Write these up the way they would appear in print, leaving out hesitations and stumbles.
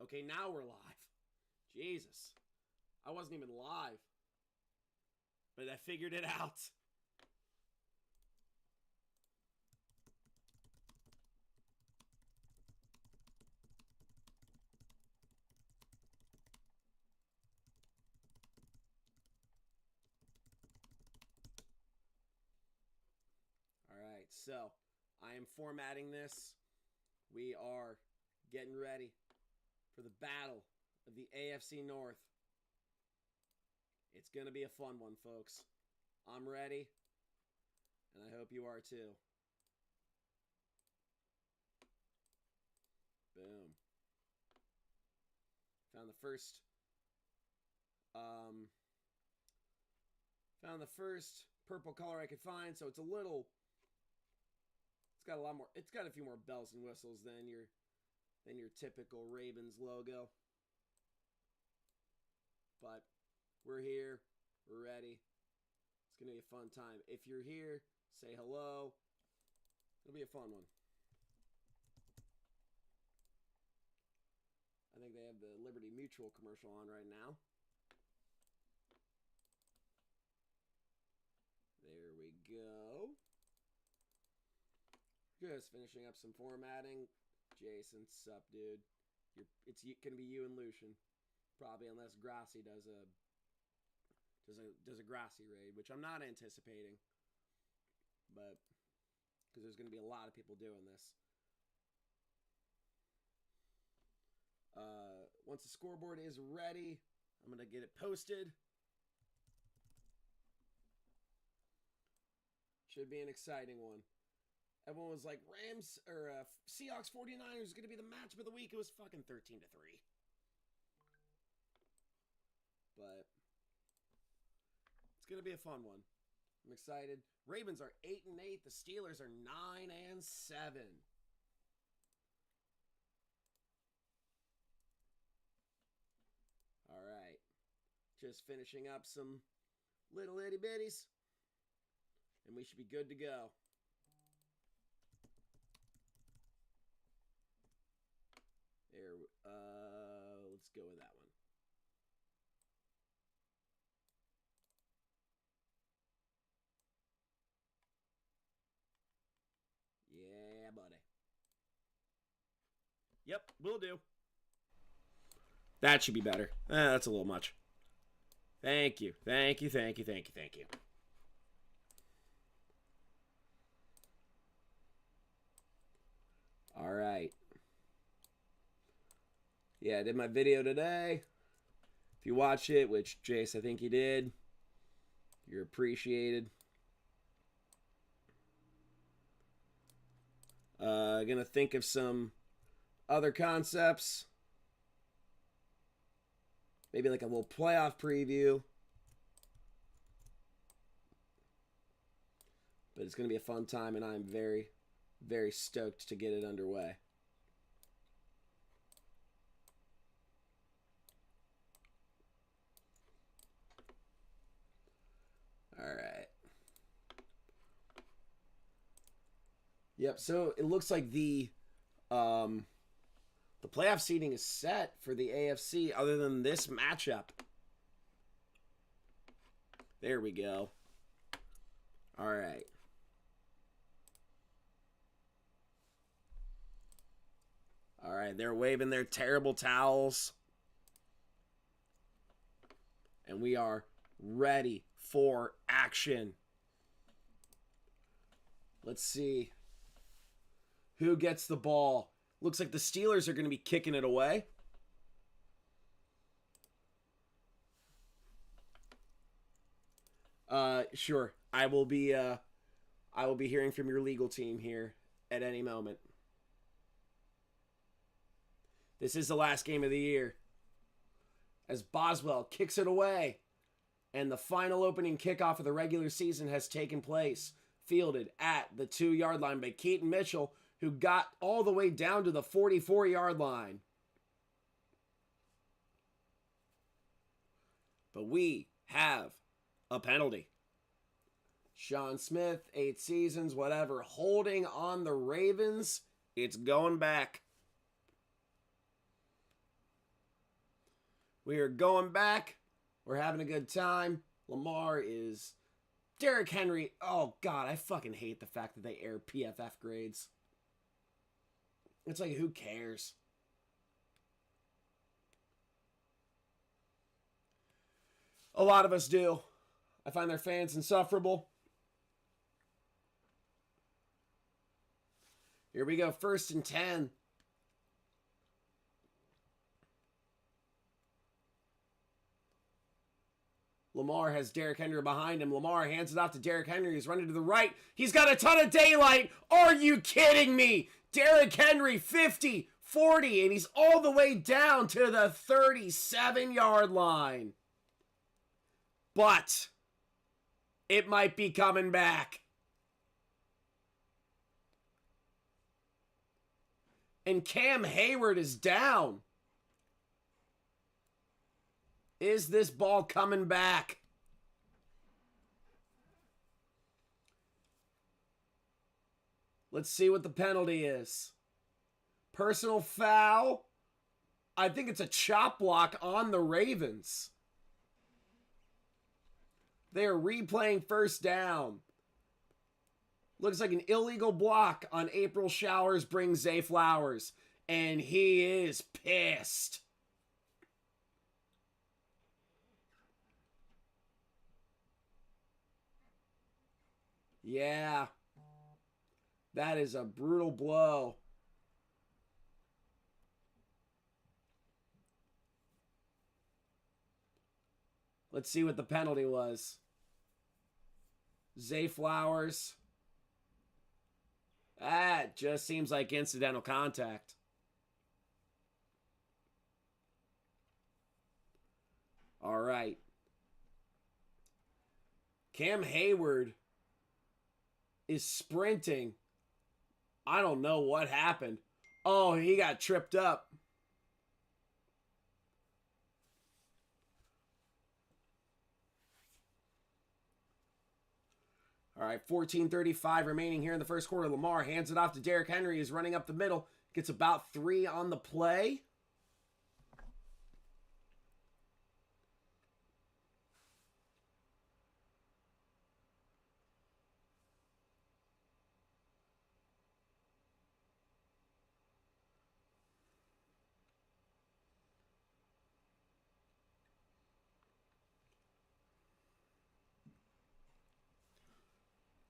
Okay, now we're live. Jesus. I wasn't even live. But I figured it out. Alright, so I am formatting this. We are getting ready for the battle of the AFC North. It's going to be a fun one, folks. I'm ready, and I hope you are too. Boom. Found the first purple color I could find, so it's got a lot more, it's got a few more bells and whistles than your typical Ravens logo. But we're here, we're ready. It's going to be a fun time. If you're here, say hello. It'll be a fun one. I think they have the Liberty Mutual commercial on right now. There we go. Just finishing up some formatting. Jason, sup, dude? It's gonna be you and Lucian, probably, unless Grassi does a Grassi raid, which I'm not anticipating, but because there's gonna be a lot of people doing this. Once the scoreboard is ready, I'm gonna get it posted. Should be an exciting one. Everyone was like, Rams or Seahawks 49ers is going to be the matchup of the week. It was fucking 13-3. But it's going to be a fun one. I'm excited. Ravens are 8-8. The Steelers are 9-7. All right. Just finishing up some little itty bitties. And we should be good to go. There, let's go with that one. Yeah, buddy. Yep, will do. That should be better. That's a little much. Thank you. Thank you, thank you, thank you, thank you. All right. Yeah, I did my video today. If you watched it, which Jace, I think you did, you're appreciated. Gonna think of some other concepts. Maybe like a little playoff preview. But it's gonna be a fun time, and I'm very, very stoked to get it underway. All right. Yep, so it looks like the playoff seeding is set for the AFC other than this matchup. There we go. All right. All right, they're waving their terrible towels. And we are ready for action. Let's see who gets the ball. Looks like the Steelers are going to be kicking it away. Sure. I will be hearing from your legal team here at any moment. This is the last game of the year. As Boswell kicks it away. And the final opening kickoff of the regular season has taken place. Fielded at the 2-yard line by Keaton Mitchell, who got all the way down to the 44-yard line. But we have a penalty. Sean Smith, 8 seasons, whatever, holding on the Ravens. It's going back. We are going back. We're having a good time. Lamar is Derrick Henry. Oh, God, I fucking hate the fact that they air PFF grades. It's like, who cares? A lot of us do. I find their fans insufferable. Here we go, 1st and 10. Lamar has Derrick Henry behind him. Lamar hands it off to Derrick Henry. He's running to the right. He's got a ton of daylight. Are you kidding me? Derrick Henry, 50, 40, and he's all the way down to the 37-yard line. But it might be coming back. And Cam Hayward is down. Is this ball coming back? Let's see what the penalty is. Personal foul. I think it's a chop block on the Ravens. They are replaying 1st down. Looks like an illegal block on April Showers brings Zay Flowers. And he is pissed. Yeah. That is a brutal blow. Let's see what the penalty was. Zay Flowers. That just seems like incidental contact. All right. Cam Hayward is sprinting. I don't know what happened. Oh, he got tripped up. All right, 14:35 remaining here in the first quarter. Lamar hands it off to Derrick Henry. He's running up the middle. Gets about 3 on the play.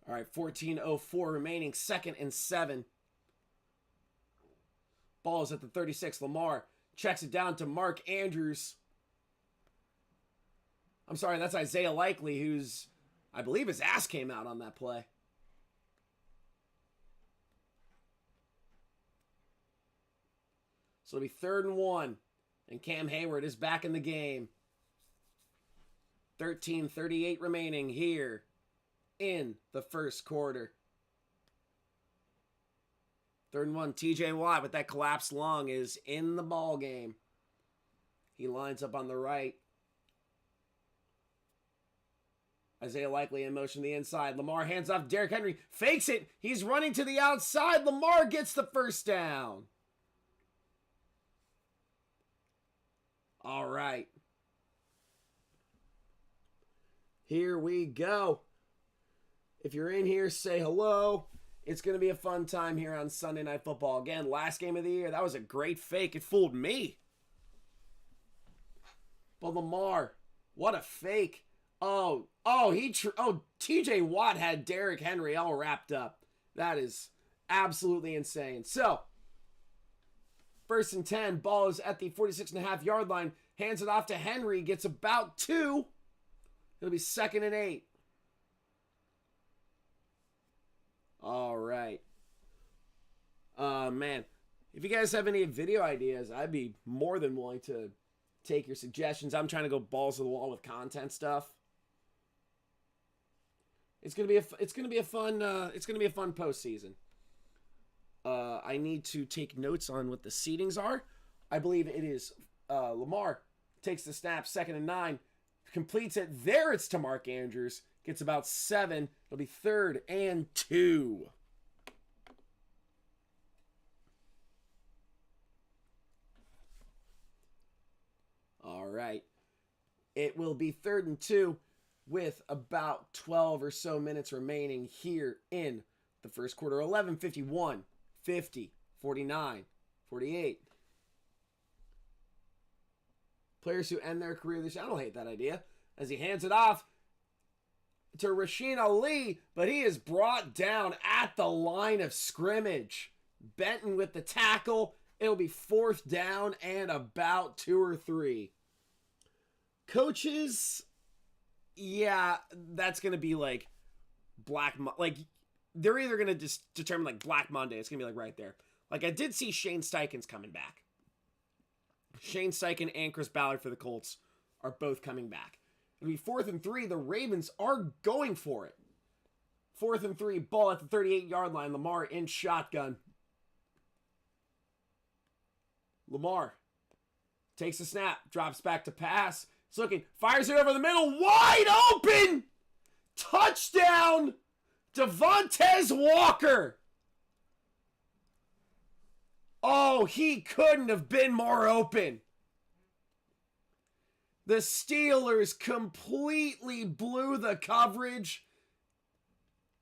All right, 14:04 remaining, 2nd and 7. Ball is at the 36. Lamar checks it down to Mark Andrews. I'm sorry, that's Isaiah Likely, who's, I believe his ass came out on that play. So it'll be 3rd and 1, and Cam Hayward is back in the game. 13:38 remaining here in the first quarter. 3rd and 1. TJ Watt with that collapsed lung is in the ball game. He lines up on the right. Isaiah Likely in motion to the inside. Lamar hands off Derrick Henry. Fakes it. He's running to the outside. Lamar gets the 1st down. All right. Here we go. If you're in here, say hello. It's going to be a fun time here on Sunday Night Football. Again, last game of the year. That was a great fake. It fooled me. But Lamar, what a fake. TJ Watt had Derrick Henry all wrapped up. That is absolutely insane. So, 1st and 10. Ball is at the 46.5-yard line. Hands it off to Henry. Gets about 2. It'll be 2nd and 8. All right. Man, if you guys have any video ideas, I'd be more than willing to take your suggestions. I'm trying to go balls to the wall with content stuff. It's gonna be a fun postseason. I need to take notes on what the seedings are. I believe it is Lamar takes the snap, 2nd and 9, completes it. There it's to Mark Andrews. Gets about 7. It'll be 3rd and 2. All right. It will be 3rd and 2 with about 12 or so minutes remaining here in the first quarter. 11:51, 50, 49, 48. Players who end their career this year. I don't hate that idea. As he hands it off to Rasheen Ali, but he is brought down at the line of scrimmage. Benton with the tackle. It'll be 4th down and about 2 or 3. Coaches, yeah, that's going to be like they're either going to just determine like Black Monday. It's going to be like right there. Like I did see Shane Steichen's coming back. Shane Steichen and Chris Ballard for the Colts are both coming back. It'll be 4th and 3. The Ravens are going for it. 4th and 3, ball at the 38-yard line. Lamar in shotgun. Lamar takes a snap, drops back to pass. He's looking, fires it over the middle, wide open! Touchdown! Devontae Walker! Oh, he couldn't have been more open. The Steelers completely blew the coverage,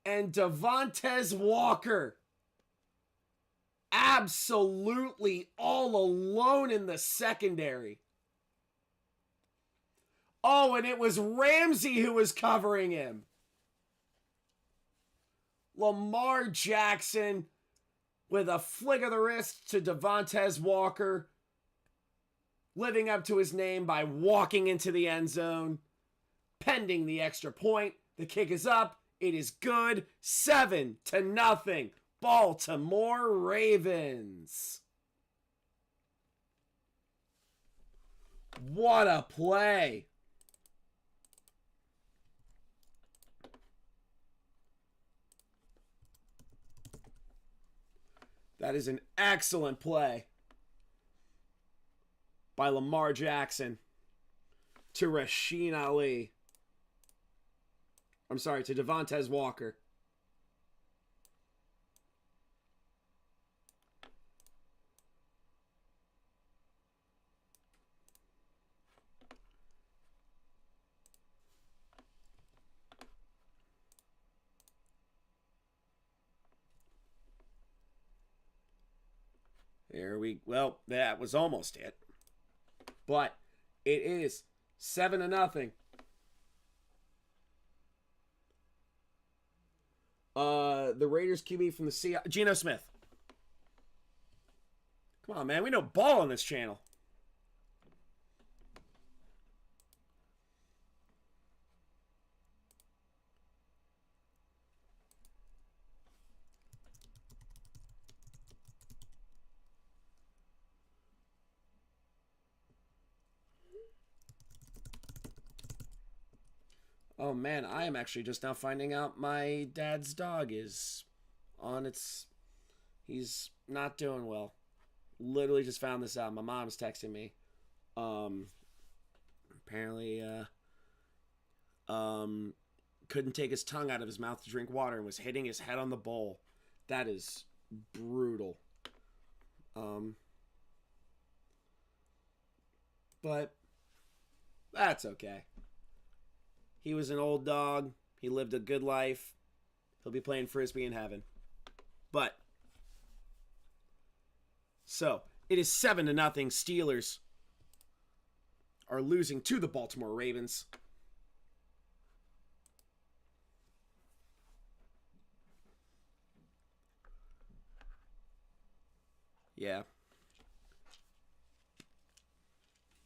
and Devontae Walker absolutely all alone in the secondary. Oh, and it was Ramsey who was covering him. Lamar Jackson with a flick of the wrist to Devontae Walker, living up to his name by walking into the end zone, pending the extra point. The kick is up. It is good. 7-0. Baltimore Ravens. What a play. That is an excellent play by Lamar Jackson to Rasheen Ali. I'm sorry, to Devontae Walker. Well, that was almost it. But it is 7-0. The Raiders QB from the Seahawks, Geno Smith. Come on, man. We know ball on this channel. Oh man, I am actually just now finding out my dad's dog is on its... He's not doing well. Literally just found this out. My mom's texting me. Apparently, couldn't take his tongue out of his mouth to drink water and was hitting his head on the bowl. That is brutal. But that's okay. He was an old dog. He lived a good life. He'll be playing Frisbee in heaven. But, so, it is 7-0. Steelers are losing to the Baltimore Ravens. Yeah.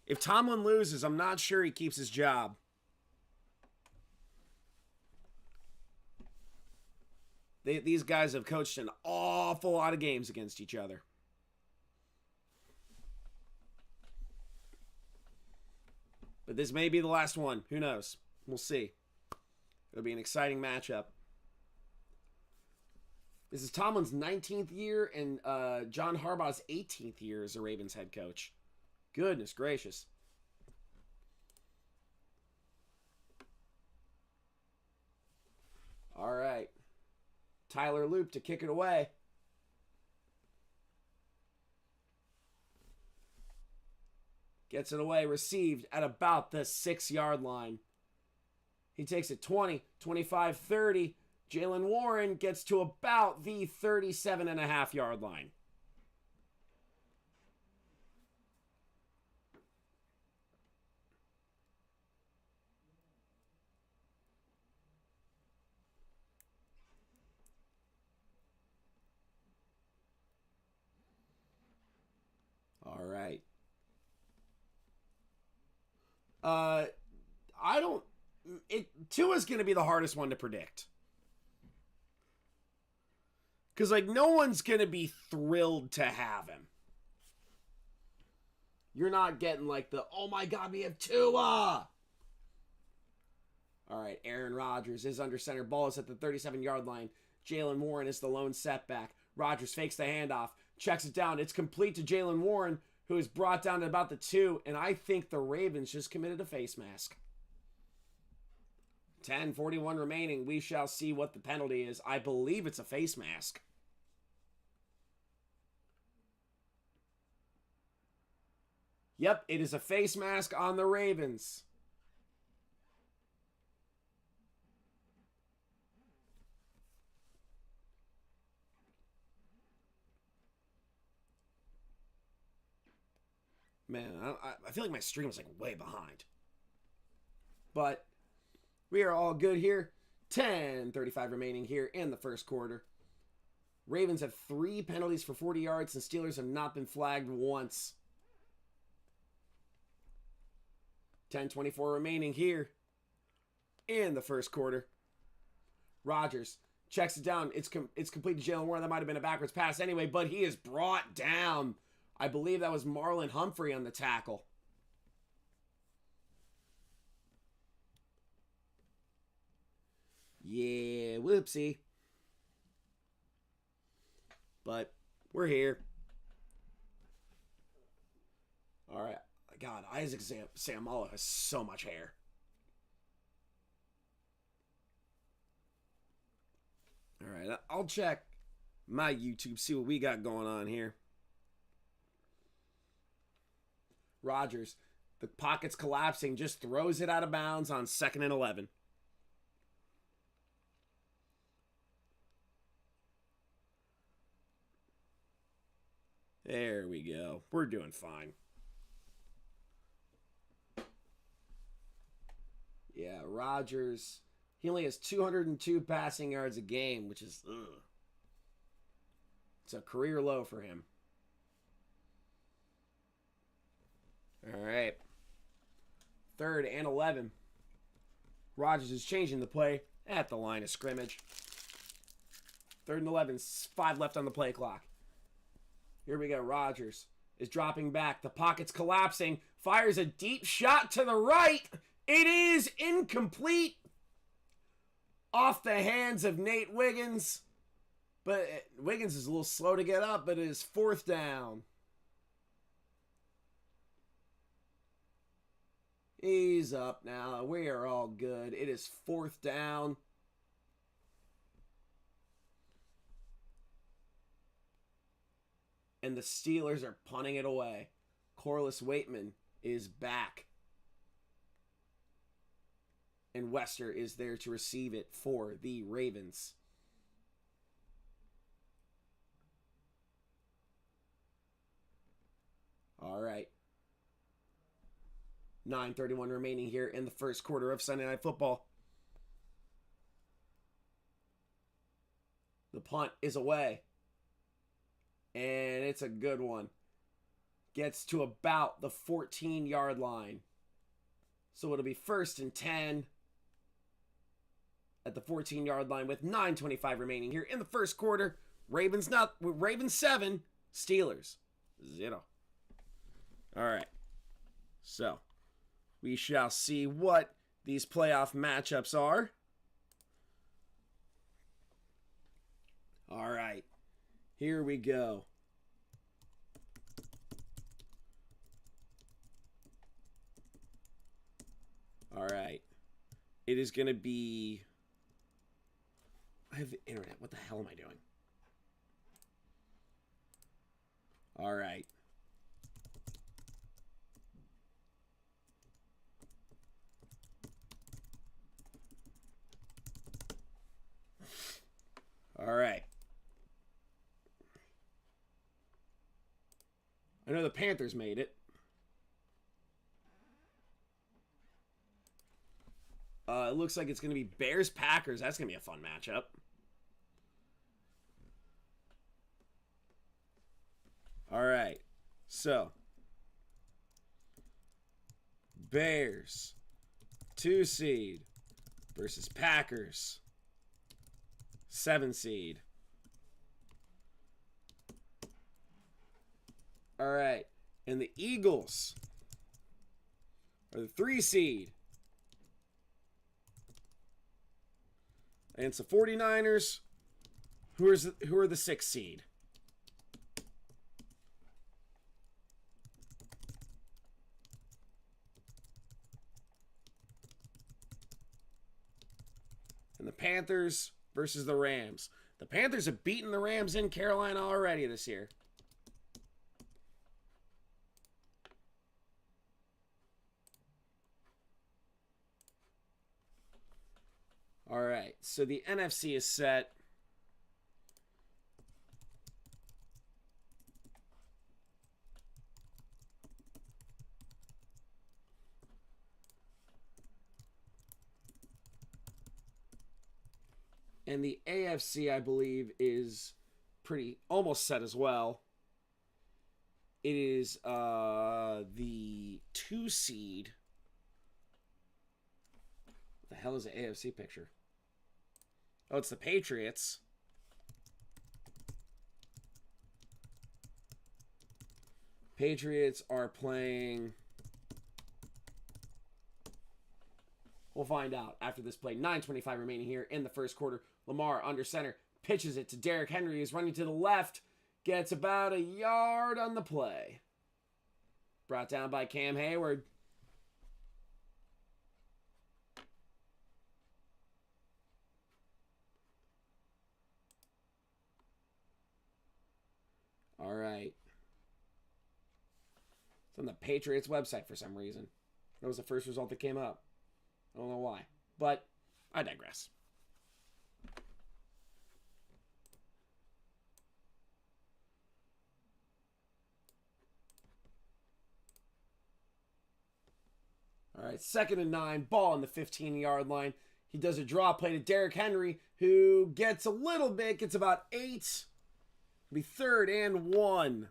If Tomlin loses, I'm not sure he keeps his job. These guys have coached an awful lot of games against each other. But this may be the last one. Who knows? We'll see. It'll be an exciting matchup. This is Tomlin's 19th year and John Harbaugh's 18th year as a Ravens head coach. Goodness gracious. All right. Tyler Loop to kick it away. Gets it away, received at about the 6-yard line. He takes it 20, 25, 30. Jaylen Warren gets to about the 37.5-yard line. All right. Tua's going to be the hardest one to predict. Because, like, no one's going to be thrilled to have him. You're not getting, like, the, oh my God, we have Tua! All right, Aaron Rodgers is under center. Ball is at the 37-yard line. Jaylen Warren is the lone setback. Rodgers fakes the handoff, checks it down. It's complete to Jaylen Warren, who is brought down to about the 2, and I think the Ravens just committed a face mask. 10:41 remaining. We shall see what the penalty is. I believe it's a face mask. Yep, it is a face mask on the Ravens. Man, I feel like my stream is like way behind. But we are all good here. 10:35 remaining here in the first quarter. Ravens have 3 penalties for 40 yards, and Steelers have not been flagged once. 10:24 remaining here in the first quarter. Rodgers checks it down. It's complete to Jaylen Warren. That might have been a backwards pass anyway, but he is brought down. I believe that was Marlon Humphrey on the tackle. Yeah, whoopsie. But we're here. All right. God, Isaac Seumalo has so much hair. All right, I'll check my YouTube, see what we got going on here. Rodgers, the pocket's collapsing, just throws it out of bounds on 2nd and 11. There we go. We're doing fine. Yeah, Rodgers, he only has 202 passing yards a game, which is, ugh. It's a career low for him. All right. 3rd and 11. Rodgers is changing the play at the line of scrimmage. 3rd and 11. 5 left on the play clock. Here we go. Rodgers is dropping back. The pocket's collapsing. Fires a deep shot to the right. It is incomplete. Off the hands of Nate Wiggins. But Wiggins is a little slow to get up, but it is 4th down. He's up now. We are all good. It is 4th down. And the Steelers are punting it away. Corliss Waitman is back. And Wester is there to receive it for the Ravens. All right. 9:31 remaining here in the first quarter of Sunday Night Football. The punt is away. And it's a good one. Gets to about the 14-yard line. So it'll be 1st and 10 at the 14-yard line with 9:25 remaining here in the first quarter. Ravens 7, Steelers 0. All right. So we shall see what these playoff matchups are. All right. Here we go. All right. It is going to be... I have the internet. What the hell am I doing? All right. I know the Panthers made it. It looks like it's going to be Bears-Packers. That's going to be a fun matchup. All right. So, Bears, 2 seed versus Packers, 7 seed. All right. And the Eagles are the 3 seed. And it's the 49ers, who are the 6 seed. And the Panthers versus the Rams. The Panthers have beaten the Rams in Carolina already this year. All right, so the NFC is set. And the AFC, I believe, is almost set as well. It is the 2 seed. What the hell is the AFC picture? Oh, it's the Patriots. Patriots are playing... We'll find out after this play. 9:25 remaining here in the first quarter. Lamar under center. Pitches it to Derrick Henry. He's running to the left. Gets about a yard on the play. Brought down by Cam Hayward. All right. It's on the Patriots website for some reason. That was the first result that came up. I don't know why, but I digress. All right, 2nd and 9, ball on the 15-yard line. He does a draw play to Derrick Henry, who gets a little bit, gets about 8. It'll be 3rd and 1.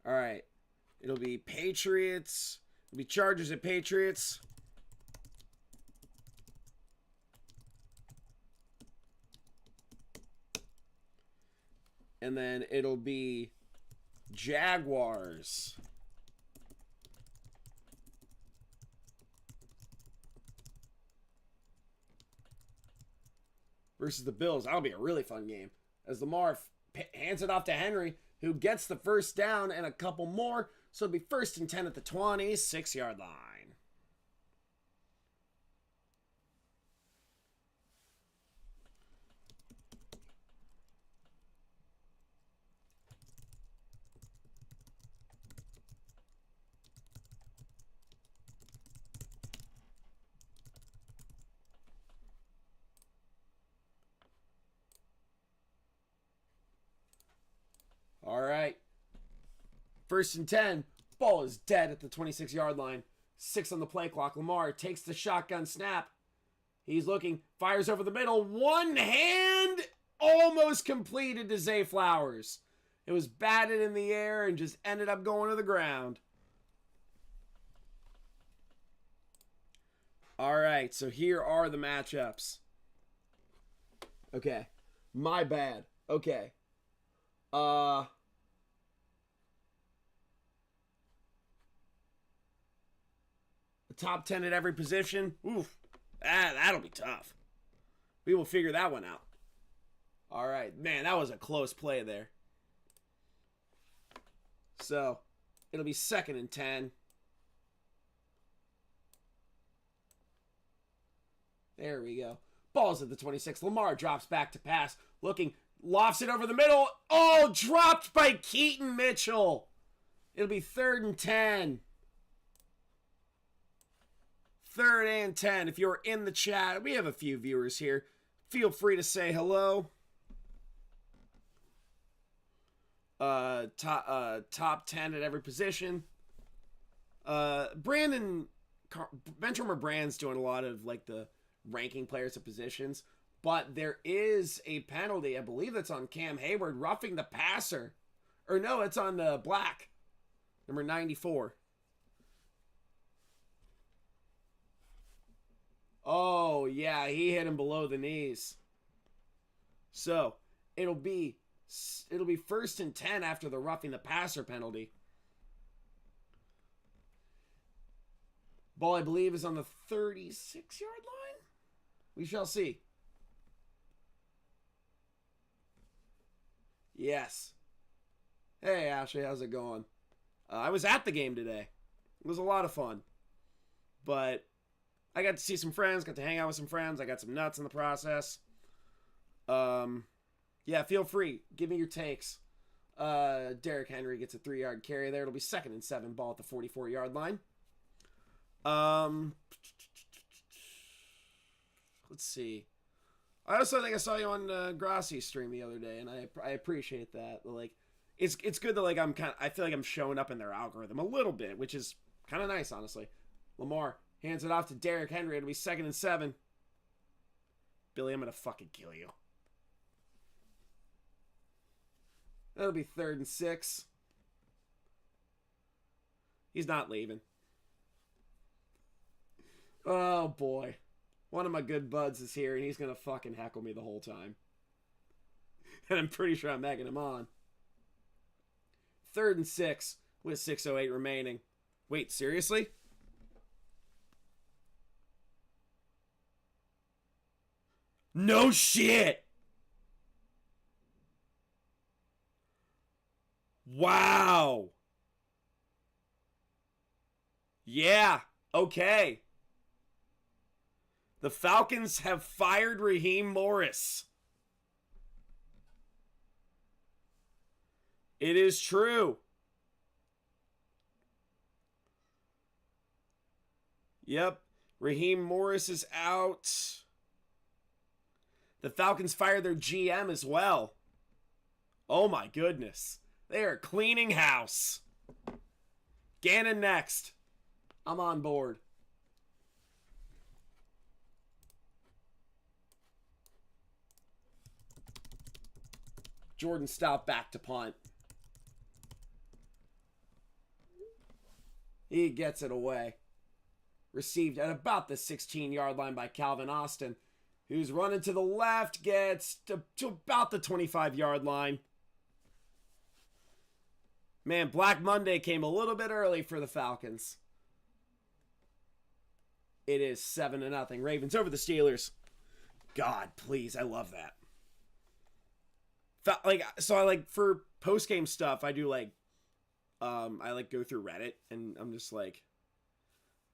All right. It'll be Patriots. It'll be Chargers at Patriots. And then it'll be Jaguars versus the Bills. That'll be a really fun game. As Lamar hands it off to Henry, who gets the first down and a couple more. So it'll be 1st and 10 at the 26-yard line. All right. 1st and 10. Ball is dead at the 26-yard line. 6 on the play clock. Lamar takes the shotgun snap. He's looking. Fires over the middle. One hand almost completed to Zay Flowers. It was batted in the air and just ended up going to the ground. All right. So here are the matchups. Okay. My bad. Okay. Top 10 at every position. Oof. That'll be tough. We will figure that one out. All right. Man, that was a close play there. So, it'll be 2nd and 10. There we go. Ball's at the 26. Lamar drops back to pass. Looking. Lofts it over the middle. Oh, dropped by Keaton Mitchell. It'll be 3rd and 10. 3rd and 10. If you're in the chat, we have a few viewers here. Feel free to say hello. top 10 at every position. Benjamin Brand's doing a lot of like the ranking players of positions, but there is a penalty, I believe that's on Cam Hayward, roughing the passer. Or no, it's on Black, number 94. Oh, yeah, he hit him below the knees. So, it'll be 1st and 10 after the roughing the passer penalty. Ball, I believe, is on the 36-yard line. We shall see. Yes. Hey, Ashley, how's it going? I was at the game today. It was a lot of fun. But I got to see some friends, got to hang out with some friends. I got some nuts in the process. Yeah, feel free. Give me your takes. Derrick Henry gets a 3-yard carry there. It'll be 2nd and 7, ball at the 44-yard line. Let's see. I also think I saw you on Grassi's stream the other day, and I appreciate that. Like, it's good that like I feel like I'm showing up in their algorithm a little bit, which is kind of nice, honestly. Lamar hands it off to Derrick Henry. It'll be 2nd and 7. Billy, I'm gonna fucking kill you. That'll be 3rd and 6. He's not leaving. Oh boy. One of my good buds is here and he's gonna fucking heckle me the whole time. And I'm pretty sure I'm egging him on. 3rd and 6 with 6:08 remaining. Wait, seriously? No shit! Wow! Yeah, okay. The Falcons have fired Raheem Morris. It is true. Yep. Raheem Morris is out. The Falcons fired their GM as well. Oh my goodness. They are cleaning house. Gannon next. I'm on board. Jordan Stout back to punt. He gets it away. Received at about the 16-yard line by Calvin Austin, who's running to the left, gets to about the 25-yard line. Man, Black Monday came a little bit early for the Falcons. It is 7-0. Ravens over the Steelers. God, please, I love that. So I like, for post-game stuff, I do like, I like go through Reddit, and I'm just like,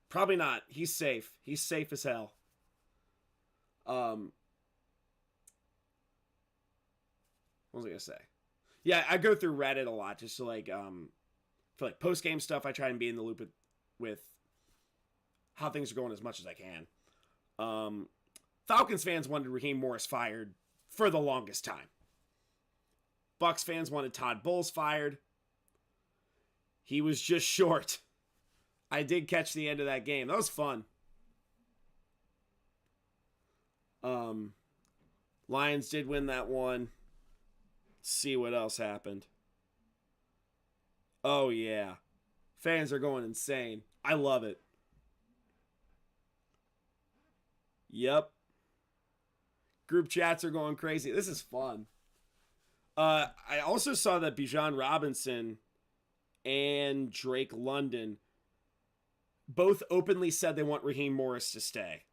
probably not. He's safe. He's safe as hell. What was I gonna say? Yeah, I go through Reddit a lot just to like, for like post-game stuff, I try and be in the loop with how things are going as much as I can. Falcons fans wanted Raheem Morris fired for the longest time. Bucs fans wanted Todd Bowles fired. He was just short. I did catch the end of that game. That was fun. Lions did win that one. Let's see what else happened. Oh, yeah. Fans are going insane. I love it. Yep. Group chats are going crazy. This is fun. I also saw that Bijan Robinson and Drake London both openly said they want Raheem Morris to stay.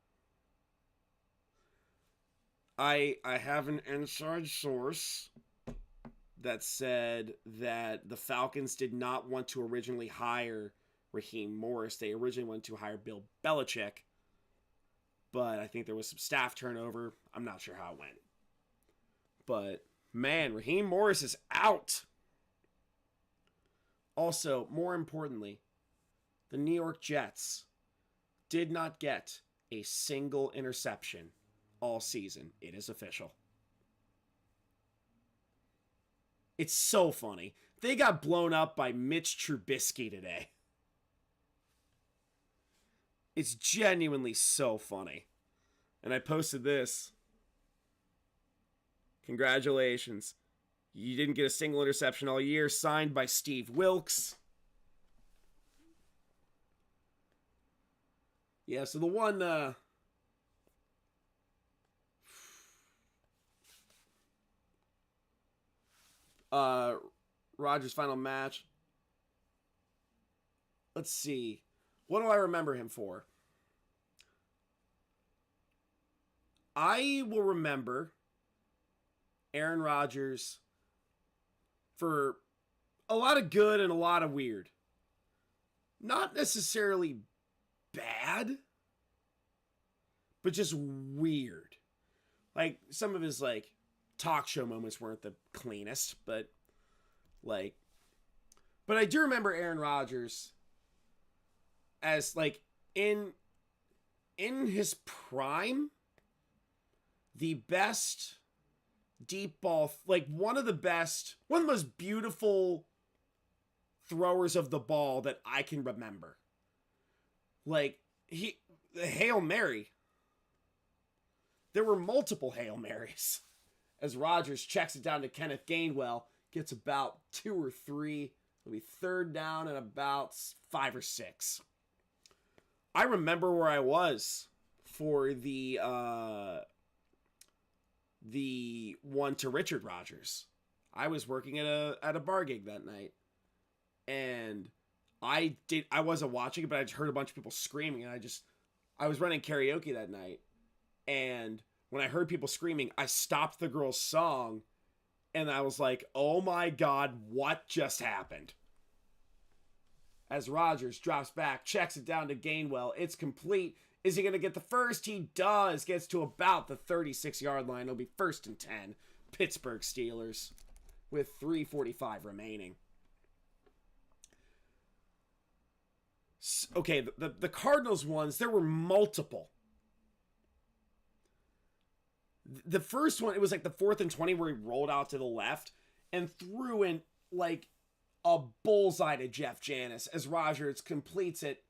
I have an inside source that said that the Falcons did not want to originally hire Raheem Morris. They originally wanted to hire Bill Belichick, but I think there was some staff turnover. I'm not sure how it went. But, man, Raheem Morris is out. Also, more importantly, the New York Jets did not get a single interception all season. It is official. It's so funny. They got blown up by Mitch Trubisky today. It's genuinely so funny. And I posted this. Congratulations. You didn't get a single interception all year. Signed by Steve Wilkes. Yeah, so the one... Rodgers' final match. Let's see. What do I remember him for? I will remember Aaron Rodgers for a lot of good and a lot of weird. Not necessarily bad, but just weird. Like, some of his, like, talk show moments weren't the cleanest, but, like... But I do remember Aaron Rodgers as, like, in his prime, the best deep ball, like, one of the most beautiful throwers of the ball that I can remember. Like, the Hail Mary. There were multiple Hail Marys. As Rodgers checks it down to Kenneth Gainwell, gets about 2 or 3. It'll be third down and about 5 or 6. I remember where I was for the one to Richard Rodgers. I was working at a bar gig that night, and I wasn't watching it, but I just heard a bunch of people screaming, and I was running karaoke that night, and when I heard people screaming, I stopped the girl's song, and I was like, oh my God, what just happened? As Rodgers drops back, checks it down to Gainwell. It's complete. Is he going to get the first? He does. Gets to about the 36-yard line. It'll be 1st and 10. Pittsburgh Steelers with 3:45 remaining. Okay, the Cardinals ones, there were multiple. The first one, it was like the 4th and 20 where he rolled out to the left and threw in like a bullseye to Jeff Janis as Rodgers completes it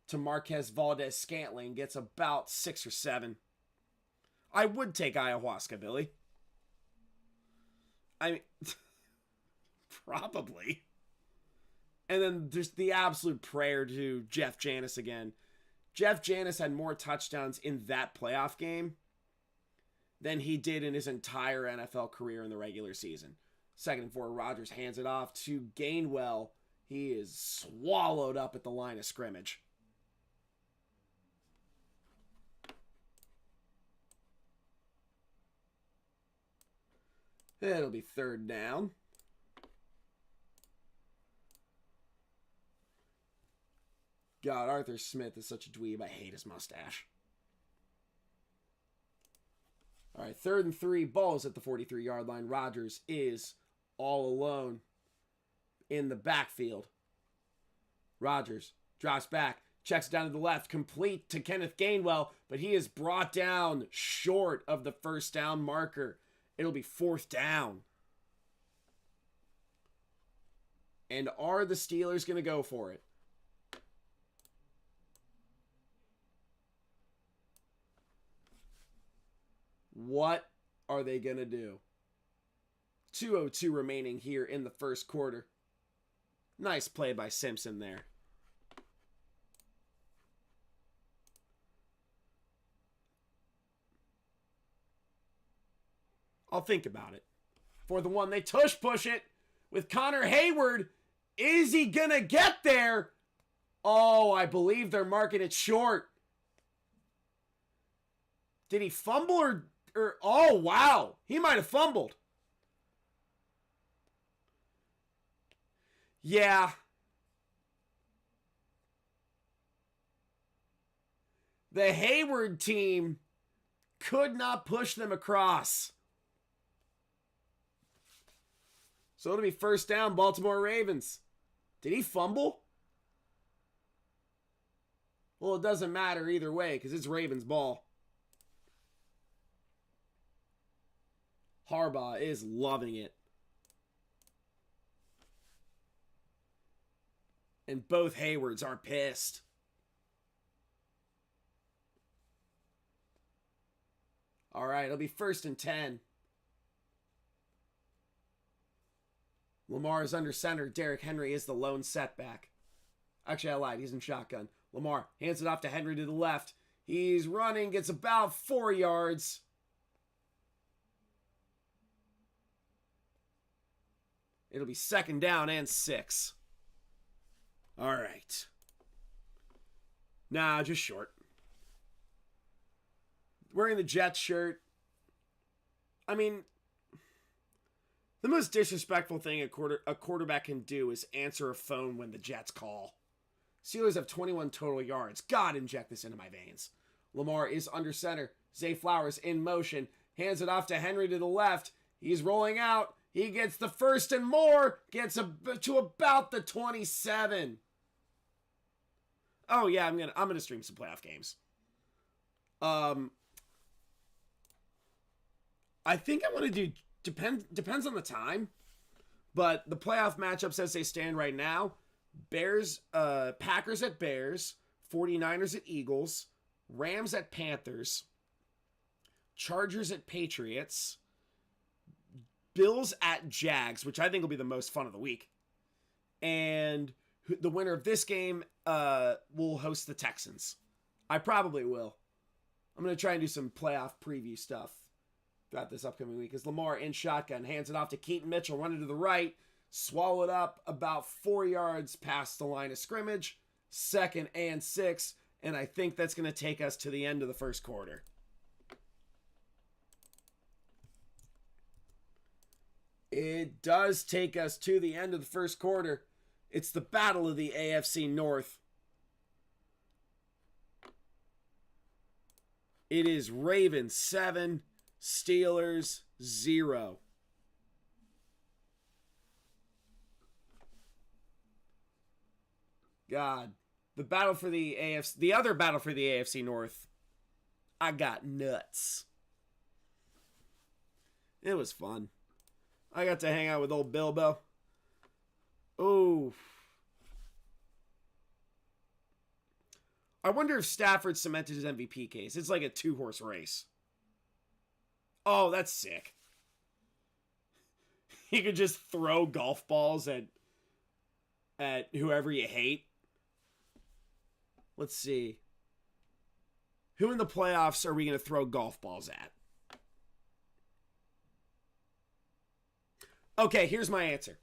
to Marquez Valdez-Scantling, gets about 6 or 7. I would take ayahuasca, Billy. I mean, probably. And then there's the absolute prayer to Jeff Janis again. Jeff Janis had more touchdowns in that playoff game than he did in his entire NFL career in the regular season. 2nd and 4, Rodgers hands it off to Gainwell. He is swallowed up at the line of scrimmage. It'll be 3rd down. God, Arthur Smith is such a dweeb. I hate his mustache. All right, 3rd and 3. Ball's at the 43-yard line. Rodgers is all alone in the backfield. Rodgers drops back, checks down to the left, complete to Kenneth Gainwell, but he is brought down short of the 1st down marker. It'll be 4th down. And are the Steelers going to go for it? What are they going to do? 2:02 remaining here in the 1st quarter. Nice play by Simpson there. I'll think about it. For the one, they tush push it with Connor Hayward. Is he going to get there? Oh, I believe they're marking it short. Did he fumble or oh, wow. He might have fumbled. Yeah. The Hayward team could not push them across. So it'll be 1st down, Baltimore Ravens. Did he fumble? Well, it doesn't matter either way because it's Ravens ball. Harbaugh is loving it. And both Haywards are pissed. All right, it'll be 1st and 10. Lamar is under center. Derrick Henry is the lone setback. Actually, I lied. He's in shotgun. Lamar hands it off to Henry to the left. He's running, gets about 4 yards. It'll be 2nd down and 6. All right. Nah, just short. Wearing the Jets shirt. I mean, the most disrespectful thing a quarterback can do is answer a phone when the Jets call. Steelers have 21 total yards. God, inject this into my veins. Lamar is under center. Zay Flowers in motion. Hands it off to Henry to the left. He's rolling out. He gets the 1st and more. Gets to about the 27. Oh yeah, I'm gonna stream some playoff games. I think I want to do depends on the time, but the playoff matchups as they stand right now: Packers at Bears, 49ers at Eagles, Rams at Panthers, Chargers at Patriots, Bills at Jags, which I think will be the most fun of the week, and the winner of this game will host the Texans. I probably will. I'm going to try and do some playoff preview stuff throughout this upcoming week. As Lamar in shotgun hands it off to Keaton Mitchell, running to the right, swallowed up about 4 yards past the line of scrimmage. 2nd and 6, and I think that's going to take us to the end of the first quarter. It does take us to the end of the first quarter. It's the battle of the AFC North. It is Ravens 7, Steelers 0. God, the battle for the AFC, the other battle for the AFC North, I got nuts. It was fun. I got to hang out with old Bilbo. Oh. I wonder if Stafford cemented his MVP case. It's like a 2-horse race. Oh, that's sick. You could just throw golf balls at whoever you hate. Let's see. Who in the playoffs are we going to throw golf balls at? Okay, here's my answer.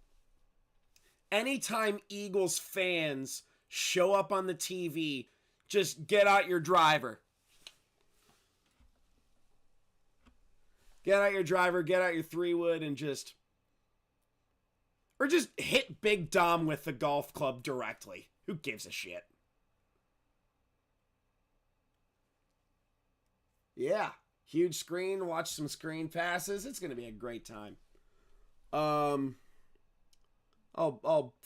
Anytime Eagles fans show up on the TV, just get out your driver. Get out your driver, get out your 3-wood, and just hit Big Dom with the golf club directly. Who gives a shit? Yeah, huge screen, watch some screen passes. It's going to be a great time. I'll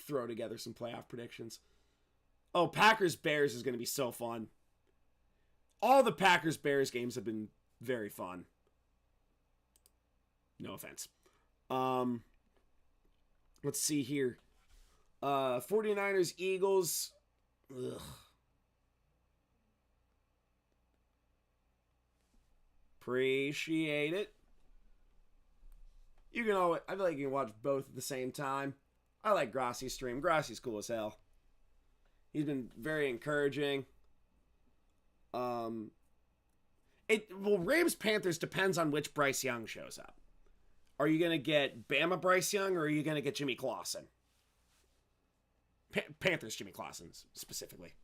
throw together some playoff predictions. Oh, Packers-Bears is going to be so fun. All the Packers-Bears games have been very fun. No offense. Let's see here. 49ers, Eagles. Ugh. Appreciate it. You can always, I feel like you can watch both at the same time. I like Grassi's stream. Grassi's cool as hell. He's been very encouraging. Rams Panthers depends on which Bryce Young shows up. Are you gonna get Bama Bryce Young or are you gonna get Jimmy Clausen? Panthers Jimmy Clausen specifically.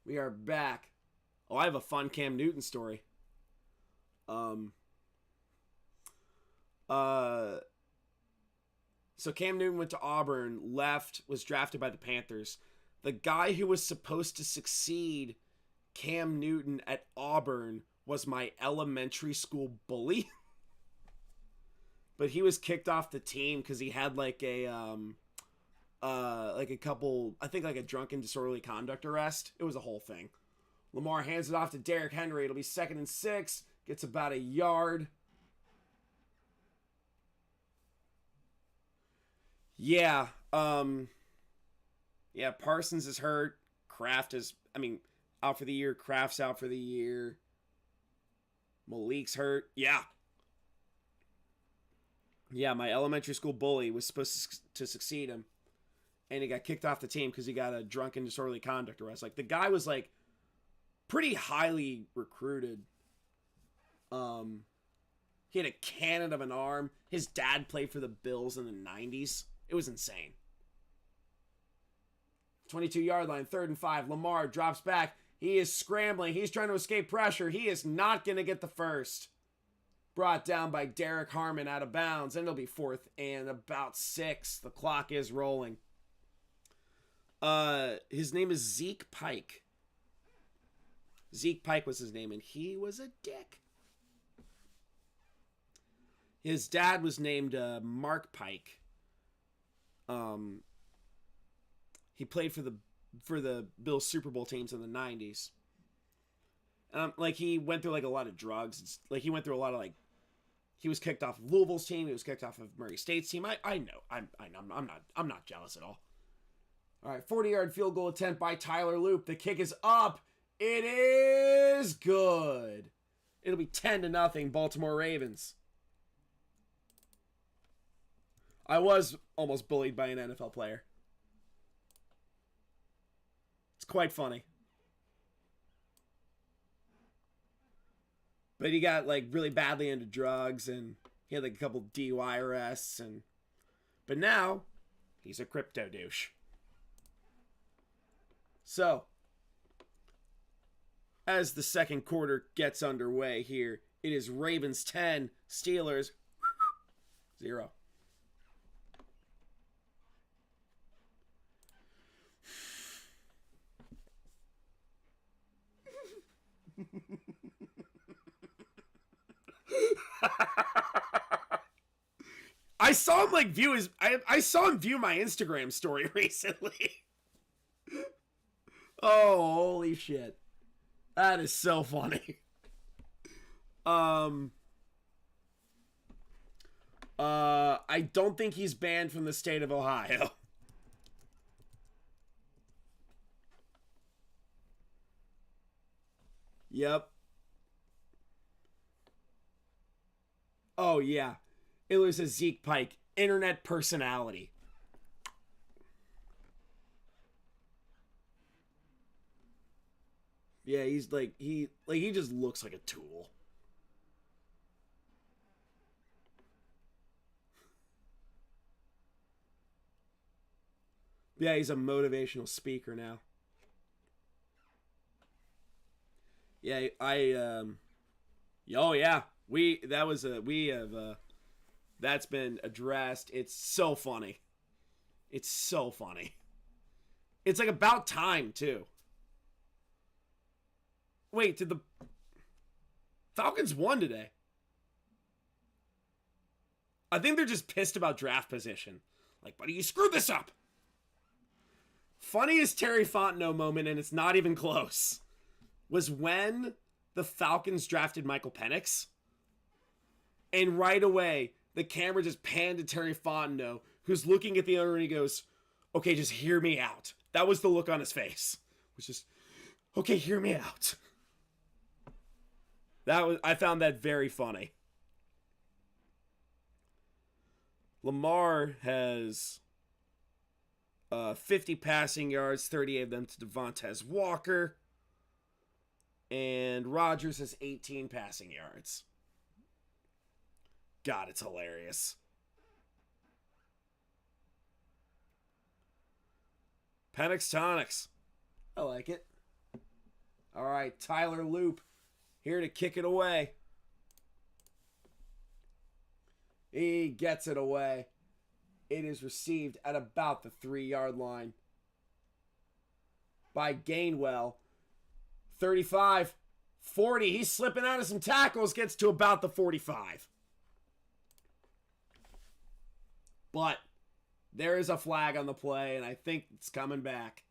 We are back. Oh, I have a fun Cam Newton story. So Cam Newton went to Auburn, left, was drafted by the Panthers. The guy who was supposed to succeed Cam Newton at Auburn was my elementary school bully. But he was kicked off the team because he had like a couple, I think like a drunken disorderly conduct arrest. It was a whole thing. Lamar hands it off to Derrick Henry. It'll be 2nd and 6. Gets about a yard. Yeah. Yeah, Parsons is hurt. Out for the year. Kraft's out for the year. Malik's hurt. Yeah. Yeah, my elementary school bully was supposed to succeed him. And he got kicked off the team because he got a drunken disorderly conduct arrest. Like, the guy was, like, pretty highly recruited. He had a cannon of an arm. His dad played for the Bills in the 90s. It was insane. 22-yard line, 3rd and 5. Lamar drops back. He is scrambling. He's trying to escape pressure. He is not going to get the first. Brought down by Derrick Harmon out of bounds. And it'll be 4th and about 6. The clock is rolling. His name is Zeke Pike. Zeke Pike was his name, and he was a dick. His dad was named Mark Pike. He played for the Bills Super Bowl teams in the 90s. Like, he went through, like, a lot of drugs. Like, he went through a lot of, like, he was kicked off of Louisville's team. He was kicked off of Murray State's team. I know. I'm not jealous at all. All right, 40-yard field goal attempt by Tyler Loop. The kick is up. It is good. It'll be 10-0 Baltimore Ravens. I was almost bullied by an NFL player. It's quite funny. But he got, like, really badly into drugs, and he had, like, a couple DUI arrests, but now he's a crypto douche. So, as the second quarter gets underway here, it is Ravens 10, Steelers 0. I saw him, like, view his... I saw him view my Instagram story recently. Oh, holy shit. That is so funny. I don't think he's banned from the state of Ohio. Yep. Oh, yeah. It was a Zeke Pike, internet personality. Yeah, he's like, he just looks like a tool. Yeah, he's a motivational speaker now. Yeah, oh yeah, that's been addressed. It's so funny. It's so funny. It's like about time too. Wait, did the Falcons won today? I think they're just pissed about draft position. Like, buddy, you screwed this up. Funniest Terry Fontenot moment, and it's not even close, was when the Falcons drafted Michael Penix. And right away, the camera just panned to Terry Fontenot, who's looking at the owner, and he goes, okay, just hear me out. That was the look on his face. It was just, okay, hear me out. I found that very funny. Lamar has 50 passing yards, 38 of them to Devontae Walker. And Rodgers has 18 passing yards. God, it's hilarious. Penix. I like it. All right, Tyler Loop here to kick it away. He gets it away. It is received at about the 3-yard line by Gainwell. 35, 40. He's slipping out of some tackles. Gets to about the 45. But there is a flag on the play, and I think it's coming back.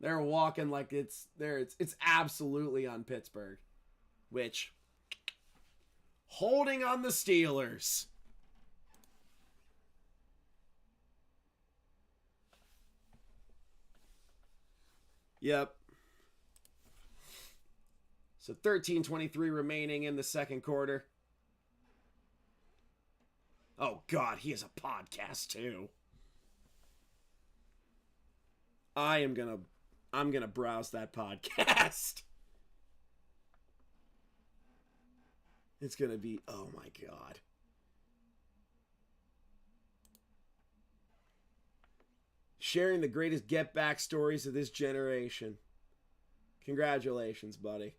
They're walking like it's absolutely on Pittsburgh, which holding on the Steelers. Yep. So 13:23 remaining in the second quarter. Oh, God, he has a podcast, too. I'm gonna browse that podcast. It's gonna be, oh my God. Sharing the greatest get back stories of this generation. Congratulations, buddy.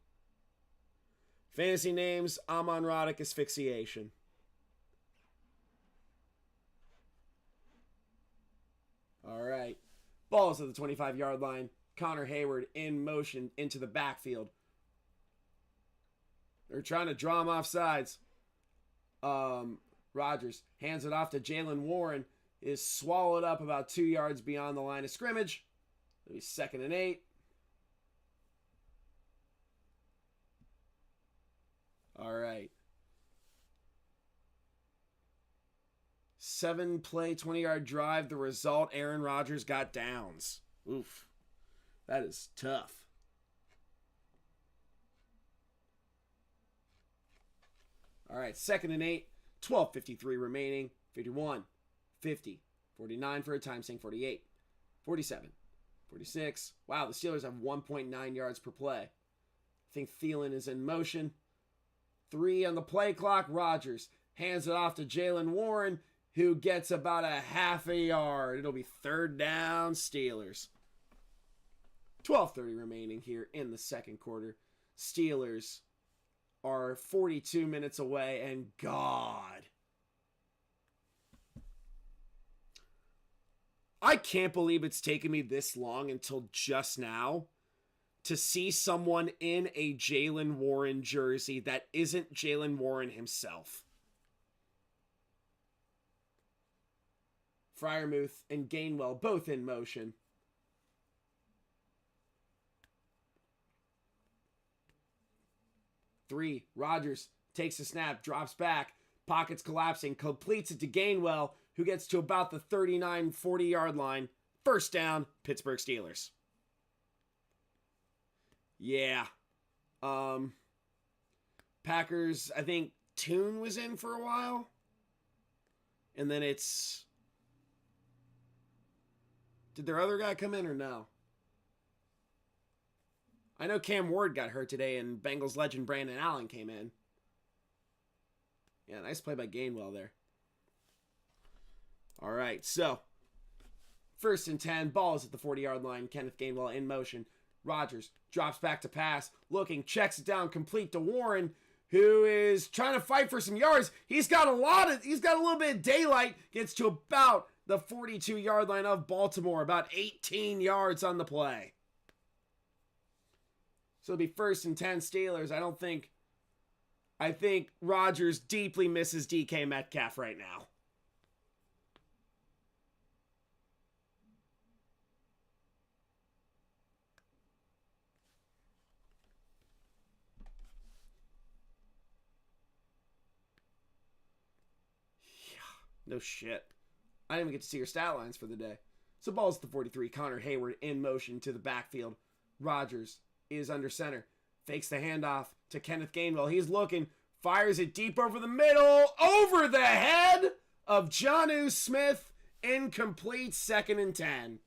Fantasy names, Amon-Rodic asphyxiation. All right. Ball's at the 25-yard line. Connor Hayward in motion into the backfield. They're trying to draw him off sides. Rodgers hands it off to Jalen Warren. Is swallowed up about 2 yards beyond the line of scrimmage. It'll be 2nd and 8. All right. 7-play, 20-yard drive. The result, Aaron Rodgers got downs. Oof. That is tough. All right, 2nd and 8. 12:53 remaining. 51. 50. 49 for a time sink. 48. 47. 46. Wow, the Steelers have 1.9 yards per play. I think Thielen is in motion. 3 on the play clock. Rodgers hands it off to Jalen Warren, who gets about a half a yard. It'll be 3rd down, Steelers. 12:30 remaining here in the second quarter. Steelers are 42 minutes away, and God, I can't believe it's taken me this long until just now to see someone in a Jalen Warren jersey that isn't Jalen Warren himself. Freiermuth and Gainwell both in motion. Three, Rodgers takes a snap, drops back, pockets collapsing, completes it to Gainwell, who gets to about the 39, 40-yard line. 1st down, Pittsburgh Steelers. Yeah. Packers, I think Toon was in for a while. And then it's... Did their other guy come in or no? I know Cam Ward got hurt today and Bengals legend Brandon Allen came in. Yeah, nice play by Gainwell there. All right, so 1st and 10, ball is at the 40-yard line. Kenneth Gainwell in motion. Rodgers drops back to pass, looking, checks it down, complete to Warren, who is trying to fight for some yards. He's got a little bit of daylight, gets to about the 42-yard line of Baltimore, about 18 yards on the play. So it'll be 1st and 10 Steelers. I think Rodgers deeply misses DK Metcalf right now. No shit. I didn't even get to see your stat lines for the day. So ball's at the 43. Connor Hayward in motion to the backfield. Rodgers is under center. Fakes the handoff to Kenneth Gainwell. He's looking. Fires it deep over the middle. Over the head of Jonnu Smith. Incomplete. 2nd and 10.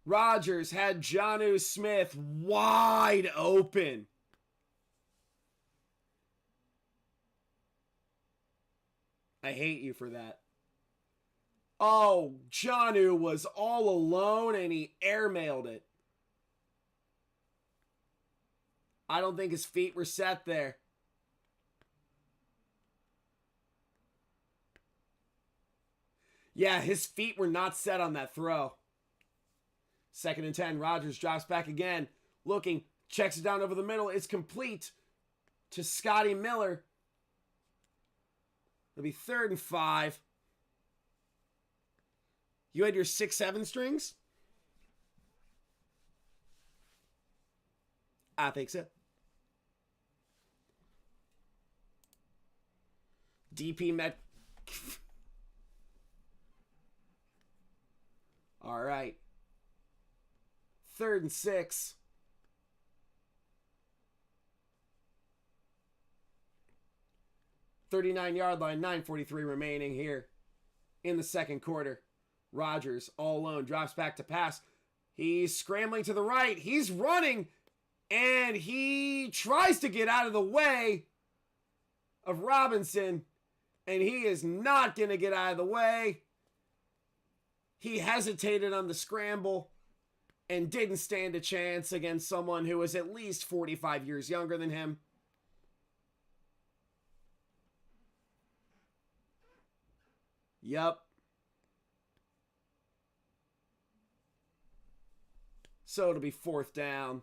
Rodgers had Jonnu Smith wide open. I hate you for that. Oh, Jonnu was all alone and he airmailed it. I don't think his feet were set there. Yeah, his feet were not set on that throw. 2nd and 10, Rodgers drops back again. Looking, checks it down over the middle. It's complete to Scotty Miller. It'll be 3rd and 5. You had your 6-7 strings? I think so. DK Metcalf. All right. 3rd and 6. .39-yard line, 9:43 remaining here in the second quarter. Rodgers, all alone, drops back to pass. He's scrambling to the right. He's running, and he tries to get out of the way of Robinson, and he is not going to get out of the way. He hesitated on the scramble and didn't stand a chance against someone who was at least 45 years younger than him. Yup. So it'll be 4th down.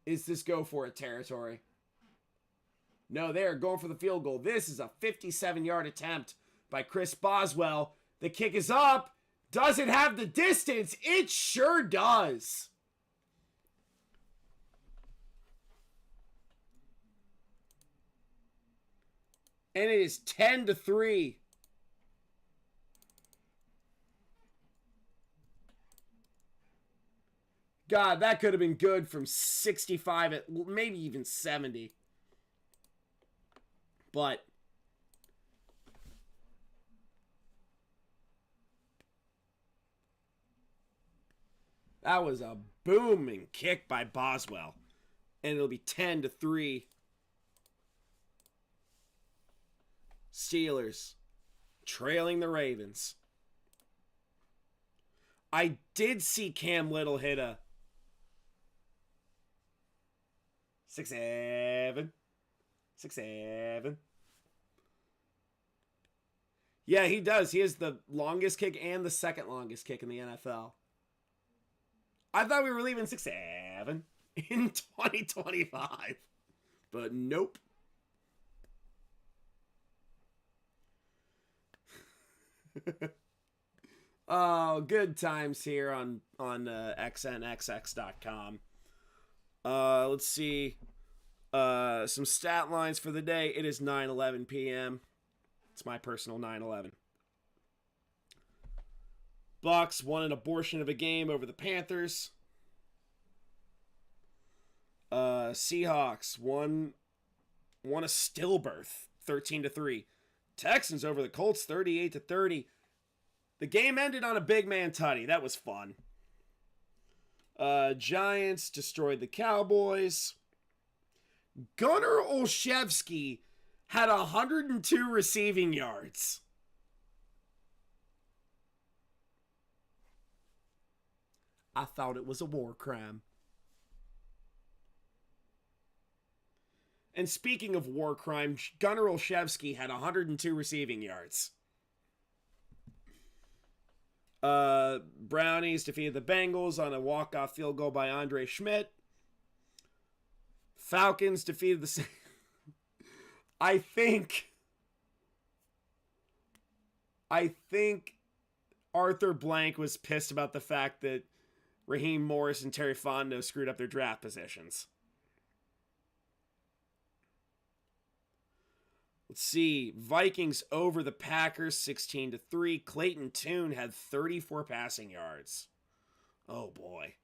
Is this go for it territory? No, they're going for the field goal. This is a 57-yard attempt by Chris Boswell. The kick is up. Does it have the distance? It sure does. And it is 10-3. God, that could have been good from 65 at maybe even 70. But that was a booming kick by Boswell. And it'll be 10-3. Steelers trailing the Ravens. I did see Cam Little hit a 6-7. 6-7. Yeah, he does. He has the longest kick and the second longest kick in the NFL. I thought we were leaving 6-7 in 2025. But nope. Oh, good times here on xnxx.com. Let's see. Some stat lines for the day. It is 9:11 p.m. It's my personal 9/11. Bucks won an abortion of a game over the Panthers. Seahawks won a stillbirth, 13-3. Texans over the Colts, 38-30. The game ended on a big man tutty. That was fun. Giants destroyed the Cowboys. Gunnar Olszewski had 102 receiving yards. I thought it was a war crime. And speaking of war crime, Gunnar Olszewski had 102 receiving yards. Brownies defeated the Bengals on a walk-off field goal by Andre Schmidt. Falcons defeated the... I think Arthur Blank was pissed about the fact that Raheem Morris and Terry Fontenot screwed up their draft positions. Let's see. Vikings over the Packers 16-3. Clayton Tune had 34 passing yards. Oh boy.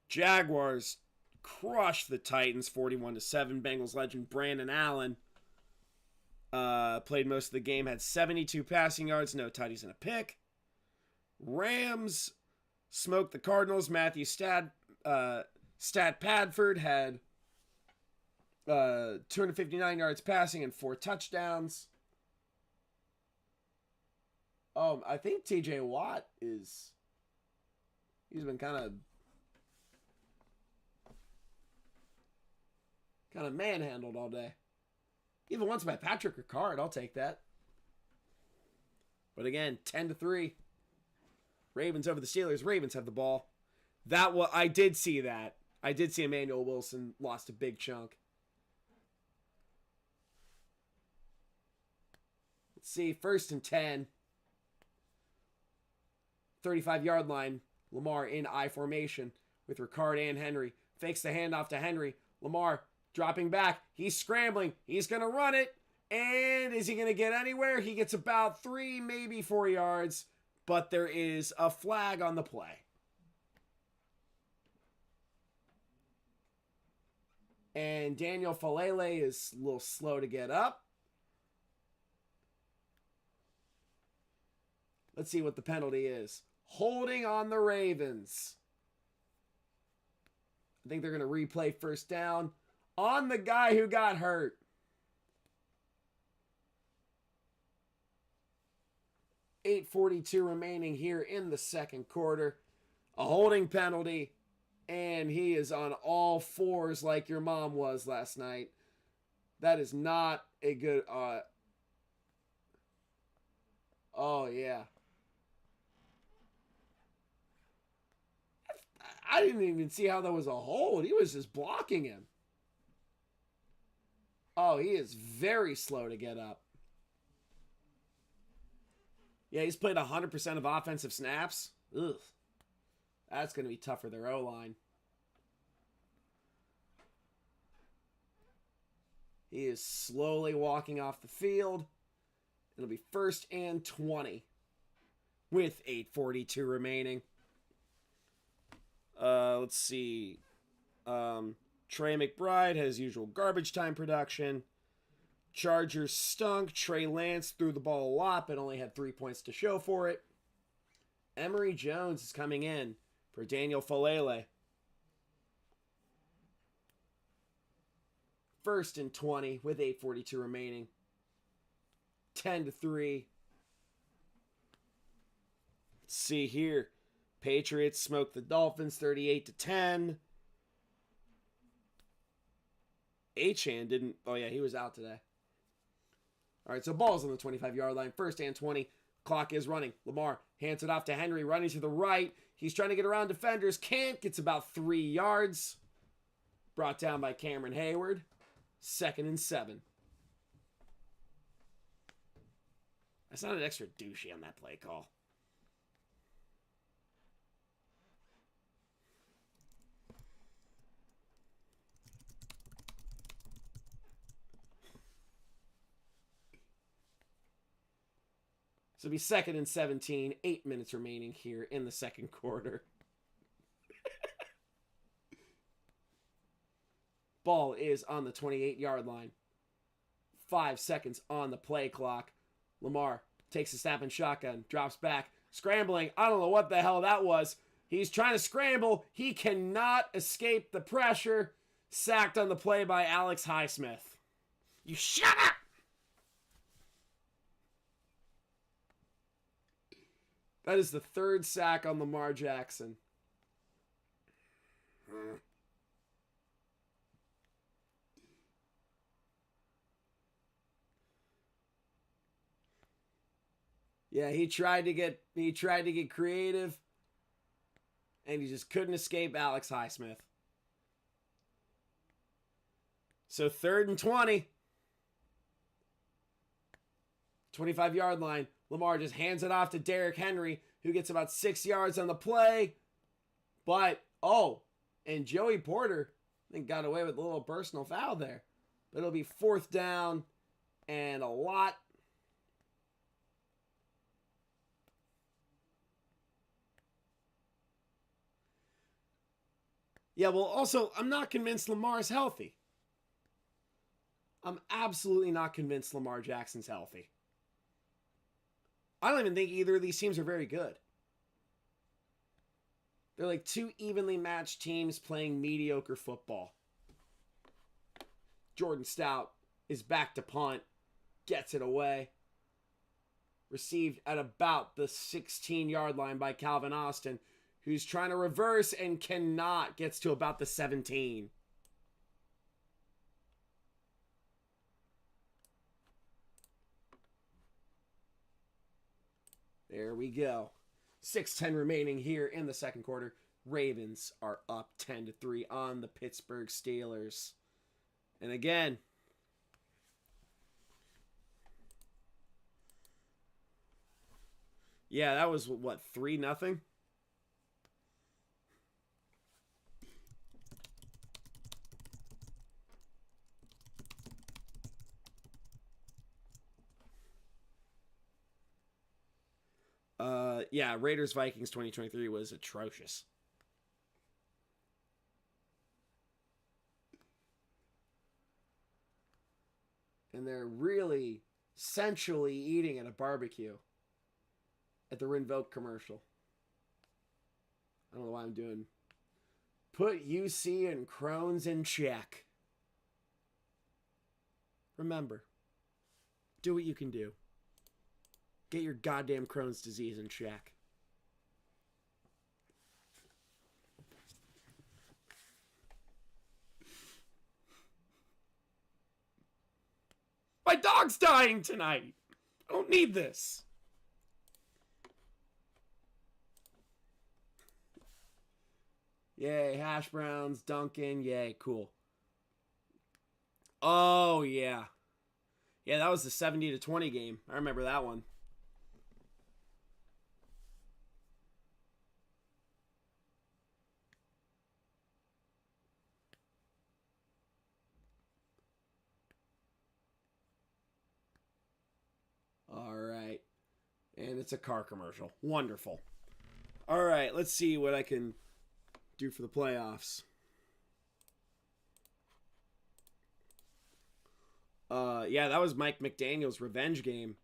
Jaguars crushed the Titans 41-7. Bengals legend Brandon Allen played most of the game, had 72 passing yards, no tutties and a pick. Rams smoked the Cardinals. Matthew Stat Padford had 259 yards passing and 4 touchdowns. I think TJ Watt he's been kind of manhandled all day. Even once by Patrick Ricard, I'll take that. But again, 10-3. Ravens over the Steelers. Ravens have the ball. I did see that. I did see Emmanuel Wilson lost a big chunk. Let's see, 1st and 10. 35-yard line. Lamar in I formation with Ricard and Henry. Fakes the handoff to Henry. Lamar dropping back. He's scrambling. He's going to run it. And is he going to get anywhere? He gets about 3, maybe 4 yards, but there is a flag on the play. And Daniel Falele is a little slow to get up. Let's see what the penalty is. Holding on the Ravens. I think they're going to replay first down on the guy who got hurt. 8:42 remaining here in the second quarter. A holding penalty, and he is on all fours like your mom was last night. That is not a good... oh, yeah. I didn't even see how that was a hold. He was just blocking him. Oh, he is very slow to get up. Yeah, he's played 100% of offensive snaps. Ugh. That's going to be tough for their O-line. He is slowly walking off the field. It'll be 1st and 20 with 8:42 remaining. Let's see. Trey McBride has usual garbage time production. Chargers stunk. Trey Lance threw the ball a lot, but only had 3 points to show for it. Emory Jones is coming in for Daniel Falele. 1st and 20 with 8:42 remaining. 10-3. Let's see here. Patriots smoked the Dolphins 38-10. Achane didn't... oh, yeah, he was out today. All right, so ball's on the 25-yard line. 1st and 20. Clock is running. Lamar hands it off to Henry, running to the right. He's trying to get around defenders. Can't. Gets about 3 yards. Brought down by Cameron Hayward. 2nd and 7. I sounded extra douchey on that play call. So it'll be 2nd and 17, 8 minutes remaining here in the second quarter. Ball is on the 28-yard line. 5 seconds on the play clock. Lamar takes a snap and shotgun, drops back, scrambling. I don't know what the hell that was. He's trying to scramble. He cannot escape the pressure. Sacked on the play by Alex Highsmith. You shut up! That is the 3rd sack on Lamar Jackson. Yeah, he tried to get creative, and he just couldn't escape Alex Highsmith. So 3rd and 20. 25-yard line. Lamar just hands it off to Derrick Henry, who gets about 6 yards on the play. But, and Joey Porter, I think, got away with a little personal foul there. But it'll be 4th down and a lot. Yeah, well, also, I'm not convinced Lamar's healthy. I'm absolutely not convinced Lamar Jackson's healthy. I don't even think either of these teams are very good. They're like 2 evenly matched teams playing mediocre football. Jordan Stout is back to punt. Gets it away. Received at about the 16-yard line by Calvin Austin, who's trying to reverse and cannot. Gets to about the 17. There we go. 6:10 remaining here in the second quarter. Ravens are up 10-3 on the Pittsburgh Steelers. And again, yeah, that was what, 3-0? Yeah, Raiders Vikings 2023 was atrocious. And they're really sensually eating at a barbecue at the Rinvoque commercial. I don't know why I'm doing. Put UC and Crohn's in check. Remember, do what you can do. Get your goddamn Crohn's disease in check. My dog's dying tonight. I don't need this. Yay, hash browns, Dunkin', yay, cool. Oh, yeah. Yeah, that was the 70-20 game. I remember that one. All right. And it's a car commercial. Wonderful. All right, let's see what I can do for the playoffs. Yeah, that was Mike McDaniel's revenge game.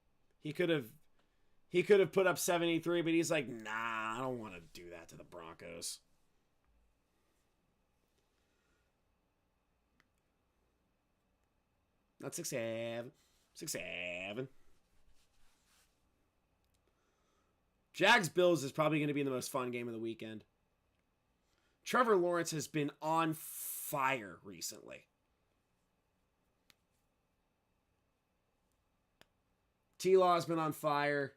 He could have put up 73, but he's like, nah, I don't want to do that to the Broncos. Not 6-7. 6-7. Jags Bills is probably going to be the most fun game of the weekend. Trevor Lawrence has been on fire recently. T-Law's been on fire.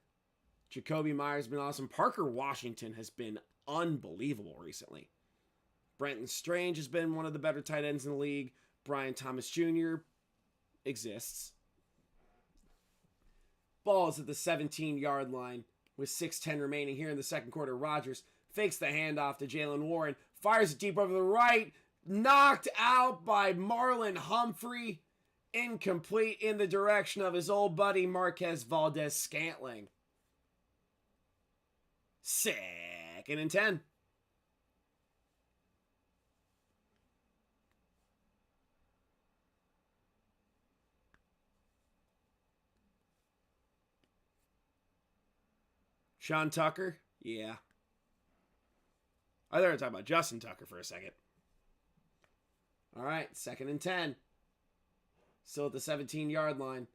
Jacoby Myers has been awesome. Parker Washington has been unbelievable recently. Brenton Strange has been one of the better tight ends in the league. Brian Thomas Jr. exists. Ball is at the 17-yard line with 6:10 remaining here in the second quarter. Rodgers fakes the handoff to Jalen Warren. Fires it deep over the right. Knocked out by Marlon Humphrey. Incomplete in the direction of his old buddy Marquez Valdez-Scantling. 2nd and 10. Sean Tucker? Yeah. I thought we were talking about Justin Tucker for a second. All right, 2nd and 10. Still at the 17-yard line.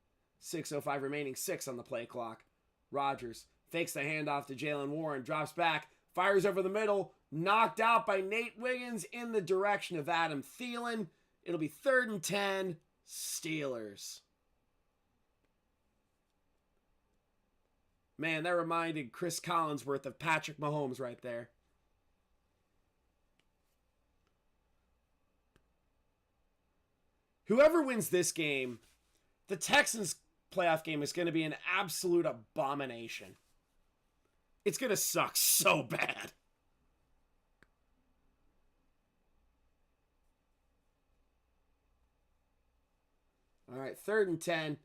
6:05 remaining, 6 on the play clock. Rodgers fakes the handoff to Jalen Warren, drops back, fires over the middle, knocked out by Nate Wiggins in the direction of Adam Thielen. It'll be 3rd and 10, Steelers. Man, that reminded Chris Collinsworth of Patrick Mahomes right there. Whoever wins this game, the Texans playoff game is going to be an absolute abomination. It's going to suck so bad. All right, 3rd and 10.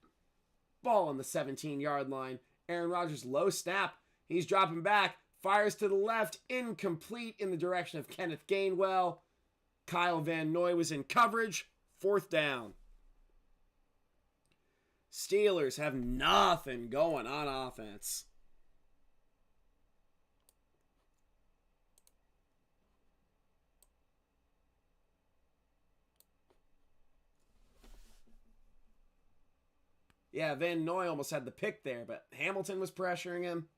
Ball on the 17-yard line. Aaron Rodgers, low snap. He's dropping back. Fires to the left. Incomplete in the direction of Kenneth Gainwell. Kyle Van Noy was in coverage. 4th down. Steelers have nothing going on offense. Yeah, Van Noy almost had the pick there, but Hamilton was pressuring him.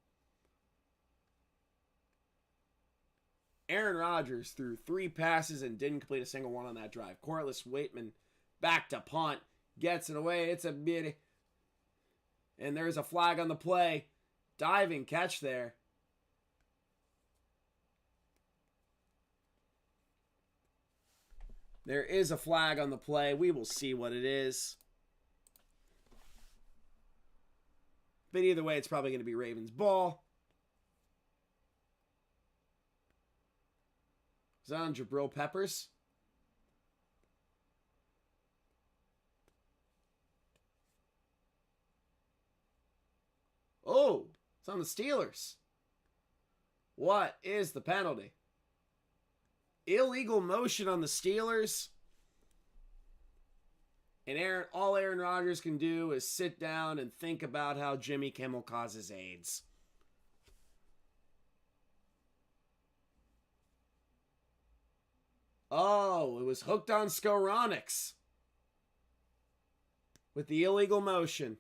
Aaron Rodgers threw 3 passes and didn't complete a single one on that drive. Corliss Waitman back to punt. Gets it away. It's a beauty. And there's a flag on the play. Diving catch there. There is a flag on the play. We will see what it is. But either way, it's probably going to be Ravens ball. Is that on Jabril Peppers? Oh, it's on the Steelers. What is the penalty? Illegal motion on the Steelers. And all Aaron Rodgers can do is sit down and think about how Jimmy Kimmel causes AIDS. Oh, it was hooked on Skoronix with the illegal motion.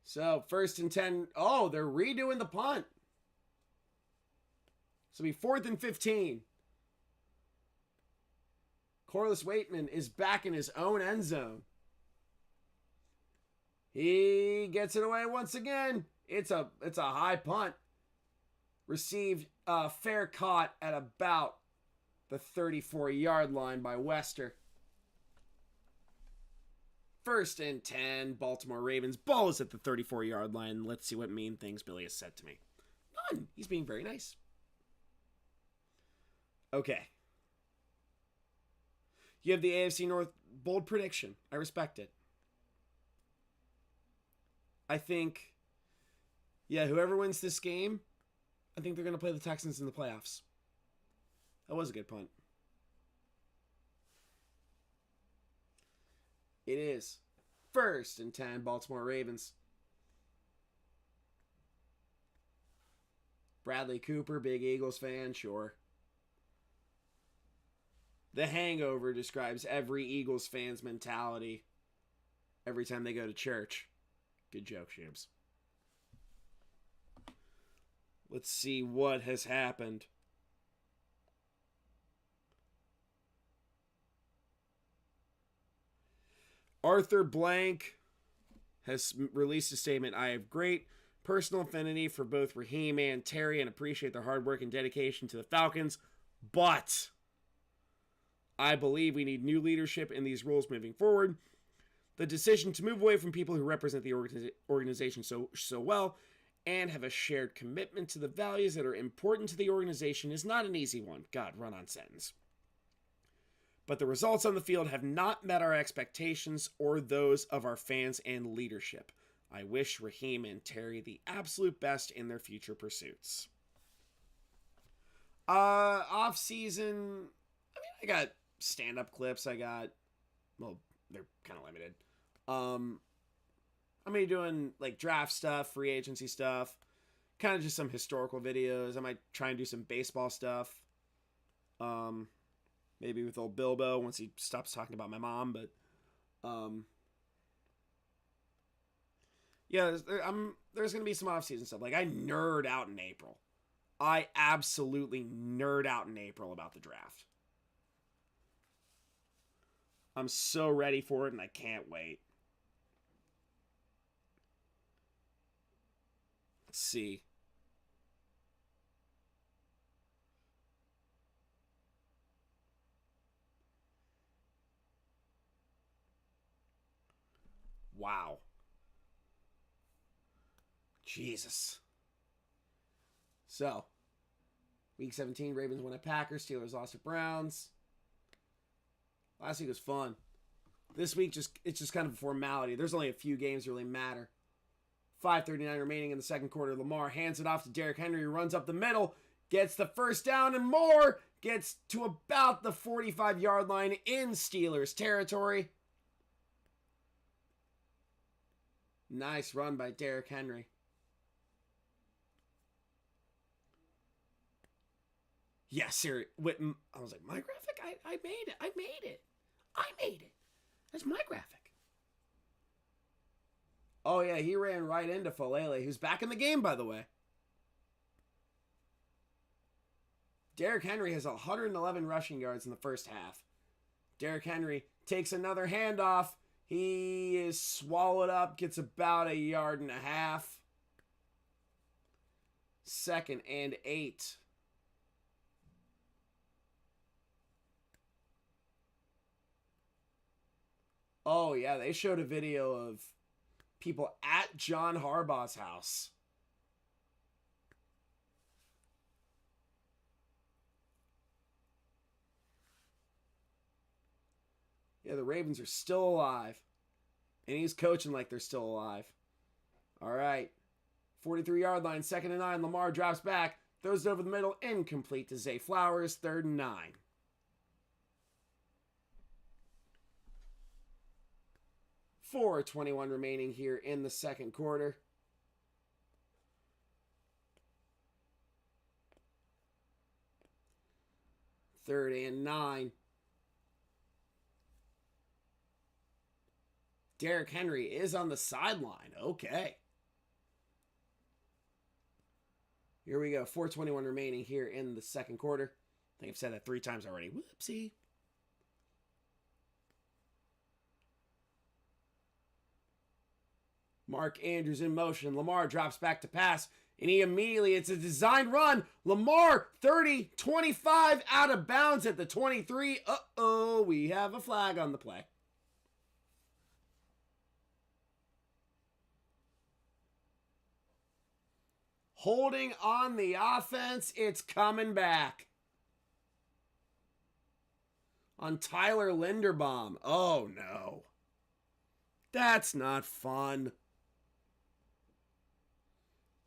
So, 1st and 10. Oh, they're redoing the punt. So, it'll be 4th and 15. Corliss Waitman is back in his own end zone. He gets it away once again. It's a high punt. Received fair caught at about the 34-yard line by Wester. 1st and 10, Baltimore Ravens. Ball is at the 34-yard line. Let's see what mean things Billy has said to me. None. He's being very nice. Okay. You have the AFC North. Bold prediction. I respect it. I think, whoever wins this game, I think they're going to play the Texans in the playoffs. That was a good punt. It is 1st and 10, Baltimore Ravens. Bradley Cooper, big Eagles fan, sure. The Hangover describes every Eagles fan's mentality every time they go to church. Good joke, Shubes. Let's see what has happened. Arthur Blank has released a statement. I have great personal affinity for both Raheem and Terry and appreciate their hard work and dedication to the Falcons, but I believe we need new leadership in these roles moving forward. The decision to move away from people who represent the organization so well and have a shared commitment to the values that are important to the organization is not an easy one. God, run-on sentence. But the results on the field have not met our expectations or those of our fans and leadership. I wish Raheem and Terry the absolute best in their future pursuits. Off season, I got stand-up clips. They're kind of limited. I'm gonna be doing like draft stuff, free agency stuff, kind of just some historical videos. I might try and do some baseball stuff. Maybe with old Bilbo once he stops talking about my mom, but there's gonna be some off-season stuff. Like I nerd out in April. I absolutely nerd out in April about the draft. I'm so ready for it and I can't wait. Let's see. Wow. Jesus. So, week 17, Ravens won at Packers, Steelers lost at Browns. Last week was fun. This week, it's just kind of a formality. There's only a few games that really matter. 5:39 remaining in the second quarter. Lamar hands it off to Derrick Henry, who runs up the middle, gets the first down and more, gets to about the 45-yard line in Steelers territory. Nice run by Derrick Henry. Yeah, seriously. I was like, my graphic? I made it. That's my graphic. Oh, yeah, he ran right into Falele, who's back in the game, by the way. Derrick Henry has 111 rushing yards in the first half. Derrick Henry takes another handoff. He is swallowed up, gets about 1.5 yards. 2nd and 8. Oh, yeah, they showed a video of people at John Harbaugh's house. Yeah, the Ravens are still alive. And he's coaching like they're still alive. All right. 43-yard line, 2nd and 9. Lamar drops back. Throws it over the middle, incomplete to Zay Flowers, 3rd and 9. 4:21 remaining here in the second quarter. Third and 9. Derrick Henry is on the sideline. Okay. Here we go. 4:21 remaining here in the second quarter. I think I've said that 3 times already. Whoopsie. Mark Andrews in motion. Lamar drops back to pass. And he immediately, it's a designed run. Lamar, 30, 25, out of bounds at the 23. Uh-oh, we have a flag on the play. Holding on the offense, it's coming back. On Tyler Linderbaum. Oh, no. That's not fun.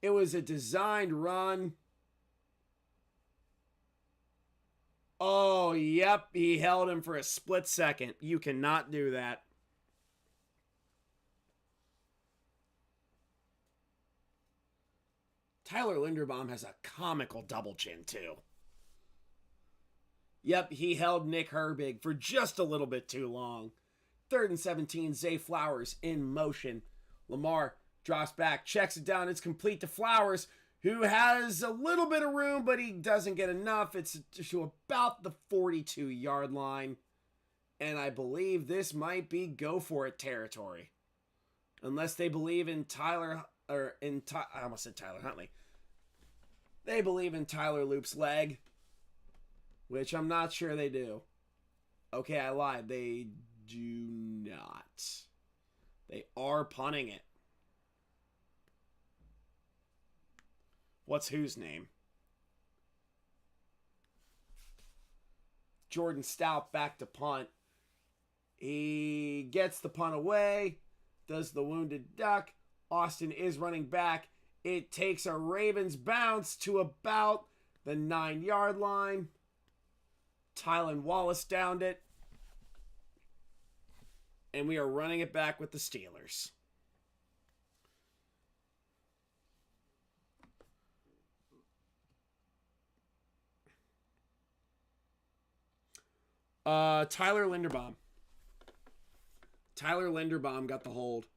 It was a designed run. Oh, yep. He held him for a split second. You cannot do that. Tyler Linderbaum has a comical double chin, too. Yep, he held Nick Herbig for just a little bit too long. 3rd and 17, Zay Flowers in motion. Lamar drops back, checks it down. It's complete to Flowers, who has a little bit of room, but he doesn't get enough. It's to about the 42-yard line. And I believe this might be go for it territory. Unless they believe in I almost said Tyler Huntley. They believe in Tyler Loop's leg, which I'm not sure they do. Okay, I lied. They do not. They are punting it. What's whose name? Jordan Stout back to punt. He gets the punt away. Does the wounded duck. Austin is running back. It takes a Ravens bounce to about the 9-yard line. Tylan Wallace downed it. And we are running it back with the Steelers. Tyler Linderbaum. Tyler Linderbaum got the hold.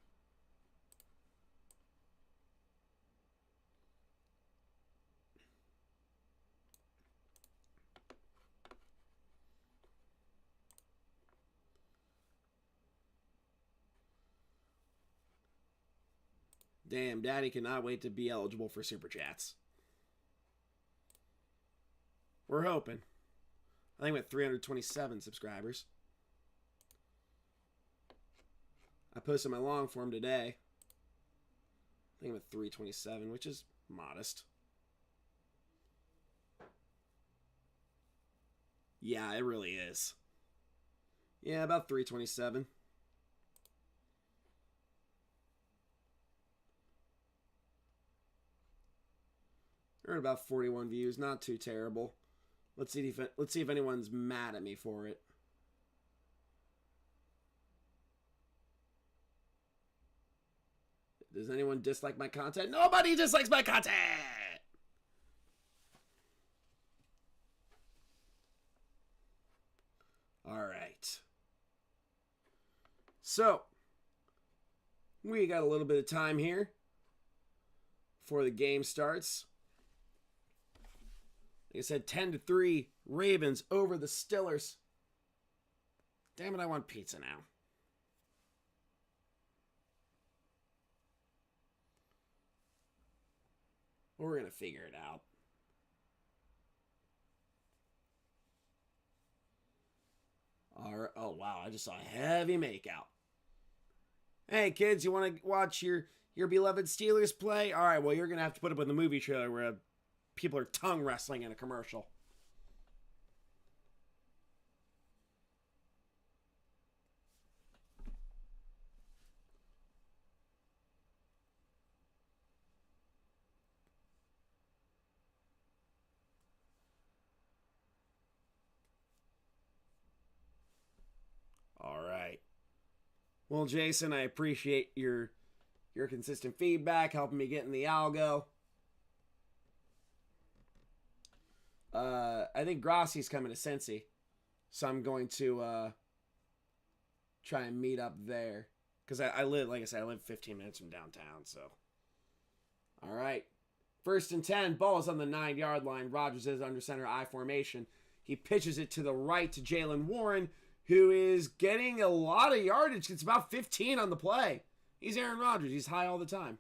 Damn, Daddy cannot wait to be eligible for Super Chats. We're hoping. I think I'm at 327 subscribers. I posted my long form today. I think I'm at 327, which is modest. Yeah, it really is. Yeah, about 327. We're at about 41 views. Not too terrible. Let's see if anyone's mad at me for it. Does anyone dislike my content? Nobody dislikes my content! All right. So, we got a little bit of time here before the game starts. Like I said, 10-3, Ravens over the Steelers. Damn it, I want pizza now. We're going to figure it out. All right. Oh, wow, I just saw a heavy makeout. Hey, kids, you want to watch your beloved Steelers play? All right, well, you're going to have to put up with the movie trailer where people are tongue wrestling in a commercial. Well, Jason, I appreciate your consistent feedback, helping me get in the algo. I think Grassi's coming to Cincy, so I'm going to try and meet up there because I live, like I said, I live 15 minutes from downtown. So, all right, 1st and 10, ball is on the 9-yard line. Rodgers is under center I formation. He pitches it to the right to Jaylen Warren, who is getting a lot of yardage. It's about 15 on the play. He's Aaron Rodgers. He's high all the time.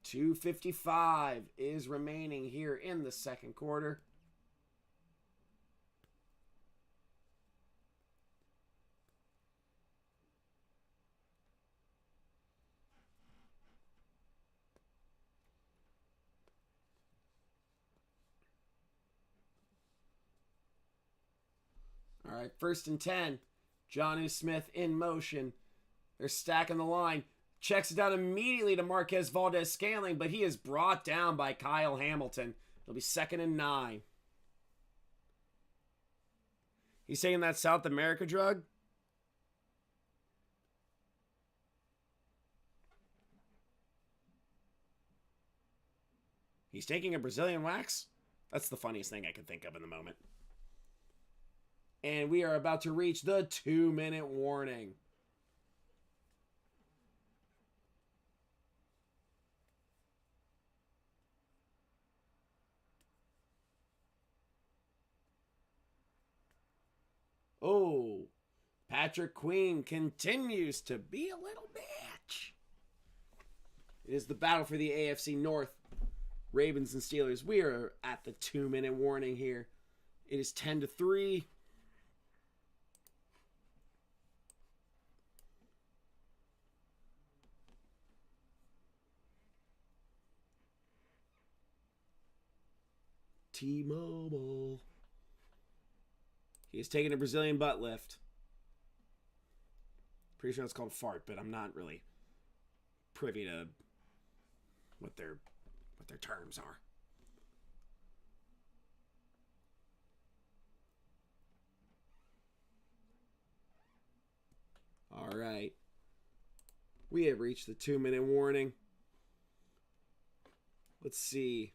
2:55 is remaining here in the second quarter. All right, 1st and 10. Jonnu Smith in motion. They're stacking the line. Checks it down immediately to Marquez Valdes-Scantling, but he is brought down by Kyle Hamilton. It'll be 2nd and 9. He's taking that South America drug? He's taking a Brazilian wax? That's the funniest thing I can think of in the moment. And we are about to reach the 2-minute warning. Oh, Patrick Queen continues to be a little bitch. It is the battle for the AFC North. Ravens and Steelers. We are at the 2-minute warning here. It is 10-3. T-Mobile. He is taking a Brazilian butt lift. Pretty sure it's called fart, but I'm not really privy to what their terms are. All right. We have reached the 2-minute warning. Let's see.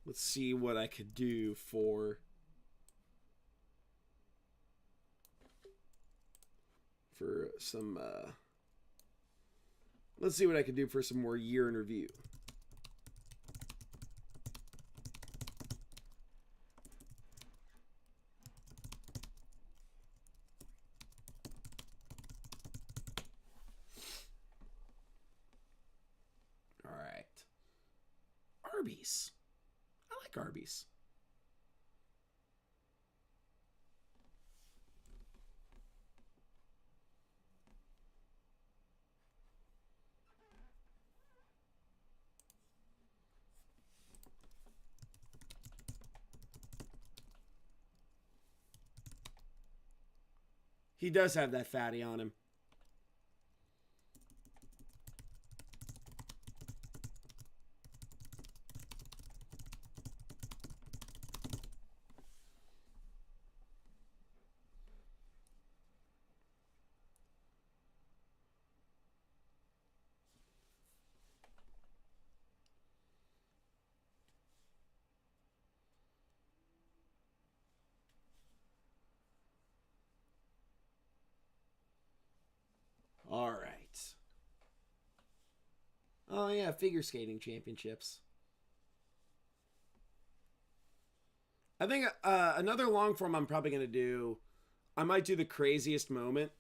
Let's see what I could do for some let's see what I could do for some more year in review. All right. Arby's. I like Arby's. He does have that fatty on him. All right. Oh, yeah, figure skating championships. I think another long form I'm probably going to do, I might do the craziest moment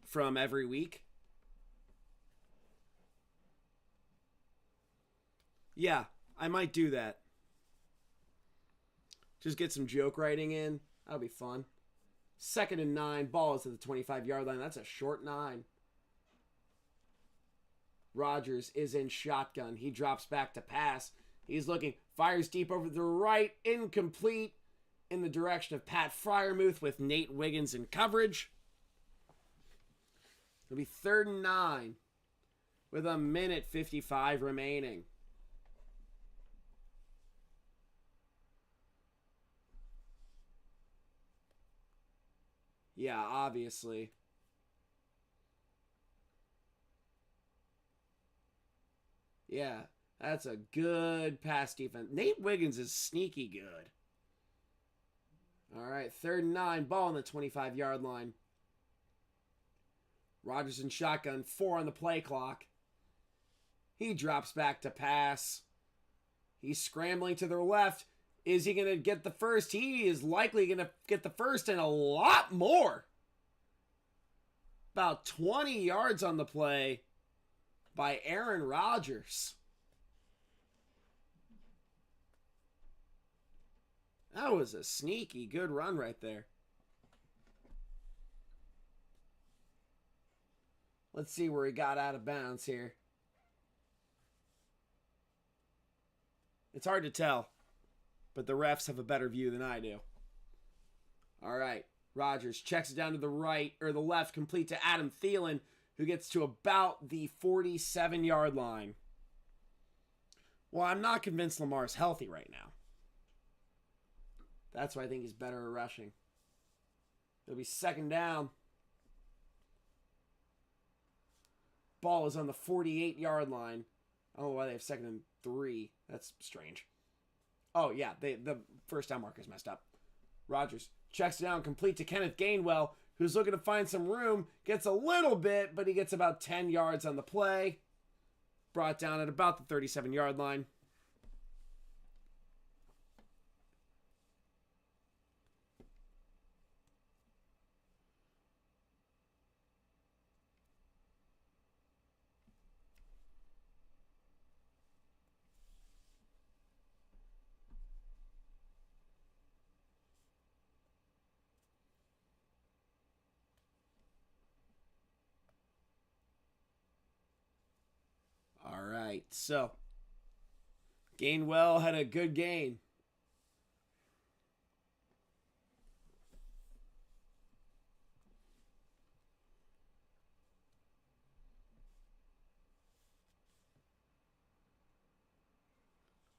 from every week. Yeah, I might do that. Just get some joke writing in. That'll be fun. 2nd and 9. Ball is at the 25-yard line. That's a short 9. Rodgers is in shotgun. He drops back to pass. He's looking. Fires deep over the right. Incomplete in the direction of Pat Freiermuth with Nate Wiggins in coverage. It'll be 3rd and 9 with 1:55 remaining. Yeah, obviously. Yeah, that's a good pass defense. Nate Wiggins is sneaky good. All right, 3rd and 9, ball on the 25-yard line. Rodgers in shotgun, 4 on the play clock. He drops back to pass. He's scrambling to the left. Is he going to get the first? He is likely going to get the first and a lot more. About 20 yards on the play by Aaron Rodgers. That was a sneaky good run right there. Let's see where he got out of bounds here. It's hard to tell, but the refs have a better view than I do. All right, Rodgers checks it down to the right, or the left, complete to Adam Thielen, who gets to about the 47-yard line. Well, I'm not convinced Lamar's healthy right now. That's why I think he's better at rushing. It'll be 2nd down. Ball is on the 48-yard line. I don't know why they have 2nd and 3. That's strange. Oh, yeah, the first down marker's messed up. Rodgers checks down, complete to Kenneth Gainwell, who's looking to find some room. Gets a little bit, but he gets about 10 yards on the play. Brought down at about the 37-yard line. All right, so Gainwell had a good game.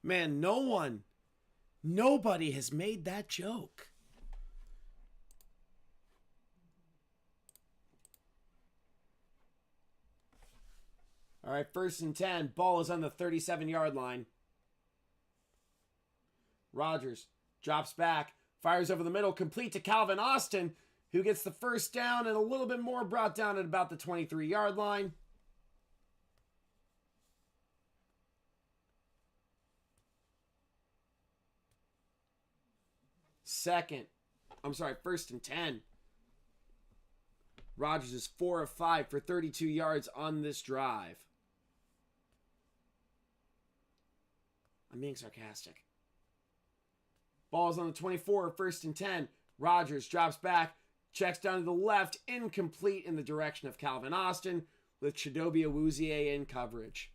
Man, nobody has made that joke. All right, 1st and 10. Ball is on the 37-yard line. Rodgers drops back, fires over the middle, complete to Calvin Austin, who gets the first down and a little bit more, brought down at about the 23-yard line. First and 10. Rodgers is 4 of 5 for 32 yards on this drive. I'm being sarcastic. Ball's on the 24, 1st and 10. Rodgers drops back, checks down to the left, incomplete in the direction of Calvin Austin, with Chidobe Awuzie in coverage.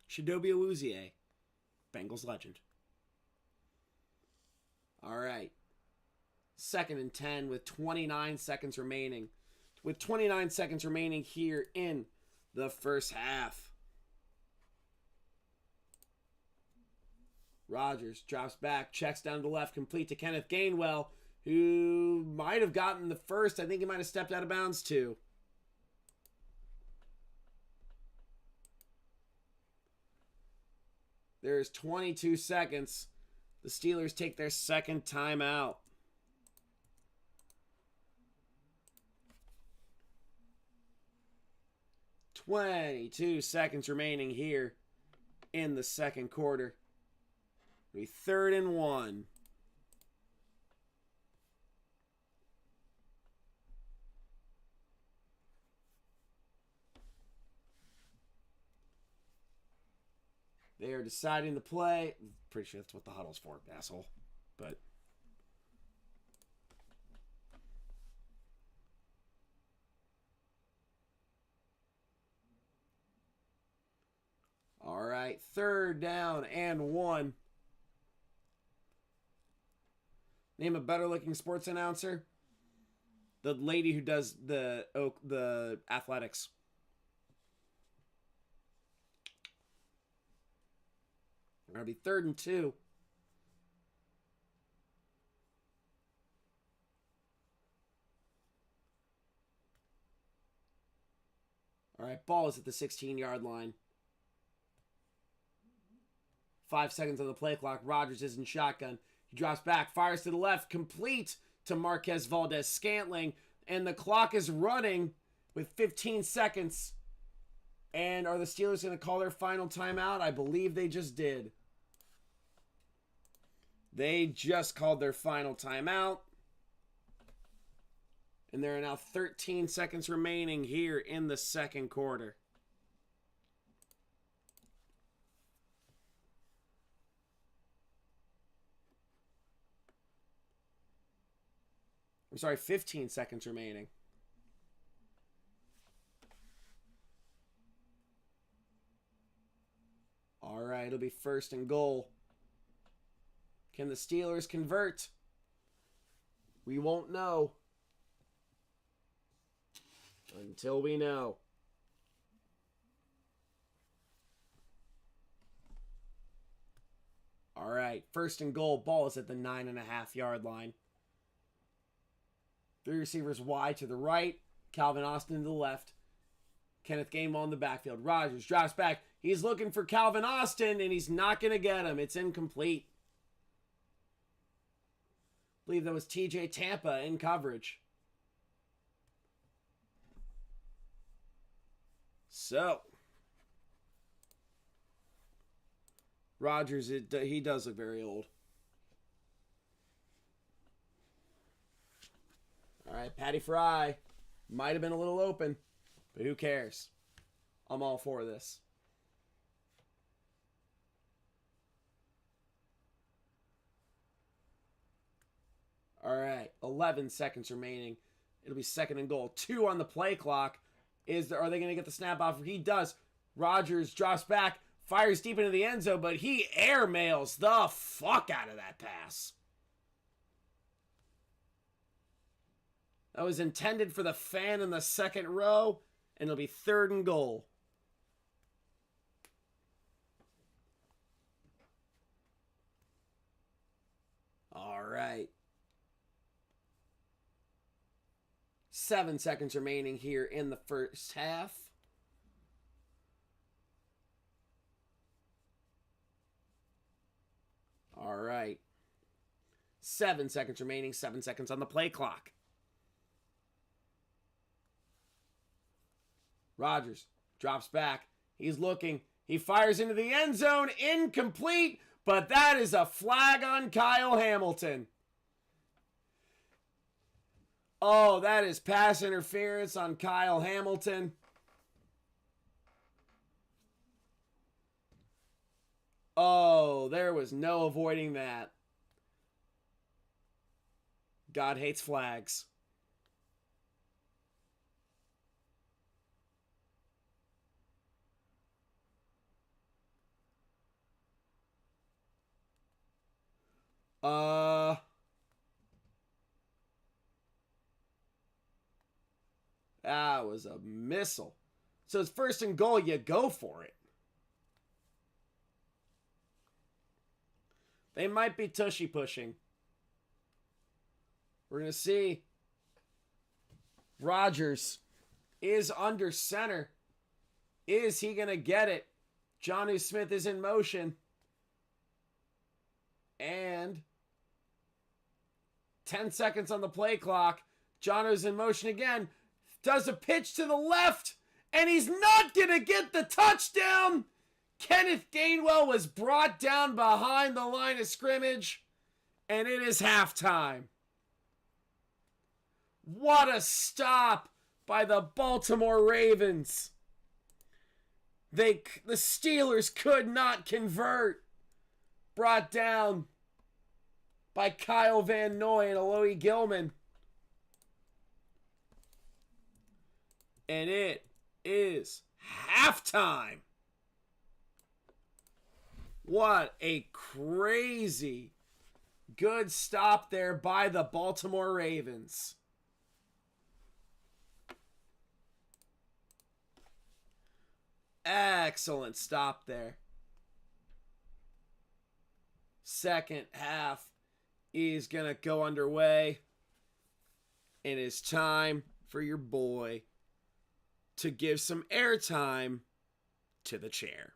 Chidobe Awuzie, Bengals legend. All right. 2nd and 10 with 29 seconds remaining. With 29 seconds remaining here in the first half. Rodgers drops back, checks down to the left, complete to Kenneth Gainwell, who might have gotten the first. I think he might have stepped out of bounds too. There's 22 seconds. The Steelers take their 2nd timeout. "22 seconds remaining here in the 2nd quarter. It'll be 3rd and 1. They are deciding the play. I'm pretty sure that's what the huddle's for, asshole. But all right, 3rd down and 1. Name a better looking sports announcer. The lady who does the athletics. It'll be 3rd and 2. All right, ball is at the 16-yard line. 5 seconds on the play clock. Rodgers is in shotgun. He drops back, fires to the left, complete to Marquez Valdez-Scantling. And the clock is running with 15 seconds. And are the Steelers going to call their final timeout? I believe they just did. They just called their final timeout. And there are now 13 seconds remaining here in the second quarter. I'm sorry, 15 seconds remaining. All right, it'll be 1st and goal. Can the Steelers convert? We won't know until we know. All right, 1st and goal. Ball is at the 9.5-yard line. 3 receivers wide to the right. Calvin Austin to the left. Kenneth Gainwell in the backfield. Rodgers drops back. He's looking for Calvin Austin, and he's not going to get him. It's incomplete. I believe that was TJ Tampa in coverage. So, Rodgers, he does look very old. All right, Patty Fry might have been a little open, but who cares? I'm all for this. All right, 11 seconds remaining. It'll be 2nd and goal. 2 on the play clock. Are they going to get the snap off? He does. Rodgers drops back, fires deep into the end zone, but he airmails the fuck out of that pass. That was intended for the fan in the second row, and it'll be 3rd and goal. All right. 7 seconds remaining here in the first half. All right. 7 seconds remaining. 7 seconds on the play clock. Rodgers drops back. He's looking. He fires into the end zone. Incomplete, but that is a flag on Kyle Hamilton. Oh, that is pass interference on Kyle Hamilton. Oh, there was no avoiding that. God hates flags. That was a missile. So it's 1st and goal, you go for it. They might be tushy pushing. We're going to see. Rodgers is under center. Is he going to get it? Jonnu Smith is in motion. And 10 seconds on the play clock. Jonnu's in motion again. Does a pitch to the left. And he's not going to get the touchdown. Kenneth Gainwell was brought down behind the line of scrimmage. And it is halftime. What a stop by the Baltimore Ravens. The Steelers could not convert. Brought down by Kyle Van Noy and Alohi Gilman. And it is halftime. What a crazy good stop there by the Baltimore Ravens. Excellent stop there. Second half is going to go underway. It is time for your boy to give some airtime to the chair.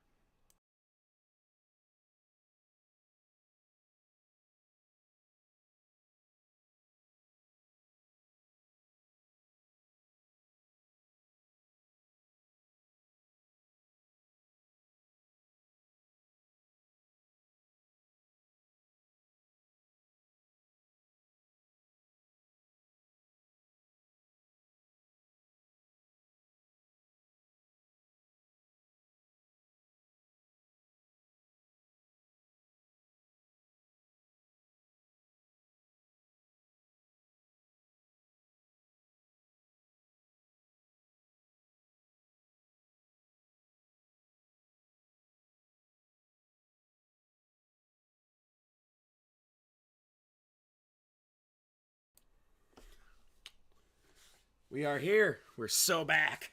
We are here. We're so back.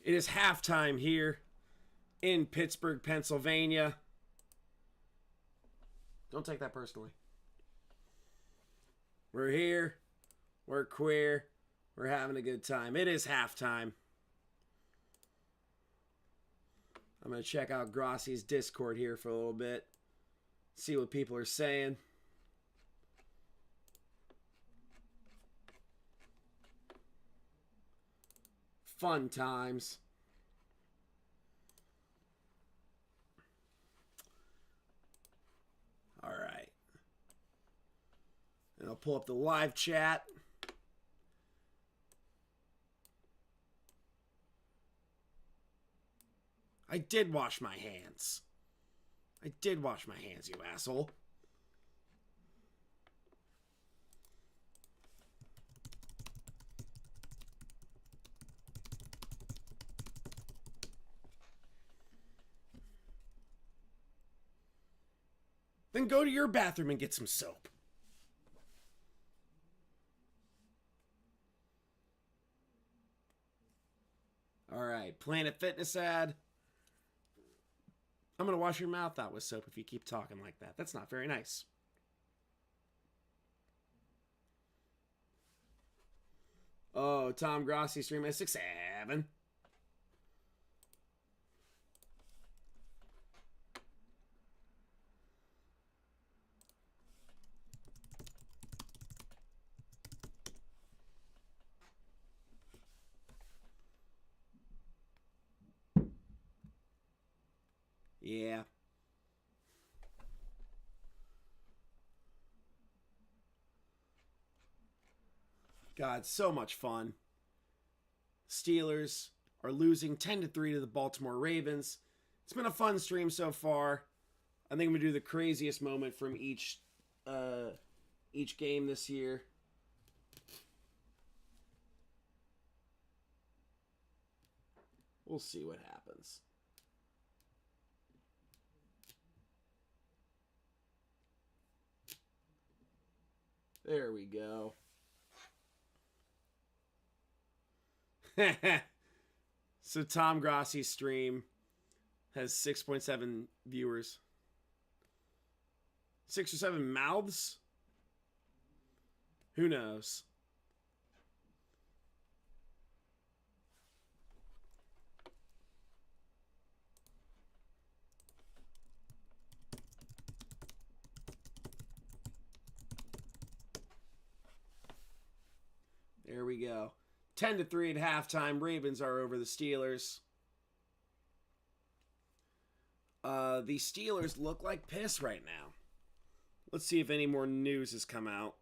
It is halftime here in Pittsburgh, Pennsylvania. Don't take that personally. We're here. We're queer. We're having a good time. It is halftime. I'm going to check out Grossi's Discord here for a little bit. See what people are saying. Fun times. All right. And I'll pull up the live chat. I did wash my hands. I did wash my hands, you asshole. Then go to your bathroom and get some soap. All right, Planet Fitness ad. I'm going to wash your mouth out with soap if you keep talking like that. That's not very nice. Oh, Tom Grossi stream at 6-7. Yeah. God, so much fun. Steelers are losing 10-3 to the Baltimore Ravens. It's been a fun stream so far. I think I'm going to do the craziest moment from each game this year. We'll see what happens. There we go. So Tom Grossi's stream has 6.7 viewers. 6 or 7 mouths? Who knows? There we go. 10-3 at halftime. Ravens are over the Steelers. The Steelers look like piss right now. Let's see if any more news has come out.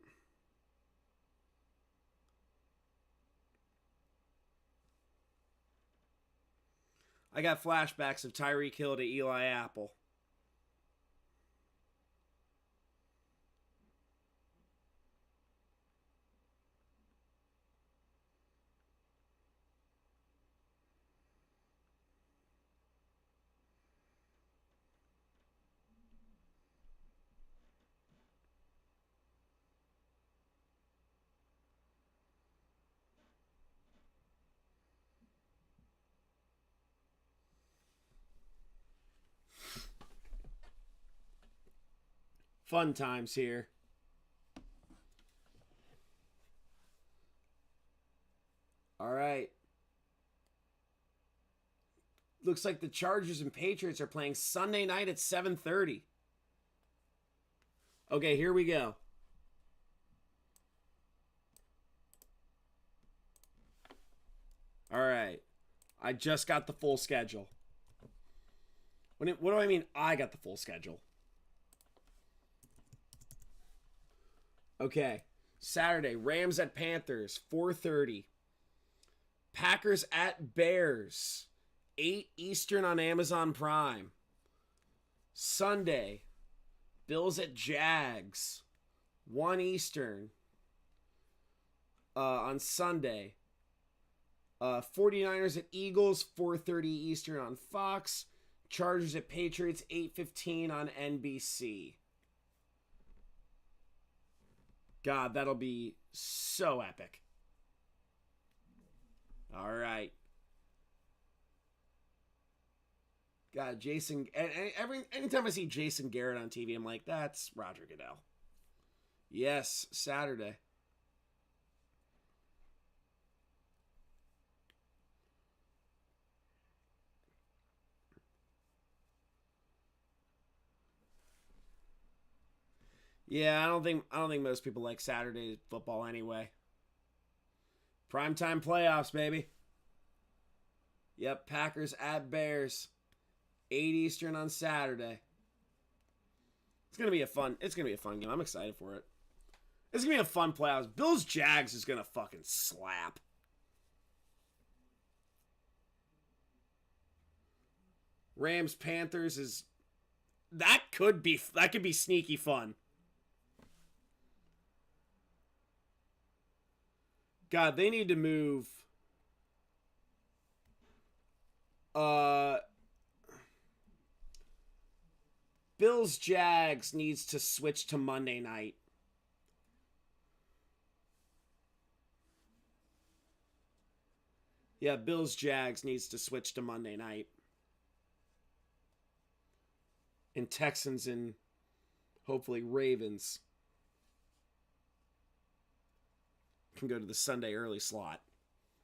I got flashbacks of Tyreek Hill to Eli Apple. Fun times here. All right. Looks like the Chargers and Patriots are playing Sunday night at 7:30. Okay, here we go. All right. I just got the full schedule. What do I mean I got the full schedule? Okay. Saturday, Rams at Panthers, 4:30. Packers at Bears, 8 Eastern on Amazon Prime. Sunday, Bills at Jags, 1 Eastern on Sunday. 49ers at Eagles, 4:30 Eastern on Fox. Chargers at Patriots, 8:15 on NBC. God, that'll be so epic. All right. God, Jason. Anytime I see Jason Garrett on TV, I'm like, that's Roger Goodell. Yes, Saturday. Yeah, I don't think most people like Saturday football anyway. Primetime playoffs, baby. Yep, Packers at Bears, 8 Eastern on Saturday. It's gonna be a fun game. I'm excited for it. It's gonna be a fun playoffs. Bills Jags is gonna fucking slap. Rams Panthers is that could be sneaky fun. God, they need to move. Bills Jags needs to switch to Monday night. Yeah, Bills Jags needs to switch to Monday night. And Texans and hopefully Ravens can go to the Sunday early slot,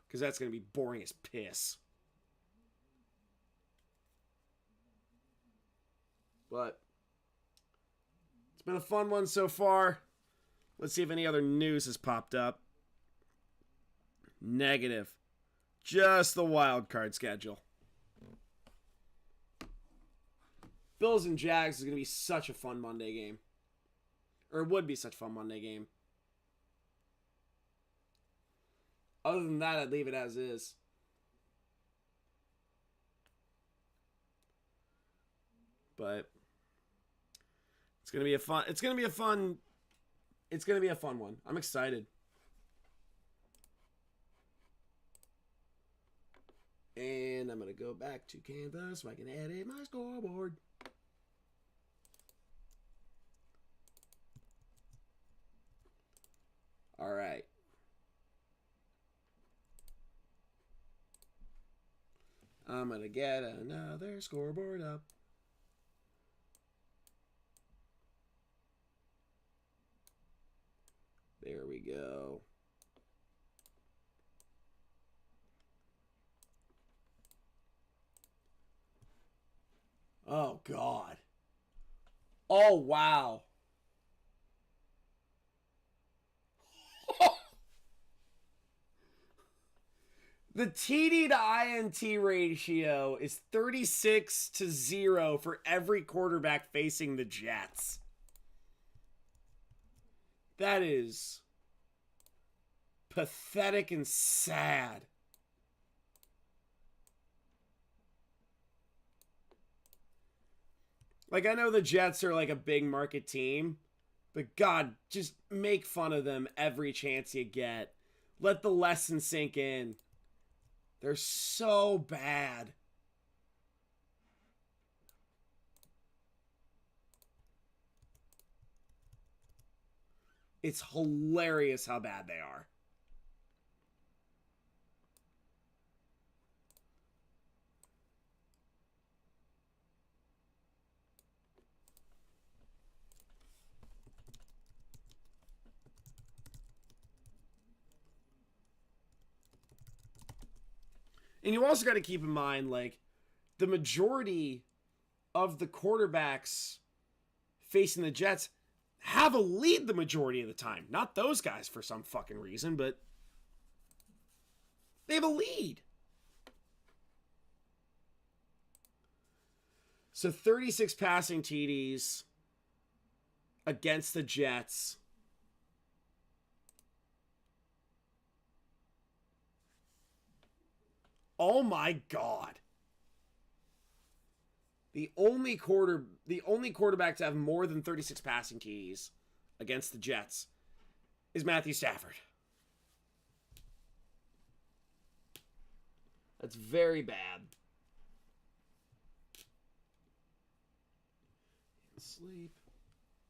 because that's going to be boring as piss. But it's been a fun one so far. Let's see if any other news has popped up. Negative. Just the wild card schedule. Bills and Jags is going to be such a fun Monday game. Or it would be such a fun Monday game. Other than that, I'd leave it as is. But it's gonna be a fun one. I'm excited. And I'm gonna go back to Canvas so I can edit my scoreboard. All right. I'm going to get another scoreboard up. There we go. Oh, God. Oh, wow. The TD to INT ratio is 36-0 for every quarterback facing the Jets. That is pathetic and sad. Like, I know the Jets are like a big market team, but God, just make fun of them every chance you get. Let the lesson sink in. They're so bad. It's hilarious how bad they are. And you also got to keep in mind, like, the majority of the quarterbacks facing the Jets have a lead the majority of the time. Not those guys for some fucking reason, but they have a lead. So 36 passing TDs against the Jets. Oh my God. The only quarterback to have more than 36 passing TDs against the Jets is Matthew Stafford. That's very bad. Sleep.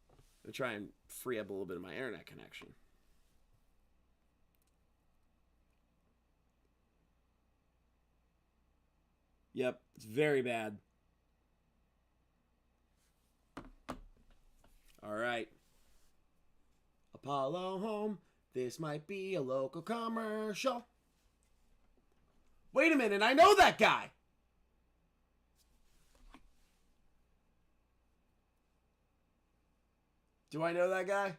I'm going to try and free up a little bit of my internet connection. Yep, it's very bad. All right. Apollo Home. This might be a local commercial. Wait a minute, I know that guy. Do I know that guy?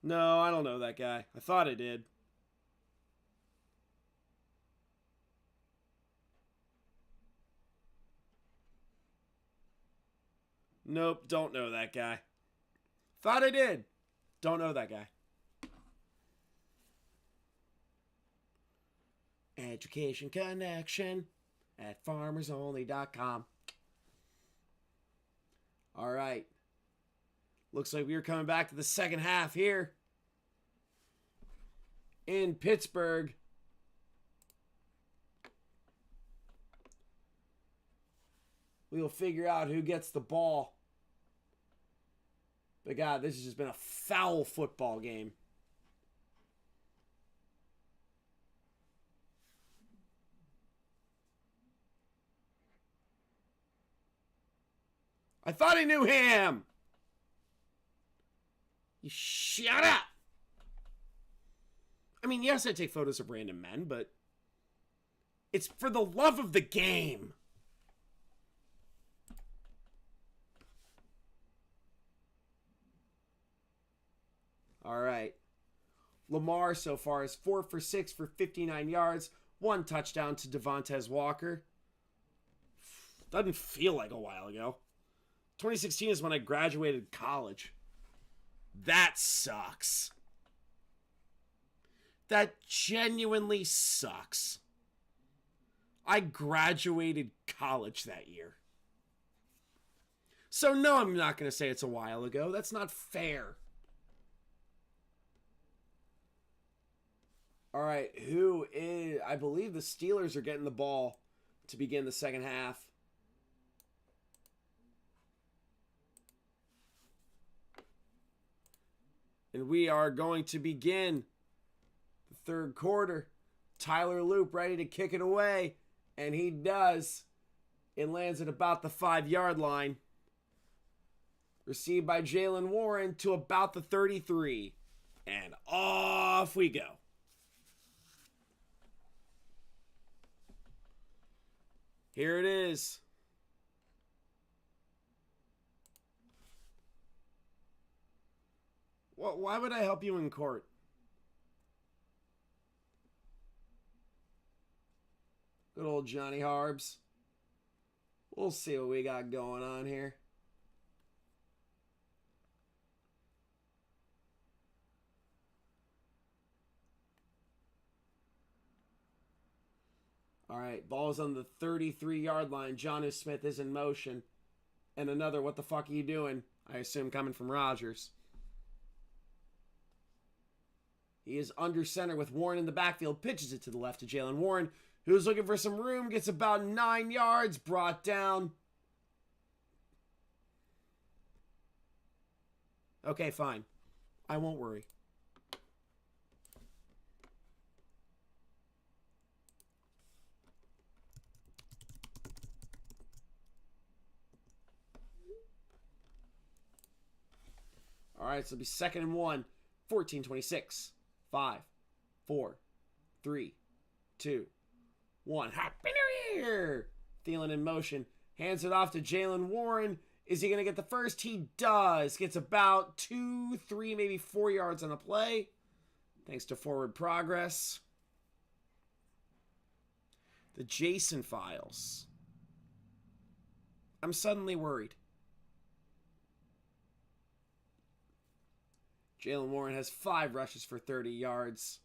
No, I don't know that guy. I thought I did. Nope, don't know that guy. Thought I did. Don't know that guy. Education Connection at farmersonly.com. All right. Looks like we're coming back to the second half here in Pittsburgh. We will figure out who gets the ball. But God, this has just been a foul football game. I thought I knew him. You shut up. I mean, yes, I take photos of random men, but it's for the love of the game. All right. Lamar so far is 4 for 6 for 59 yards. 1 touchdown to Devontae Walker. Doesn't feel like a while ago. 2016 is when I graduated college. That sucks. That genuinely sucks. I graduated college that year. So no, I'm not going to say it's a while ago. That's not fair. All right, who is... I believe the Steelers are getting the ball to begin the second half. And we are going to begin the third quarter. Tyler Loop ready to kick it away. And he does. It lands at about the 5-yard line. Received by Jalen Warren to about the 33. And off we go. Here it is. Well, why would I help you in court? Good old Johnny Harbs. We'll see what we got going on here. All right, ball's on the 33-yard line. Jonnu Smith is in motion. And another, what the fuck are you doing? I assume coming from Rodgers. He is under center with Warren in the backfield. Pitches it to the left to Jalen Warren, who's looking for some room. Gets about 9 yards. Brought down. Okay, fine. I won't worry. All right, so it'll be 2nd and 1. 14:26. 5, 4, 3, 2, 1. Happy New Year! Thielen in motion. Hands it off to Jaylen Warren. Is he going to get the first? He does. Gets about 2, 3, maybe 4 yards on the play. Thanks to forward progress. The Jason Files. I'm suddenly worried. Jaylen Warren has 5 rushes for 30 yards.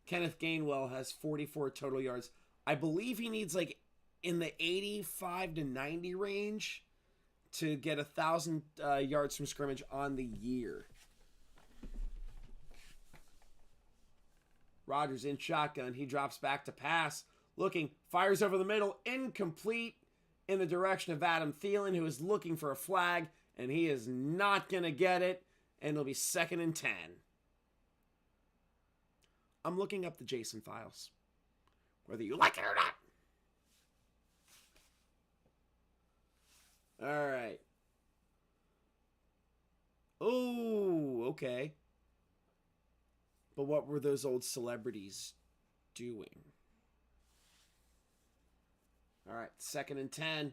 Kenneth Gainwell has 44 total yards. I believe he needs like in the 85 to 90 range to get 1,000 yards from scrimmage on the year. Rodgers in shotgun. He drops back to pass. Looking. Fires over the middle. Incomplete in the direction of Adam Thielen, who is looking for a flag. And he is not going to get it. And it'll be 2nd and 10. I'm looking up the Jason Files. Whether you like it or not. All right. Oh, okay. But what were those old celebrities doing? All right, 2nd and 10.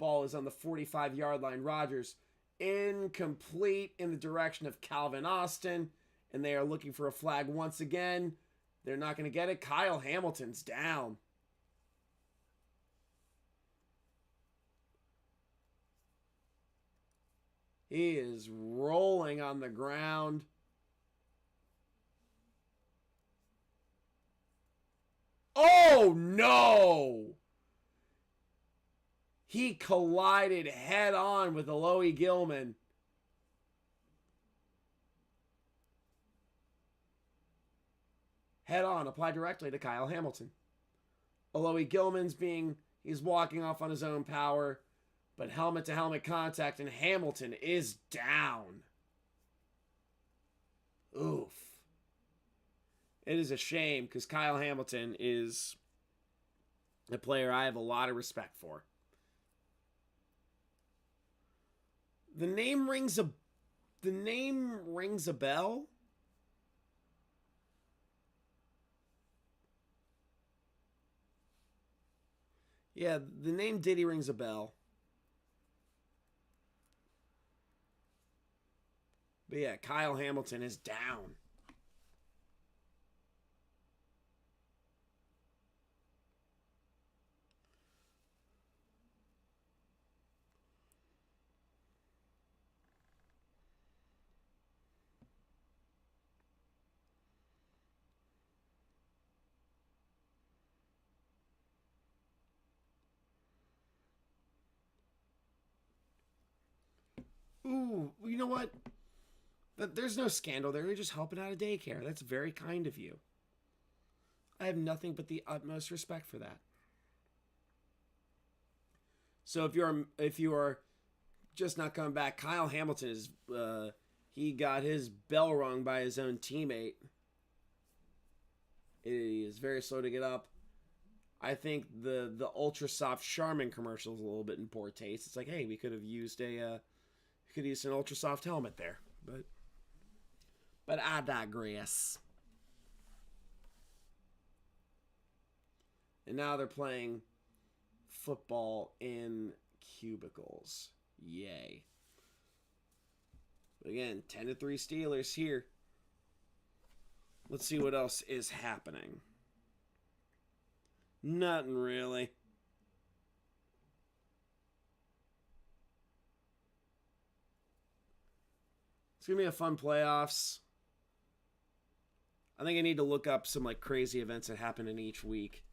Ball is on the 45-yard line. Rodgers incomplete in the direction of Calvin Austin. And they are looking for a flag once again. They're not going to get it. Kyle Hamilton's down. He is rolling on the ground. Oh, no! He collided head on with Alohi Gilman. Head on, applied directly to Kyle Hamilton. Alohi Gilman's he's walking off on his own power, but helmet-to-helmet contact, and Hamilton is down. Oof. It is a shame, because Kyle Hamilton is a player I have a lot of respect for. The name rings a bell. Yeah, the name Diddy rings a bell. But yeah, Kyle Hamilton is down. Ooh, you know what? There's no scandal there. You're just helping out a daycare. That's very kind of you. I have nothing but the utmost respect for that. So if you are just not coming back, Kyle Hamilton is he got his bell rung by his own teammate. He is very slow to get up. I think the ultra soft Charmin commercial is a little bit in poor taste. It's like, hey, we could have used an ultra soft helmet there, but I digress. And now they're playing football in cubicles. Yay. But again, 10-3 Steelers here. Let's see what else is happening. Nothing really. It's going to be a fun playoffs. I think I need to look up some like crazy events that happen in each week.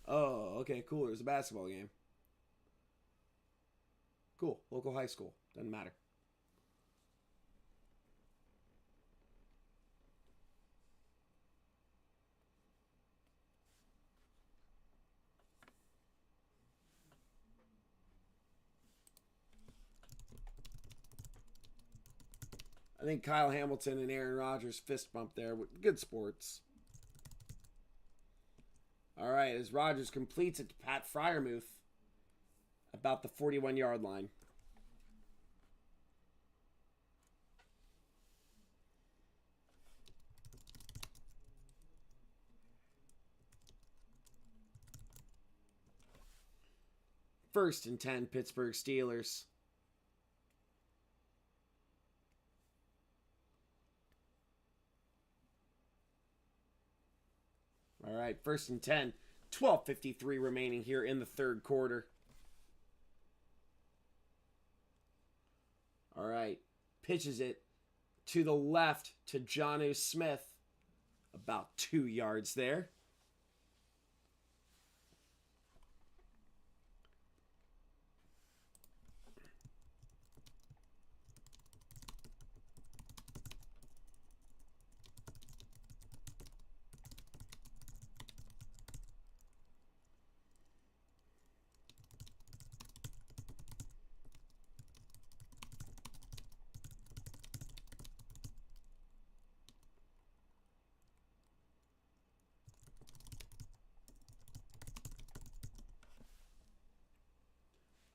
Oh, okay, cool. There's a basketball game. Cool. Local high school. Doesn't matter. I think Kyle Hamilton and Aaron Rodgers fist bump there. Good sports. All right, as Rodgers completes it to Pat Freiermuth about the 41-yard line. First and 10, Pittsburgh Steelers. All right, first and 10. 12:53 remaining here in the third quarter. All right, pitches it to the left to Jonnu Smith. About 2 yards there.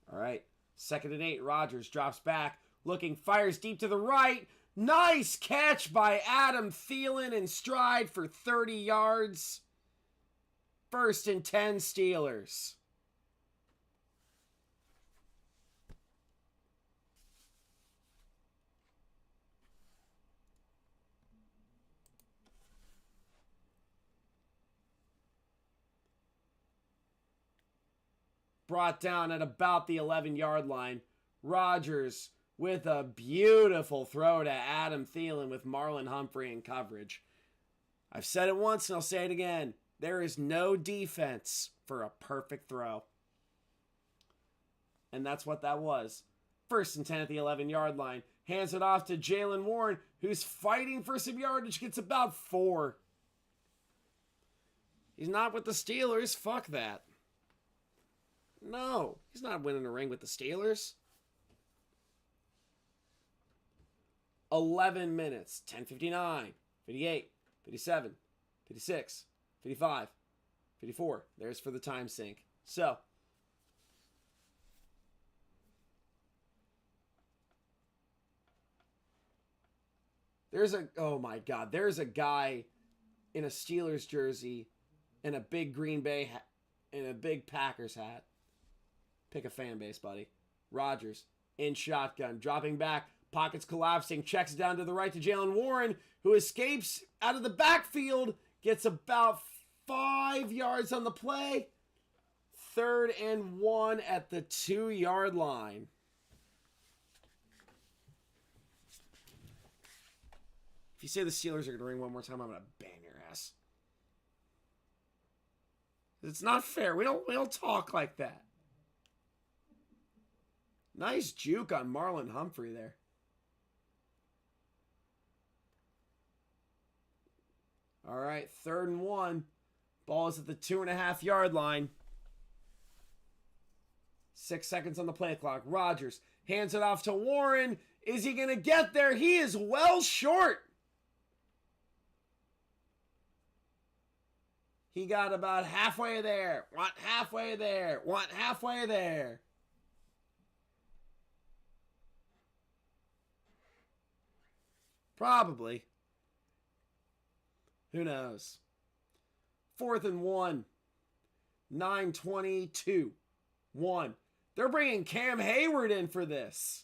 All right, 2nd and 8. Rodgers drops back, looking, fires deep to the right. Nice catch by Adam Thielen in stride for 30 yards. First and 10, Steelers. Brought down at about the 11-yard line. Rodgers with a beautiful throw to Adam Thielen with Marlon Humphrey in coverage. I've said it once and I'll say it again. There is no defense for a perfect throw. And that's what that was. First and 10 at the 11-yard line. Hands it off to Jaylen Warren, who's fighting for some yardage. Gets about 4. He's not with the Steelers. Fuck that. No, he's not winning a ring with the Steelers. 11 minutes. 10:59, 58, 57, 56, 55, 54. There's for the time sink. So, oh my God, there's a guy in a Steelers jersey and a big Green Bay hat and a big Packers hat. Pick a fan base, buddy. Rodgers in shotgun, dropping back, pockets collapsing, checks down to the right to Jaylen Warren, who escapes out of the backfield, gets about 5 yards on the play. 3rd and 1 at the 2-yard line. If you say the Steelers are going to ring one more time, I'm going to bang your ass. It's not fair. We don't talk like that. Nice juke on Marlon Humphrey there. All right, 3rd and 1. Ball is at the 2.5-yard line. 6 seconds on the play clock. Rodgers hands it off to Warren. Is he going to get there? He is well short. He got about halfway there. Want halfway there. Want halfway there. Probably. Who knows? 4th and 1. 9:22. 1. They're bringing Cam Hayward in for this.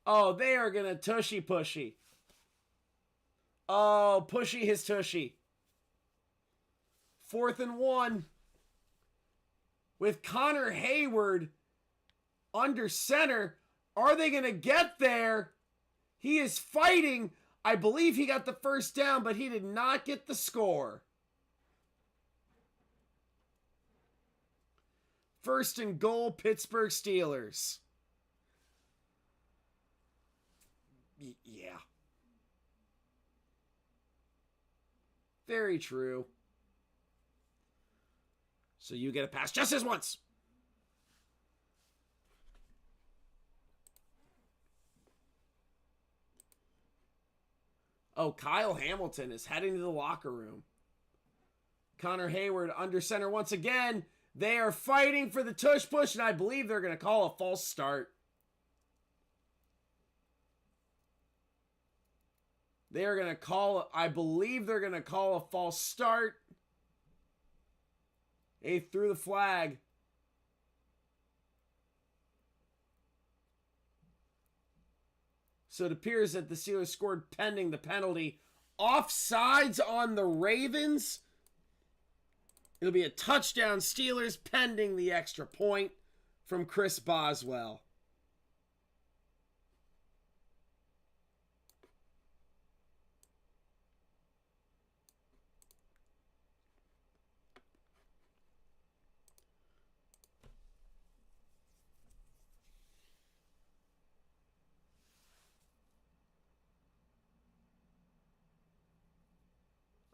Oh, they are going to tushy-pushy. Oh, pushy his tushy. 4th and 1. With Connor Hayward under center. Are they going to get there? He is fighting. I believe he got the first down, but he did not get the score. 1st and goal, Pittsburgh Steelers. Yeah. Very true. So you get a pass just this once. Oh, Kyle Hamilton is heading to the locker room. Connor Hayward under center once again. They are fighting for the tush push, and I believe they're going to call a false start. They're going to call, I believe they're going to call a false start. They threw the flag. So it appears that the Steelers scored pending the penalty. Offsides on the Ravens. It'll be a touchdown Steelers pending the extra point from Chris Boswell.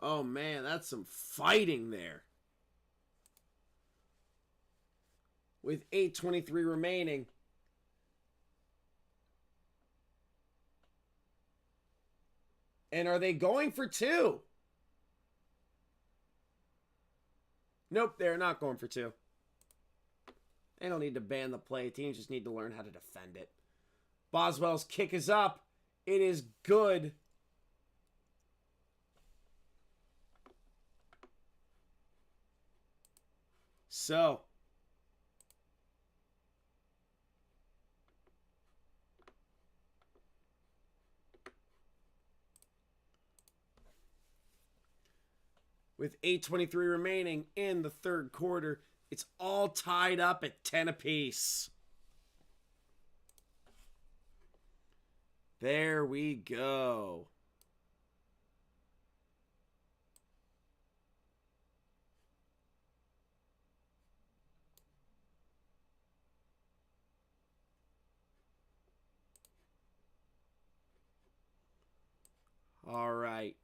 Oh man, that's some fighting there. With 8:23 remaining. And are they going for two? Nope, they're not going for two. They don't need to ban the play. Teams just need to learn how to defend it. Boswell's kick is up. It is good. So, with 8:23 remaining in the third quarter, it's all tied up at 10 apiece. There we go. All right.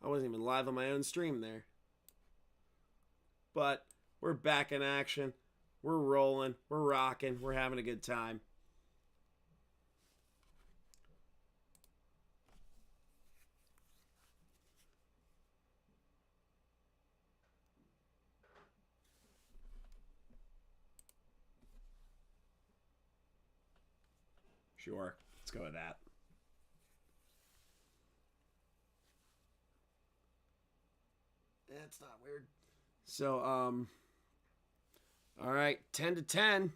I wasn't even live on my own stream there. But we're back in action. We're rolling. We're rocking. We're having a good time. Sure. Let's go with that. That's not weird. So, all right, 10-10.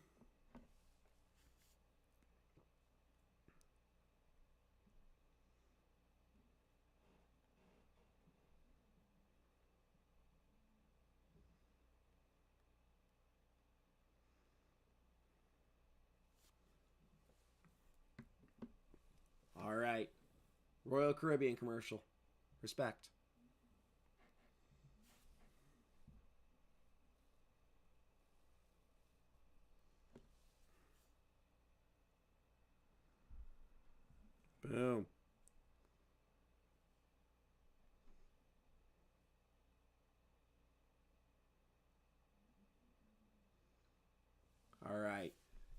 All right. Royal Caribbean commercial. Respect. Boom. All right.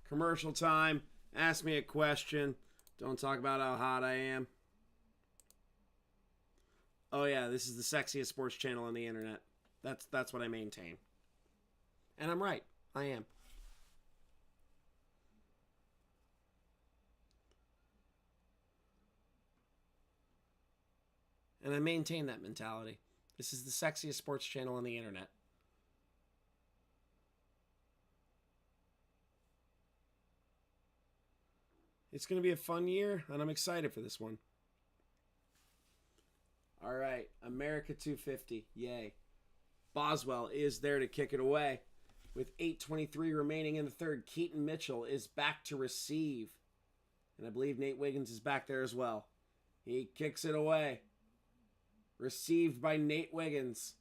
Commercial time. Ask me a question. Don't talk about how hot I am. Oh yeah, this is the sexiest sports channel on the internet. That's what I maintain. And I'm right. I am. And I maintain that mentality. This is the sexiest sports channel on the internet. It's going to be a fun year, and I'm excited for this one. All right, America 250. Yay. Boswell is there to kick it away. With 8:23 remaining in the third, Keaton Mitchell is back to receive. And I believe Nate Wiggins is back there as well. He kicks it away. Received by Nate Wiggins.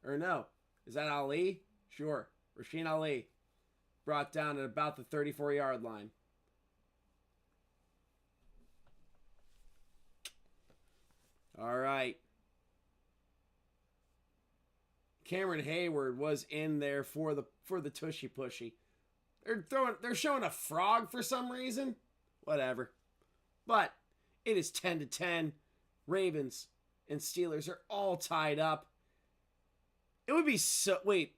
Or no, is that Ali? Sure. Rasheen Ali. Brought down at about the 34-yard line. All right. Cameron Hayward was in there for the tushy pushy. They're showing a frog for some reason. Whatever. But it is 10-10. Ravens and Steelers are all tied up. It would be so... Wait.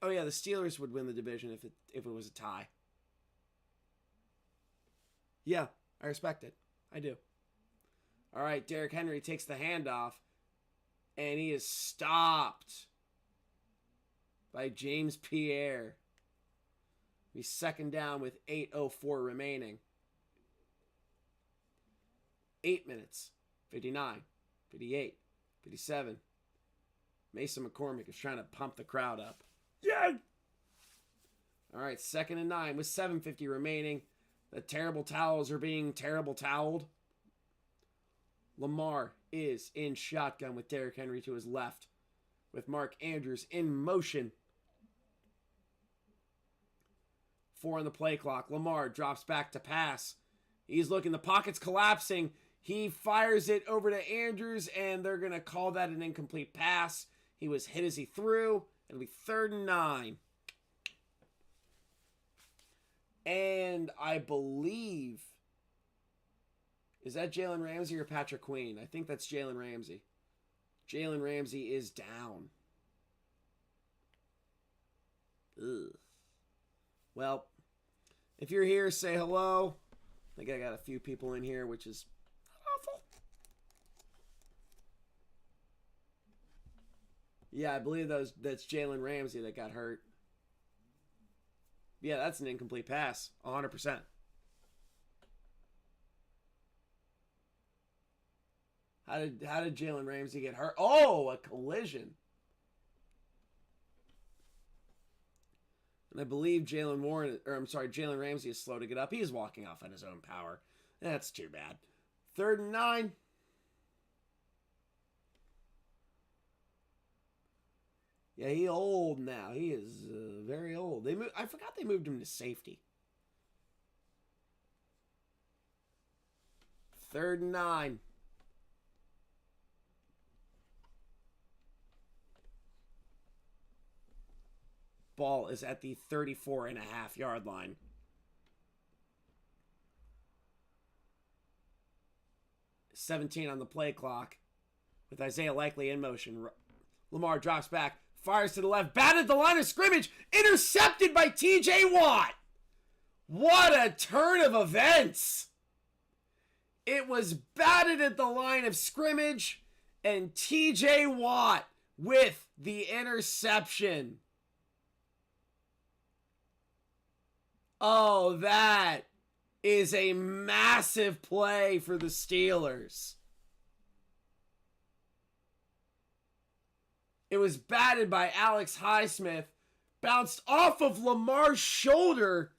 Oh, yeah, the Steelers would win the division if it was a tie. Yeah, I respect it. I do. All right, Derrick Henry takes the handoff, and he is stopped by James Pierre. He's second down with 8:04 remaining. 8 minutes, 59, 58, 57. Mason McCormick is trying to pump the crowd up. Yeah! All right, 2nd and 9 with 7:50 remaining. The terrible towels are being terrible toweled. Lamar is in shotgun with Derrick Henry to his left, with Mark Andrews in motion. 4 on the play clock. Lamar drops back to pass. He's looking. The pocket's collapsing. He fires it over to Andrews, and they're going to call that an incomplete pass. He was hit as he threw. It'll be 3rd and 9. And I believe... Is that Jalen Ramsey or Patrick Queen? I think that's Jalen Ramsey. Jalen Ramsey is down. Ugh. Well, if you're here, say hello. I think I got a few people in here, which is awful. Yeah, I believe that's Jalen Ramsey that got hurt. Yeah, that's an incomplete pass. 100%. How did Jalen Ramsey get hurt? Oh, a collision. And I believe Jalen Ramsey is slow to get up. He's walking off on his own power. That's too bad. 3rd and 9. Yeah, he's old now. He is very old. I forgot they moved him to safety. 3rd and 9. Ball is at the 34.5-yard line. $17 on the play clock with Isaiah Likely in motion. Lamar drops back, fires to the left, batted the line of scrimmage, intercepted by TJ Watt. What a turn of events. It was batted at the line of scrimmage, and TJ Watt with the interception. Oh, that is a massive play for the Steelers. It was batted by Alex Highsmith, bounced off of Lamar's shoulder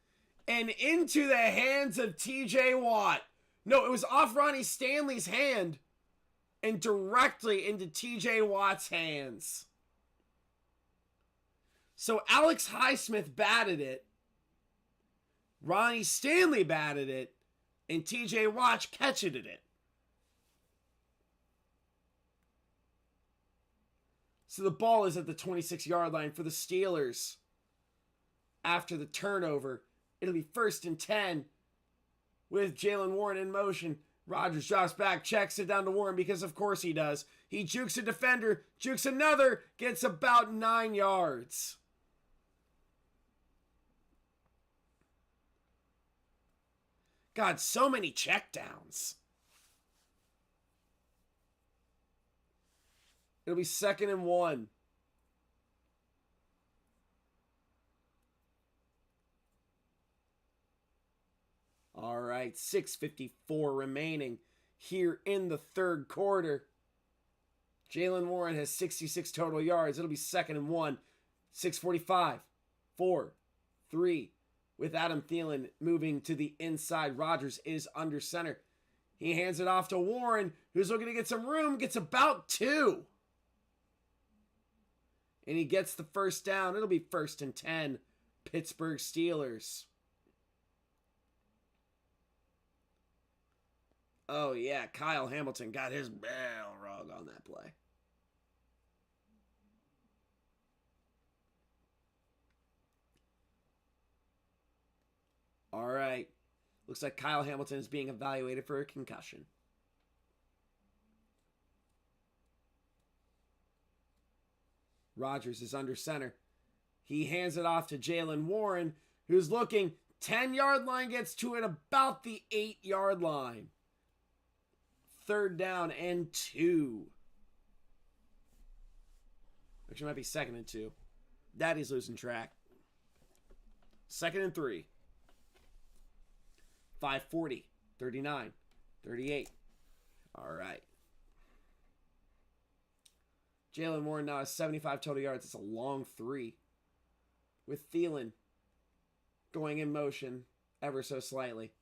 and into the hands of TJ Watt. No, it was off Ronnie Stanley's hand and directly into TJ Watt's hands. So Alex Highsmith batted it. Ronnie Stanley batted it, and TJ Watt catched it. So the ball is at the 26-yard line for the Steelers. After the turnover, it'll be 1st and 10 with Jalen Warren in motion. Rodgers drops back, checks it down to Warren because of course he does. He jukes a defender, jukes another, gets about 9 yards. God, so many checkdowns. It'll be 2nd and 1. All right, 6:54 remaining here in the 3rd quarter. Jalen Warren has 66 total yards. It'll be 2nd and 1. 6:45. 4, 3. With Adam Thielen moving to the inside. Rodgers is under center. He hands it off to Warren, who's looking to get some room. Gets about 2. And he gets the 1st down. It'll be 1st and 10. Pittsburgh Steelers. Oh, yeah. Kyle Hamilton got his bell rug on that play. Looks like Kyle Hamilton is being evaluated for a concussion. Rodgers is under center. He hands it off to Jaylen Warren, who's looking 10-yard line, gets to it about the 8-yard line. 3rd down and 2. Actually, might be 2nd and 2. Daddy's losing track. 2nd and 3. 5:40, 39, 38. All right. Jaylen Warren now has 75 total yards. It's a long 3. With Thielen going in motion ever so slightly.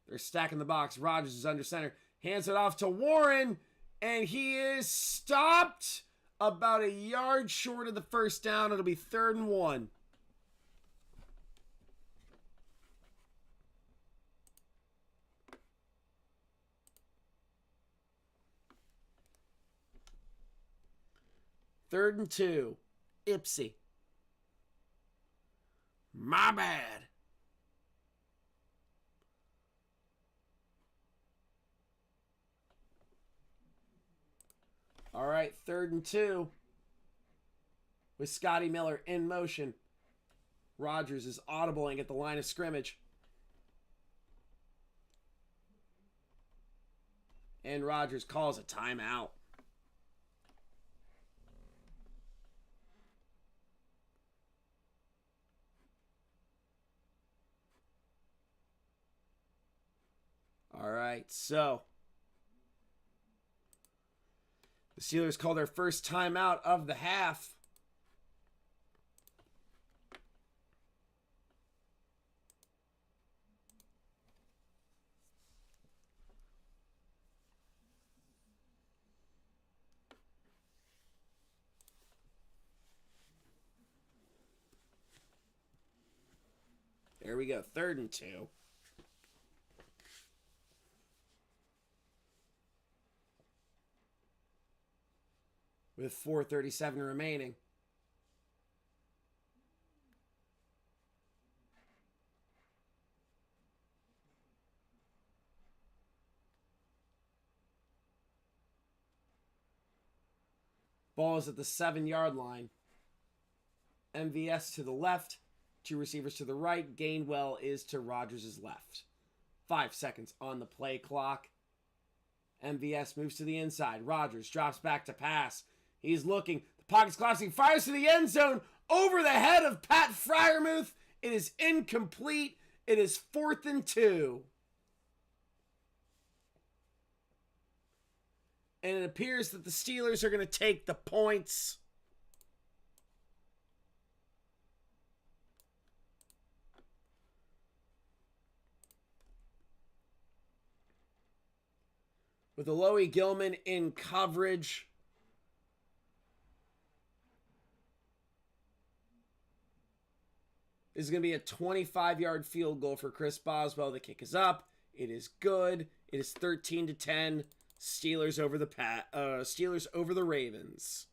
They're stacking the box. Rodgers is under center. Hands it off to Warren. And he is stopped about a yard short of the 1st down. It'll be 3rd and 1. Third and 2. Ipsy. My bad. All right, 3rd and 2. With Scotty Miller in motion. Rodgers is audibling at the line of scrimmage. And Rodgers calls a timeout. All right, so the Steelers call their first timeout of the half. There we go, 3rd and 2. With 4:37 remaining. Ball is at the 7-yard line. MVS to the left. 2 receivers to the right. Gainwell is to Rodgers' left. 5 seconds on the play clock. MVS moves to the inside. Rodgers drops back to pass. He's looking. The pocket's collapsing. Fires to the end zone. Over the head of Pat Freiermuth. It is incomplete. It is 4th and 2. And it appears that the Steelers are going to take the points. With Alohi Gilman in coverage. This is going to be a 25-yard field goal for Chris Boswell. The kick is up. It is good. It is 13-10. Steelers over the Ravens.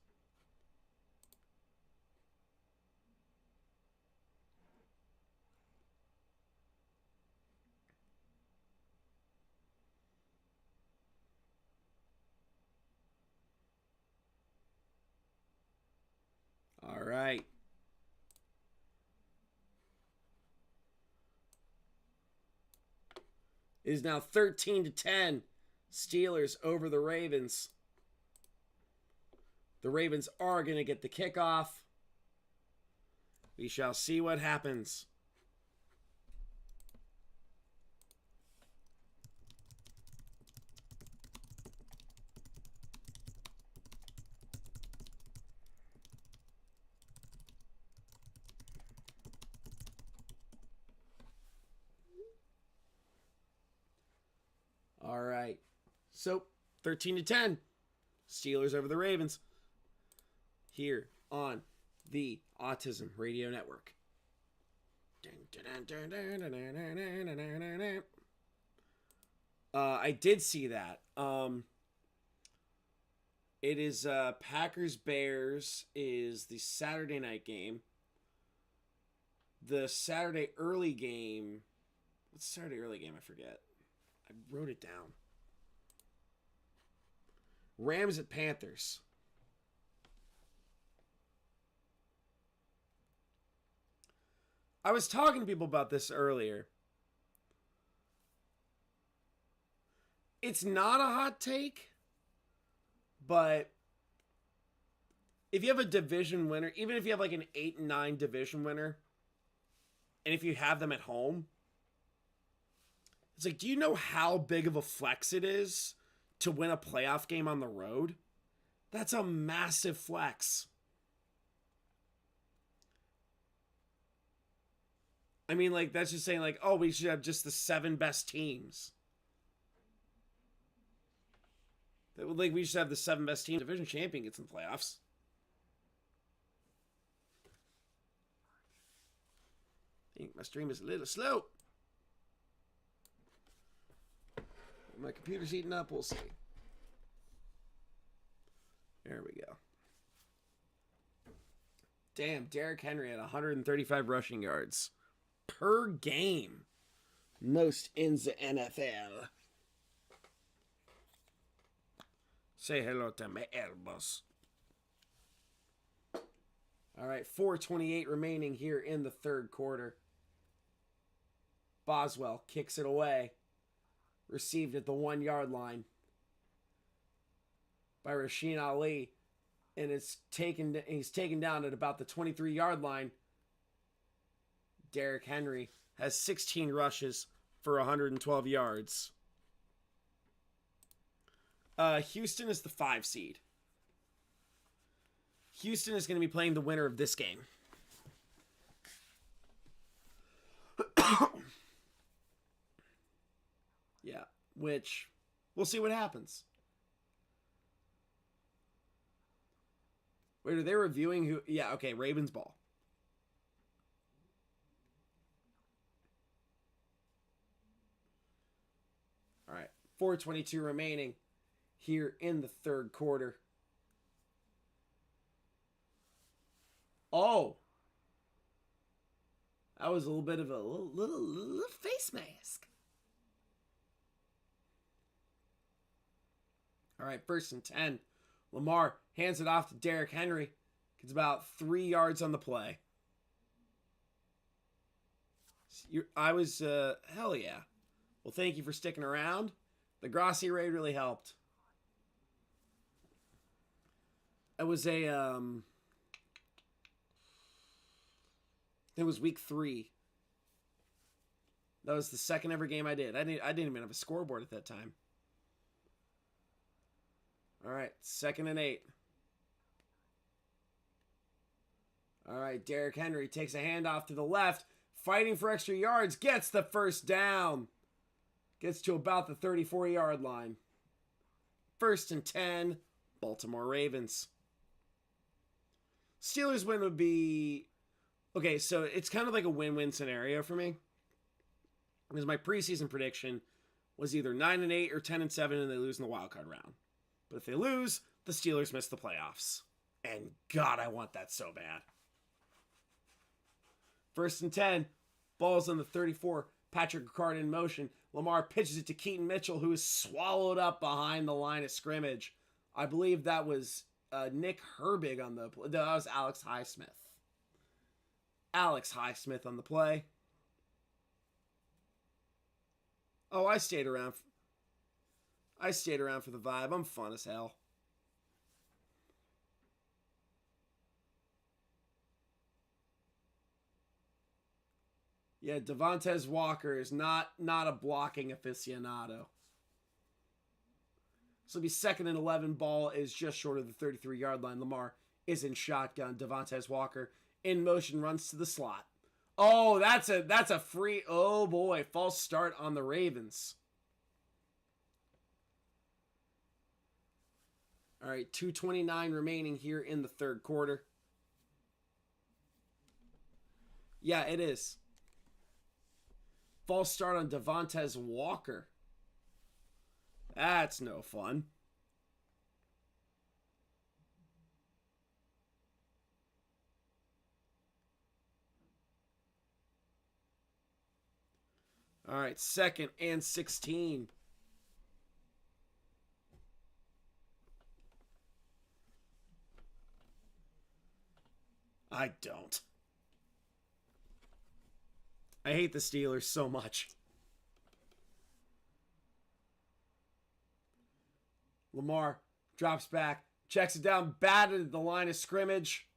All right. It is now 13-10. Steelers over the Ravens. The Ravens are going to get the kickoff. We shall see what happens. All right. So, 13-10. Steelers over the Ravens. Here on the Autism Radio Network. I did see that. It is Packers-Bears is the Saturday night game. The Saturday early game Let's start the early game. I forget. I wrote it down. Rams at Panthers. I was talking to people about this earlier. It's not a hot take, but if you have a division winner, even if you have like an 8-9 division winner, and if you have them at home, it's like, do you know how big of a flex it is to win a playoff game on the road? That's a massive flex. I mean, like, that's just saying, like, oh, we should have just the 7 best teams. Like, we should have the 7 best teams. Division champion gets in the playoffs. I think my stream is a little slow. My computer's heating up. We'll see. There we go. Damn, Derrick Henry had 135 rushing yards per game. Most in the NFL. Say hello to my elbows. All right, 4:28 remaining here in the third quarter. Boswell kicks it away. Received at the 1-yard line by Rasheen Ali. And he's taken down at about the 23-yard line. Derrick Henry has 16 rushes for 112 yards. Houston is the 5 seed. Houston is going to be playing the winner of this game. Yeah, which we'll see what happens. Wait, are they reviewing who? Yeah, okay, Ravens ball. All right, 4:22 remaining here in the third quarter. Oh, that was a little bit of a little face mask. All right, 1st and 10. Lamar hands it off to Derrick Henry. Gets about 3 yards on the play. Hell yeah. Well, thank you for sticking around. The Grossi raid really helped. It was it was week 3. That was the second ever game I did. I didn't even have a scoreboard at that time. All right, 2nd and 8. All right, Derrick Henry takes a handoff to the left, fighting for extra yards, gets the first down. Gets to about the 34-yard line. 1st and 10, Baltimore Ravens. Steelers win would be... Okay, so it's kind of like a win-win scenario for me. Because my preseason prediction was either 9-8 or 10-7 and they lose in the wild card round. But if they lose, the Steelers miss the playoffs. And God, I want that so bad. 1st and 10. Ball's on the 34. Patrick Ricard in motion. Lamar pitches it to Keaton Mitchell, who is swallowed up behind the line of scrimmage. I believe that was Nick Herbig on the play. That was Alex Highsmith. Alex Highsmith on the play. Oh, I stayed around for the vibe. I'm fun as hell. Yeah, Devontae Walker is not a blocking aficionado. So it'll be 2nd and 11. Ball is just short of the 33-yard line. Lamar is in shotgun. Devontae Walker in motion, runs to the slot. Oh, that's a free. Oh boy, false start on the Ravens. All right, 2:29 remaining here in the third quarter. Yeah, it is. False start on Devontae Walker. That's no fun. All right, 2nd and 16. I don't. I hate the Steelers so much. Lamar drops back, checks it down, batted at the line of scrimmage.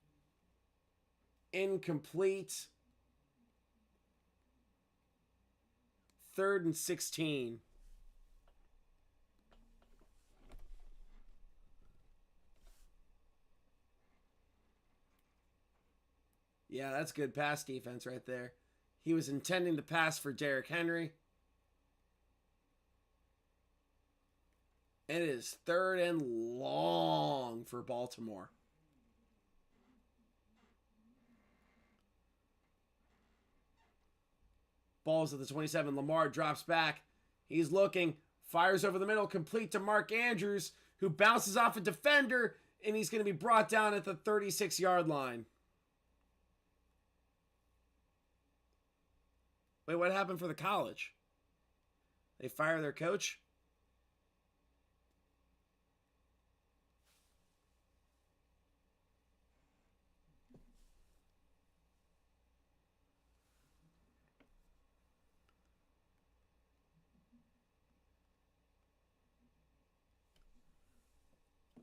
Incomplete. 3rd and 16. Yeah, that's good pass defense right there. He was intending to pass for Derrick Henry. It is 3rd and long for Baltimore. Ball's at the 27. Lamar drops back. He's looking. Fires over the middle. Complete to Mark Andrews, who bounces off a defender, and he's going to be brought down at the 36-yard line. Wait, what happened for the college? They fire their coach?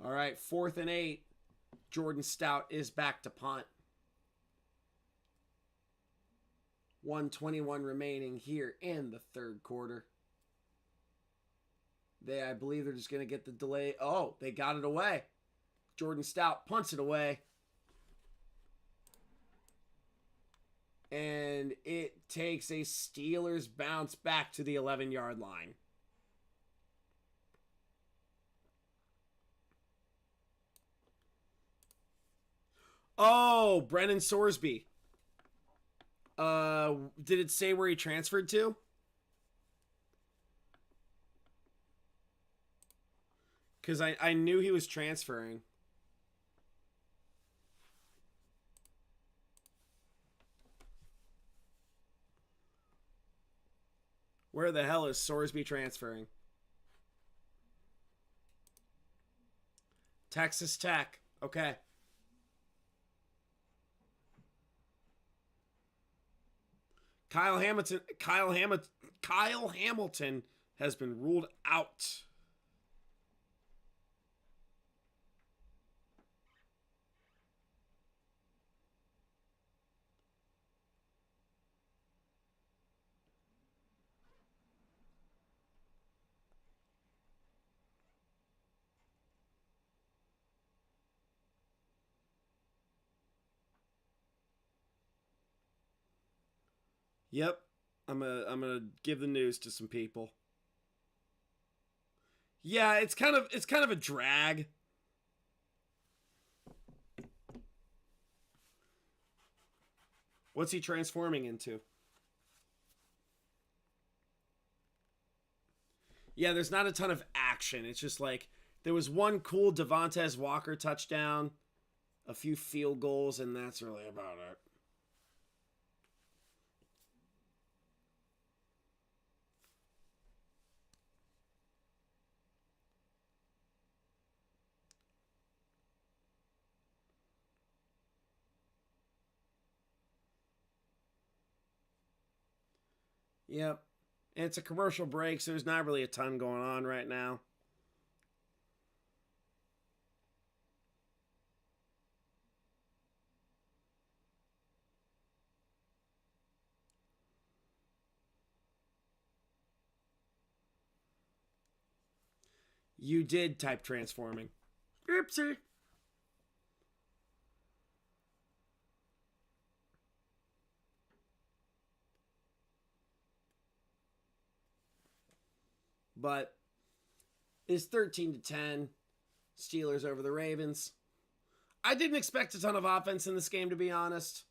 All right, 4th and 8. Jordan Stout is back to punt. 1:21 remaining here in the 3rd quarter. I believe they're just going to get the delay. Oh, they got it away. Jordan Stout punts it away. And it takes a Steelers bounce back to the 11-yard line. Oh, Brennan Sorsby. Did it say where he transferred to? Because I knew he was transferring. Where the hell is Sorsby transferring? Texas Tech. Okay. Kyle Hamilton has been ruled out. Yep. I'm gonna give the news to some people. Yeah, it's kind of a drag. What's he transforming into? Yeah, there's not a ton of action. It's just like there was one cool Devontae Walker touchdown, a few field goals, and that's really about it. Yep. And it's a commercial break, so there's not really a ton going on right now. You did type transforming. Oopsie. But it's 13-10. Steelers over the Ravens. I didn't expect a ton of offense in this game, to be honest.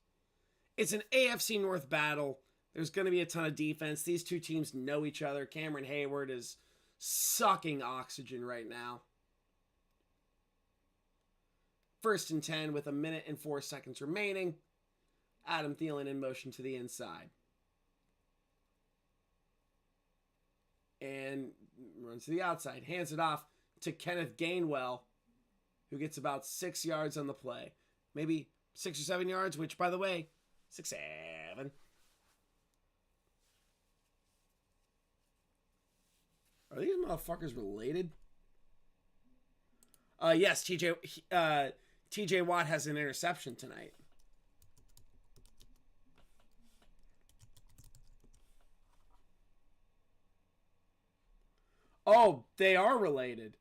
It's an AFC North battle. There's going to be a ton of defense. These two teams know each other. Cameron Hayward is sucking oxygen right now. 1st and 10 with 1 minute and 4 seconds remaining. Adam Thielen in motion to the inside. and runs to the outside, hands it off to Kenneth Gainwell, who gets about 6 yards on the play. Maybe 6 or 7 yards, which, by the way, 6-7. Are these motherfuckers related? Yes, TJ Watt has an interception tonight. Oh, they are related.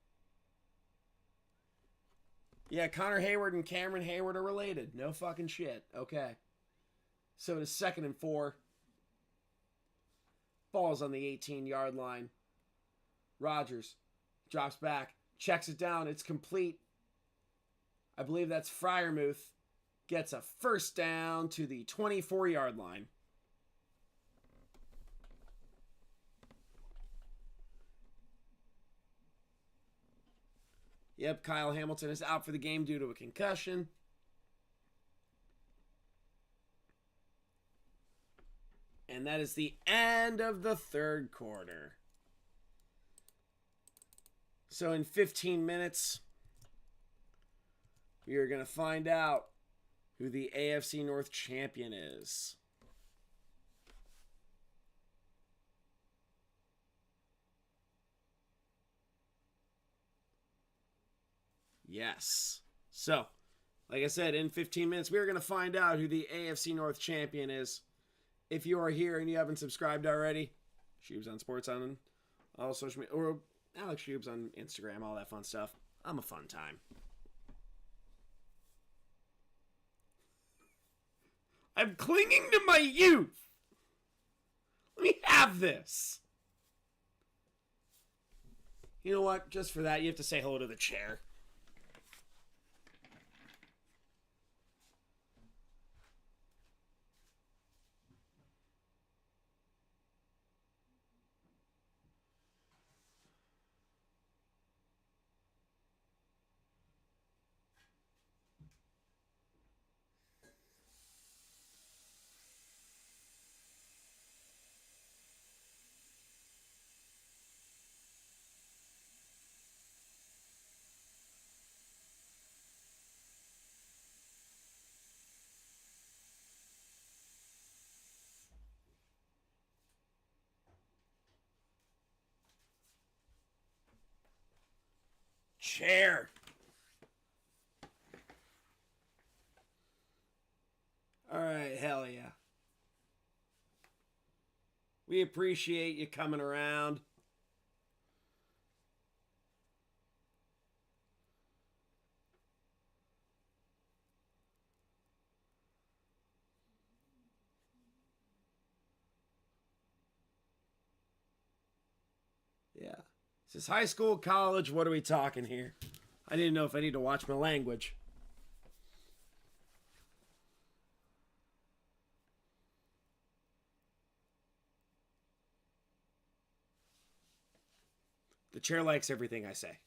Yeah, Connor Hayward and Cameron Hayward are related. No fucking shit. Okay. So it is 2nd and 4. Ball's on the 18-yard line. Rodgers drops back, checks it down. It's complete. I believe that's Freiermuth. Gets a first down to the 24-yard line. Yep, Kyle Hamilton is out for the game due to a concussion. And that is the end of the third quarter. So in 15 minutes, we are going to find out who the AFC North champion is. Yes. So, like I said, in 15 minutes, we are going to find out who the AFC North champion is. If you are here and you haven't subscribed already, Shubes on Sports on all social media, or Alex Shubes on Instagram, all that fun stuff. I'm a fun time. I'm clinging to my youth. Let me have this. You know what? Just for that, you have to say hello to the chair. Chair. All right, hell yeah. We appreciate you coming around. Yeah. Is this high school, college? What are we talking here? I didn't know if I need to watch my language. The chair likes everything I say.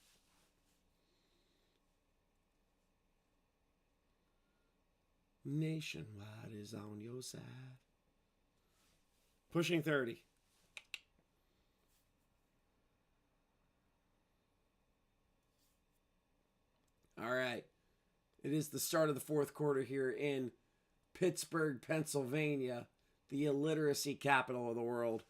Nationwide is on your side. Pushing 30. All right. It is the start of the fourth quarter here in Pittsburgh, Pennsylvania, the illiteracy capital of the world.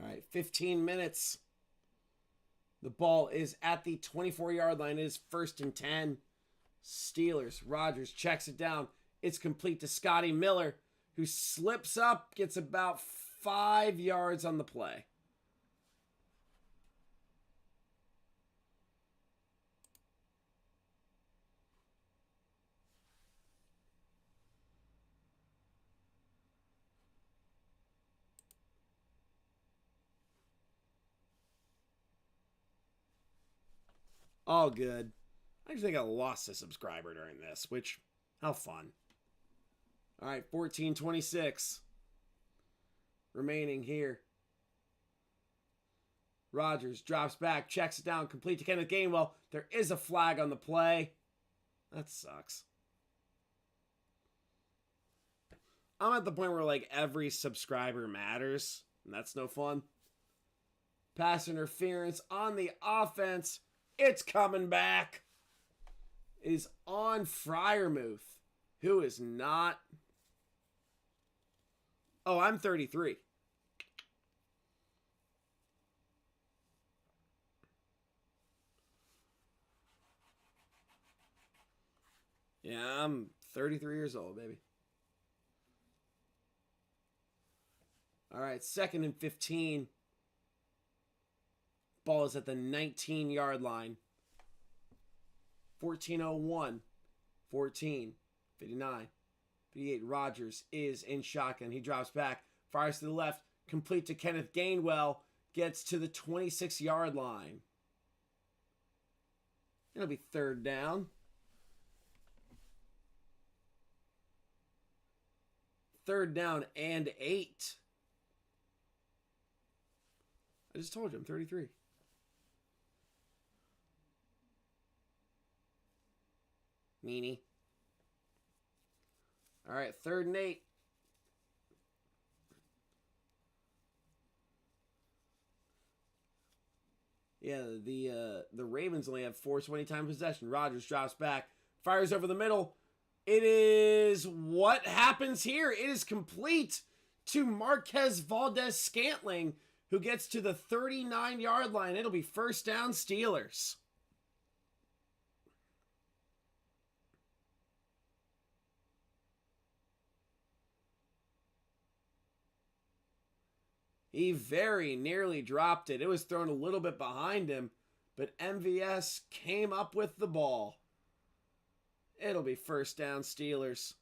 All right, 15 minutes. The ball is at the 24-yard line. It is 1st and 10. Steelers. Rodgers checks it down. It's complete to Scotty Miller, who slips up, gets about 5 yards on the play. All good. I actually think I lost a subscriber during this, which, how fun. All right, 14-26. Remaining here. Rodgers drops back, checks it down, complete to Kenneth Gainwell. There is a flag on the play. That sucks. I'm at the point where, like, every subscriber matters, and that's no fun. Pass interference on the offense. It's coming back. It is on Freiermuth, who is not... Oh, I'm 33. Yeah, I'm 33 years old, baby. All right, 2nd and 15. Ball is at the 19-yard line. 14:01. 14. 59. 58. Rodgers is in shotgun. He drops back. Fires to the left. Complete to Kenneth Gainwell. Gets to the 26-yard line. It'll be 3rd down. 3rd down and 8. I just told you I'm 33. Meanie. All right, 3rd and 8. Yeah, the Ravens only have 420 time possession. Rodgers drops back, fires over the middle. It is what happens here. It is complete to Marquez Valdez-Scantling, who gets to the 39-yard line. It'll be 1st down Steelers. He very nearly dropped it. It was thrown a little bit behind him, but MVS came up with the ball. It'll be 1st down Steelers.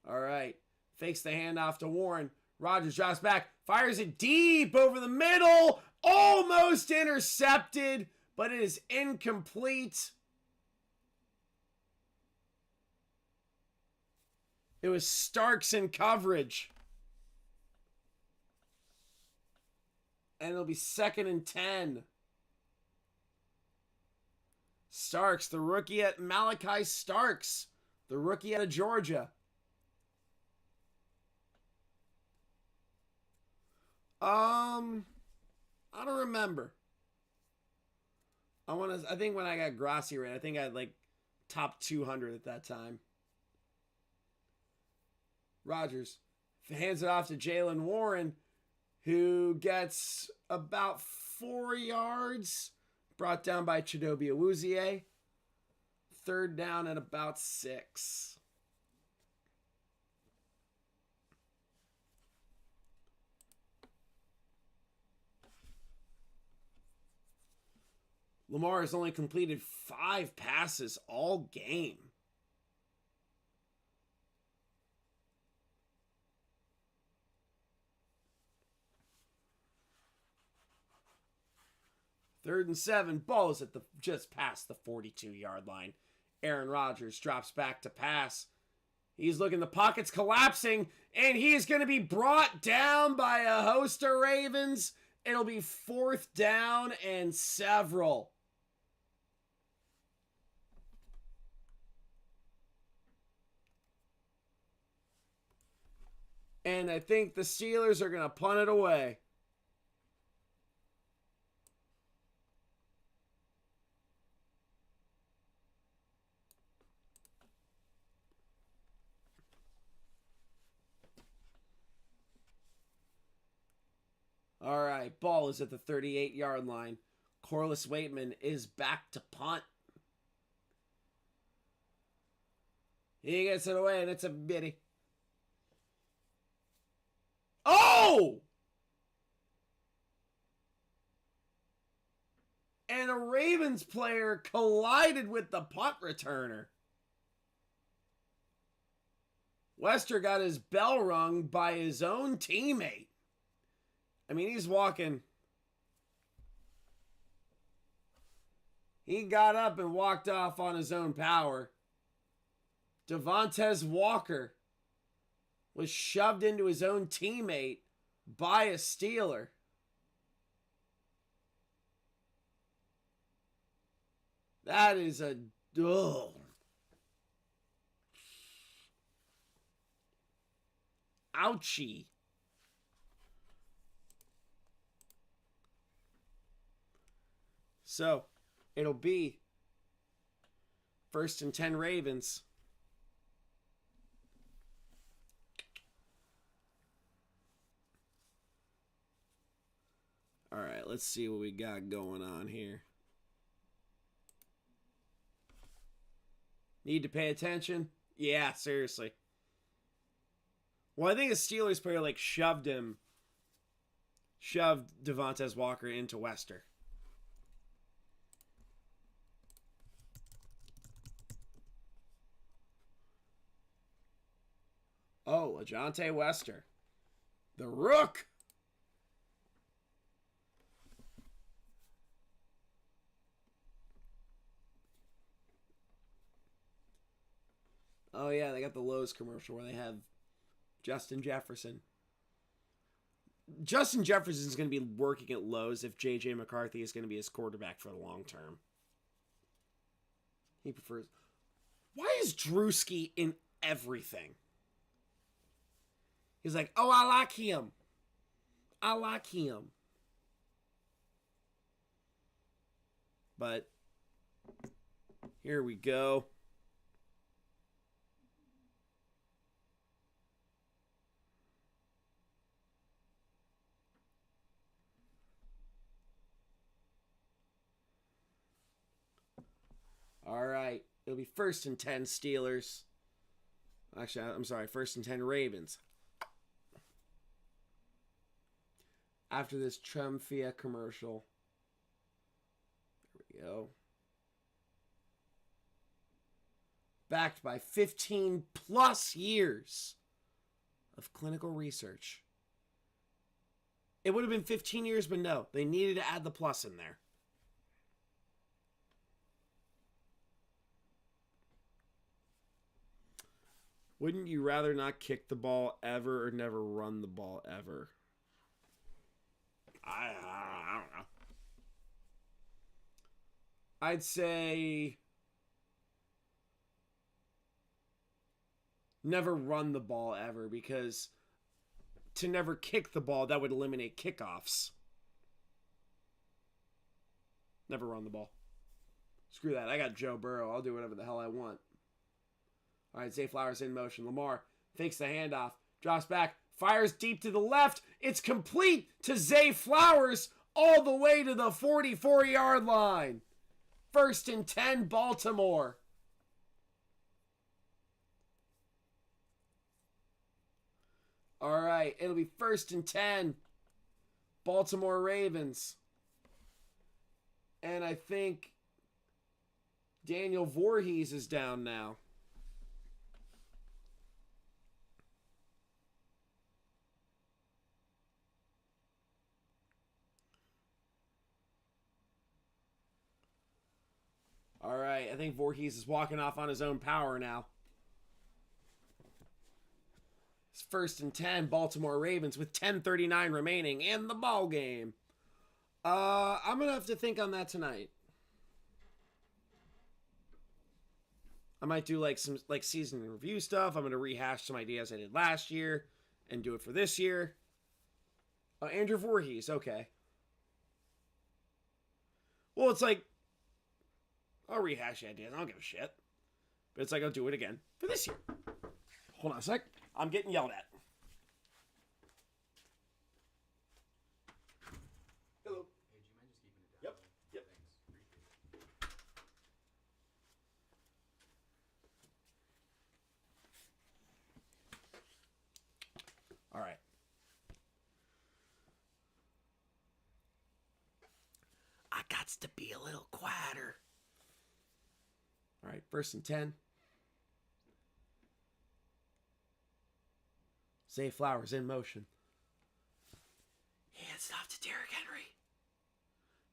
All right. Fakes the handoff to Warren. Rodgers drops back. Fires it deep over the middle. Almost intercepted, but it is incomplete. It was Starks in coverage. And it'll be 2nd and 10. Starks, the rookie at Malachi Starks, the rookie out of Georgia. I don't remember. I think when I got Grassi right, I think I had like top 200 at that time. Rodgers hands it off to Jaylen Warren, who gets about 4 yards, brought down by Chidobe Awuzie. 3rd down at about 6. Lamar has only completed 5 passes all game. Third and 7. Ball is at just past the 42-yard line. Aaron Rodgers drops back to pass. He's looking, the pocket's collapsing, and he is going to be brought down by a host of Ravens. It'll be 4th down and several. And I think the Steelers are going to punt it away. All right, ball is at the 38-yard line. Corliss Waitman is back to punt. He gets it away, and it's a bitty. Oh! And a Ravens player collided with the punt returner. Wester got his bell rung by his own teammate. I mean, he's walking. He got up and walked off on his own power. Devontae Walker was shoved into his own teammate by a Steeler. That is a... Ugh. Ouchie. So, it'll be 1st and 10 Ravens. All right, let's see what we got going on here. Need to pay attention? Yeah, seriously. Well, I think a Steelers player like shoved Devontae Walker into Wester. Oh, Ajante Wester. The Rook. Oh, yeah, they got the Lowe's commercial where they have Justin Jefferson. Justin Jefferson is going to be working at Lowe's if J.J. McCarthy is going to be his quarterback for the long term. He prefers... Why is Drewski in everything? He's like, oh, I like him. I like him. But here we go. All right. It'll be 1st and 10 Steelers. Actually, I'm sorry. 1st and 10 Ravens. After this Trumfia commercial. There we go. Backed by 15 plus years of clinical research. It would have been 15 years, but no. They needed to add the plus in there. Wouldn't you rather not kick the ball ever or never run the ball ever? I don't know. I'd say never run the ball ever, because to never kick the ball, that would eliminate kickoffs. Never run the ball. Screw that. I got Joe Burrow. I'll do whatever the hell I want. All right, Zay Flowers in motion. Lamar fakes the handoff, drops back, fires deep to the left. It's complete to Zay Flowers all the way to the 44-yard line. 1st and 10, Baltimore. All right, it'll be 1st and 10, Baltimore Ravens. And I think Daniel Voorhees is down now. All right, I think Voorhees is walking off on his own power now. It's 1st and 10, Baltimore Ravens with 10:39 remaining in the ball game. I'm going to have to think on that tonight. I might do like some season review stuff. I'm going to rehash some ideas I did last year and do it for this year. Andrew Voorhees, okay. Well, it's like, I'll rehash the ideas. I don't give a shit. But it's like, I'll do it again for this year. Hold on a sec. I'm getting yelled at. Hello. Hey, do you mind just keeping it down? Yep. Thanks. All right. I got to be a little quieter. All right, 1st and 10. Zay Flowers in motion. Hands off to Derrick Henry,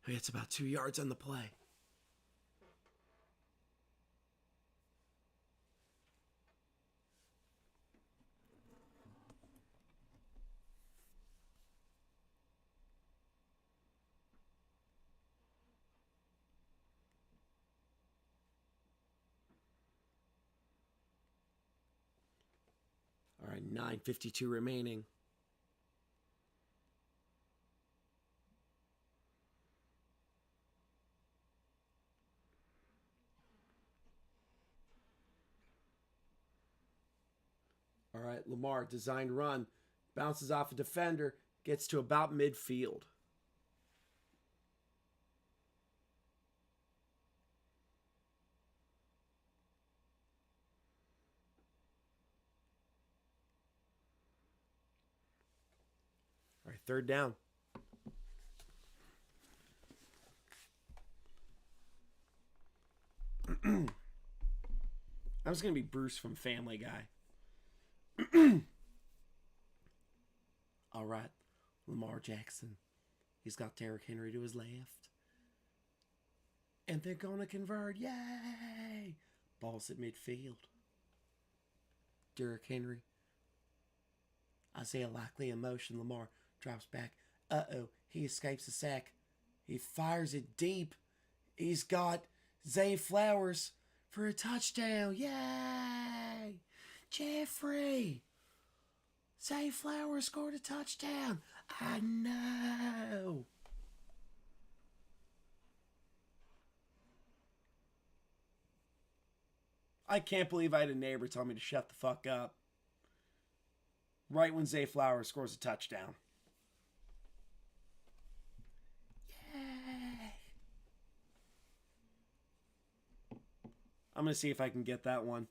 who gets about 2 yards on the play. 9:52 remaining. All right, Lamar, designed run. Bounces off a defender. Gets to about midfield. All right, third down. I was going to be Bruce from Family Guy. All right, Lamar Jackson. He's got Derrick Henry to his left. And they're going to convert. Yay! Ball's at midfield. Derrick Henry. Isaiah likely in motion. Lamar drops back. Uh-oh. He escapes the sack. He fires it deep. He's got Zay Flowers for a touchdown. Yay! Jeffrey! Zay Flowers scored a touchdown. I know. I can't believe I had a neighbor tell me to shut the fuck up. Right when Zay Flowers scores a touchdown. Yay! I'm going to see if I can get that one.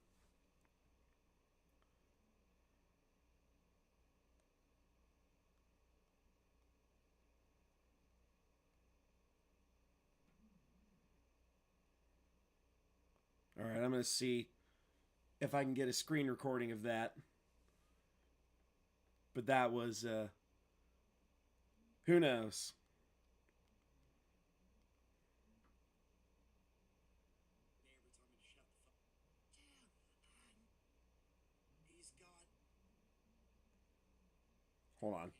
All right, I'm going to see if I can get a screen recording of that. But that was, who knows? Hold on.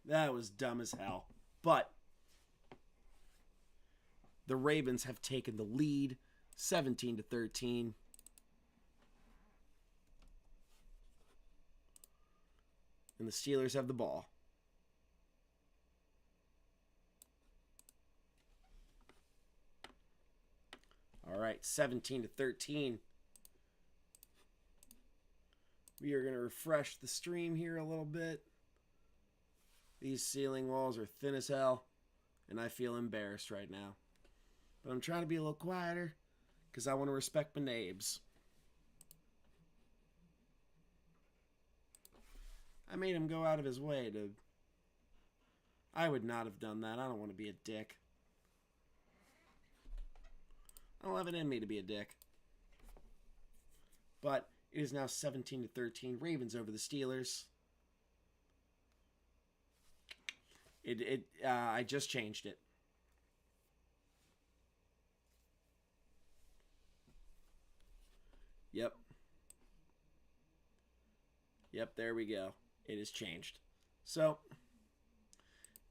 That was dumb as hell. But the Ravens have taken the lead, 17-13. And the Steelers have the ball. All right, 17-13. We are going to refresh the stream here a little bit. These ceiling walls are thin as hell, and I feel embarrassed right now. But I'm trying to be a little quieter because I want to respect my neighbors. I made him go out of his way to... I would not have done that. I don't want to be a dick. I don't have it in me to be a dick. But it is now 17-13. Ravens over the Steelers. I just changed it. Yep. Yep, there we go. It has changed. So,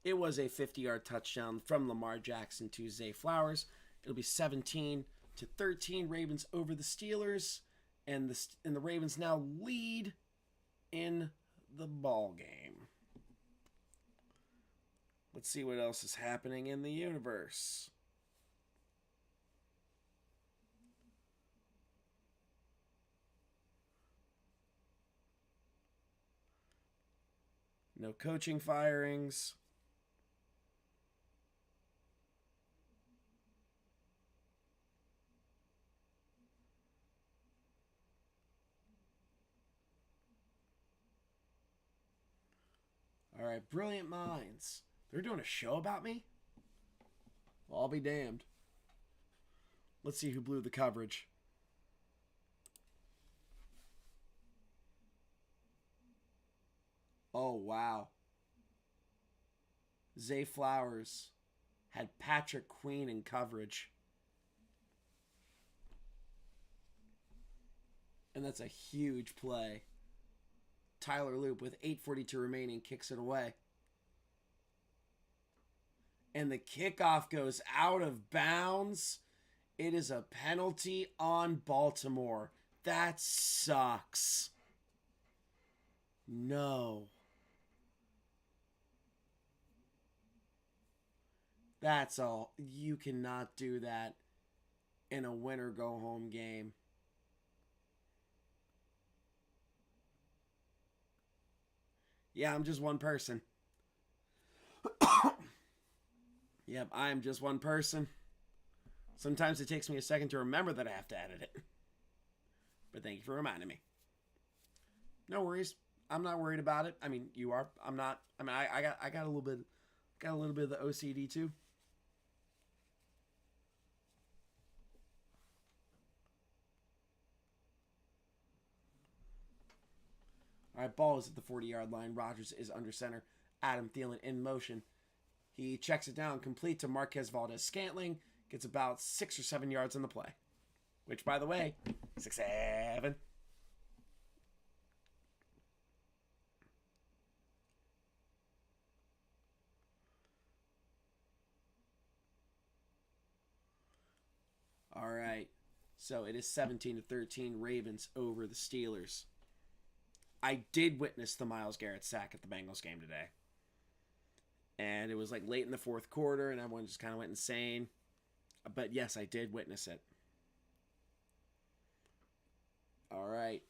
it was a 50-yard touchdown from Lamar Jackson to Zay Flowers. It'll be 17-13. Ravens over the Steelers. And the Ravens now lead in the ball game. Let's see what else is happening in the universe. No coaching firings. All right, brilliant minds. They're doing a show about me? Well, I'll be damned. Let's see who blew the coverage. Oh, wow. Zay Flowers had Patrick Queen in coverage. And that's a huge play. Tyler Loop with 8:42 remaining kicks it away. And the kickoff goes out of bounds. It is a penalty on Baltimore. That sucks. No. That's all. You cannot do that in a win-or-go-home game. Yeah, I'm just one person. Yep, I am just one person. Sometimes it takes me a second to remember that I have to edit it. But thank you for reminding me. No worries. I'm not worried about it. I mean, you are. I'm not. I mean, I got a little bit of the OCD too. All right, ball is at the 40-yard line. Rodgers is under center. Adam Thielen in motion. He checks it down, complete to Marquez Valdes-Scantling. Gets about 6 or 7 yards on the play. Which, by the way, 6-7. All right. So it is 17-13 Ravens over the Steelers. I did witness the Myles Garrett sack at the Bengals game today. And it was like late in the fourth quarter and everyone just kind of went insane. But yes, I did witness it. All right.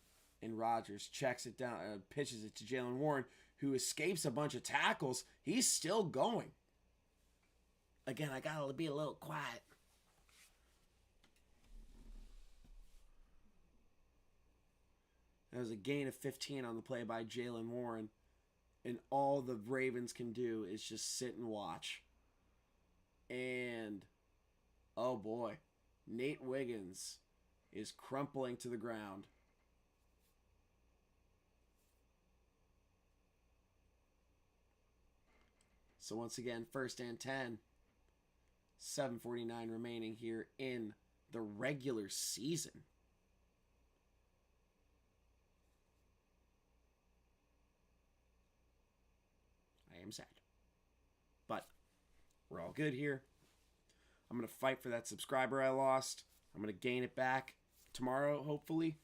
And Rodgers checks it down, pitches it to Jaylen Warren, who escapes a bunch of tackles. He's still going. Again, I got to be a little quiet. That was a gain of 15 on the play by Jaylen Warren. And all the Ravens can do is just sit and watch. And, oh boy, Nate Wiggins is crumpling to the ground. So once again, 1st and 10. 7:49 remaining here in the regular season. I am sad. But we're all good here. I'm going to fight for that subscriber I lost. I'm going to gain it back tomorrow, hopefully.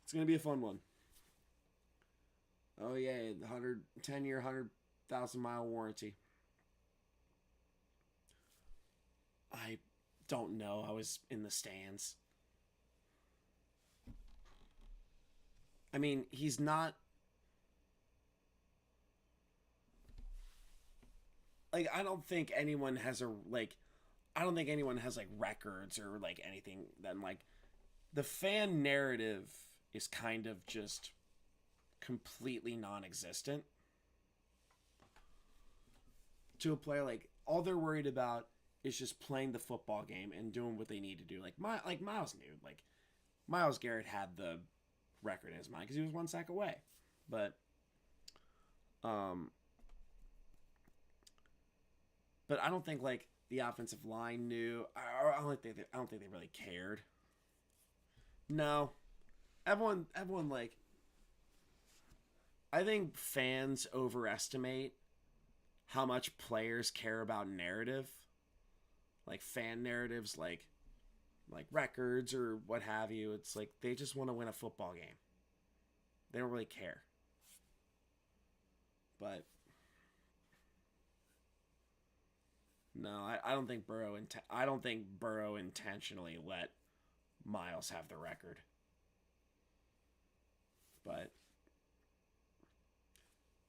It's going to be a fun one. Oh, yeah, the 10-year, 100,000-mile warranty. I don't know. I was in the stands. I mean, he's not... Like, I don't think anyone has records or like anything that like the fan narrative is kind of just completely non-existent to a player. Like, all they're worried about is just playing the football game and doing what they need to do. Like Myles knew, like Myles Garrett had the record in his mind because he was 1 sack away, but I don't think like the offensive line knew. I don't think they really cared. No, everyone like. I think fans overestimate how much players care about narrative, like fan narratives, like records or what have you. It's like they just want to win a football game. They don't really care. But. No, I don't think Burrow intentionally let Myles have the record. But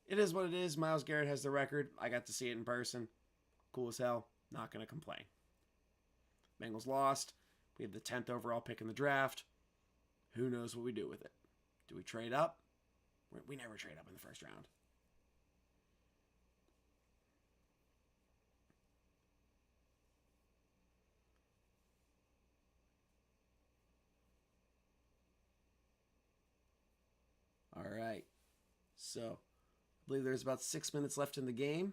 it is what it is. Myles Garrett has the record. I got to see it in person. Cool as hell. Not going to complain. Bengals lost. We have the 10th overall pick in the draft. Who knows what we do with it? Do we trade up? We never trade up in the first round. All right. So, I believe there's about 6 minutes left in the game.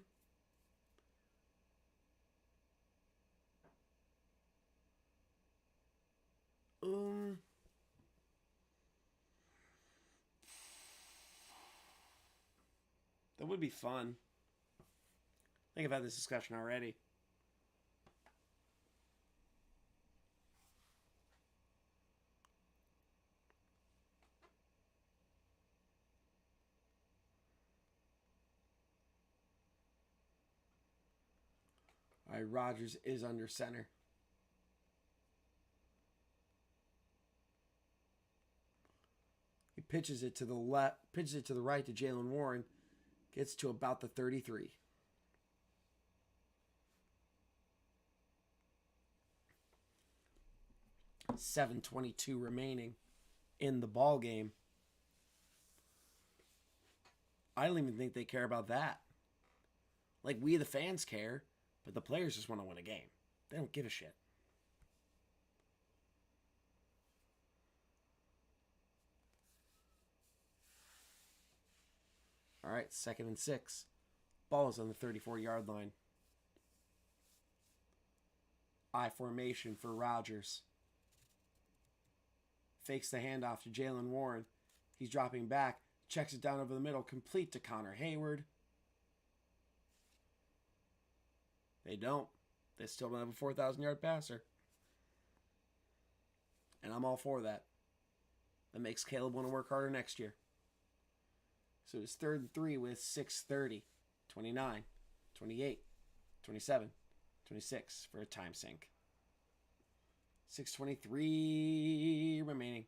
That would be fun. I think I've had this discussion already. All right, Rodgers is under center. He pitches it to the left, pitches it to the right to Jalen Warren. Gets to about the 33. .722 remaining in the ball game. I don't even think they care about that. Like, we the fans care, but the players just want to win a game. They don't give a shit. All right, 2nd and 6. Ball is on the 34-yard line. I formation for Rodgers. Fakes the handoff to Jalen Warren. He's dropping back. Checks it down over the middle. Complete to Connor Hayward. They don't. They still don't have a 4,000-yard passer. And I'm all for that. That makes Caleb want to work harder next year. So it's 3rd and 3 with 6:30, 29, 28, 27, 26 for a time sink. 6:23 remaining.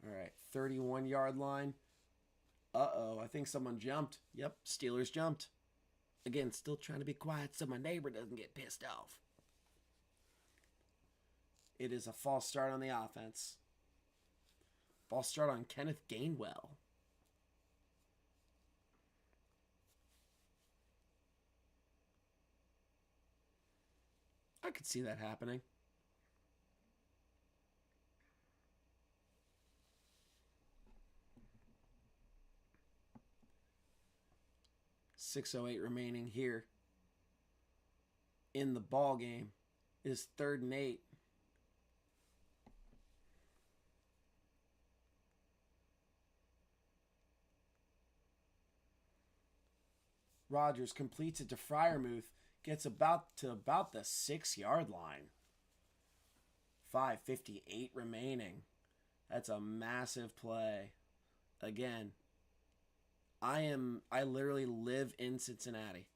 All right, 31-yard line. Uh-oh, I think someone jumped. Yep, Steelers jumped. Again, still trying to be quiet so my neighbor doesn't get pissed off. It is a false start on the offense. False start on Kenneth Gainwell. I could see that happening. .608 remaining here in the ball game. It is 3rd and 8. Rodgers completes it to Freiermuth. Gets about the 6-yard line. 5:58 remaining. That's a massive play. Again, I literally live in Cincinnati.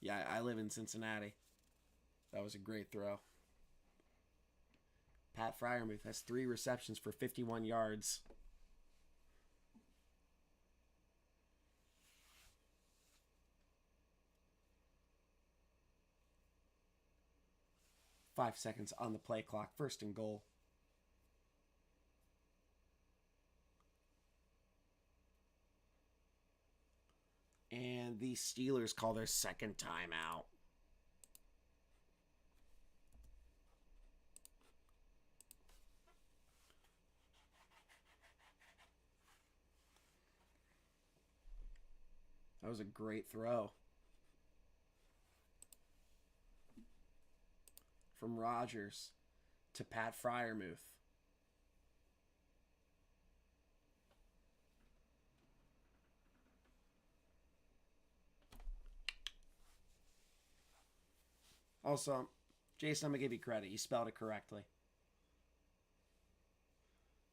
Yeah, I live in Cincinnati. That was a great throw. Pat Freiermuth has 3 receptions for 51 yards. Five seconds on the play clock. 1st and goal. And the Steelers call their 2nd timeout. That was a great throw from Rodgers to Pat Freiermuth. Also, Jason, I'm going to give you credit. You spelled it correctly.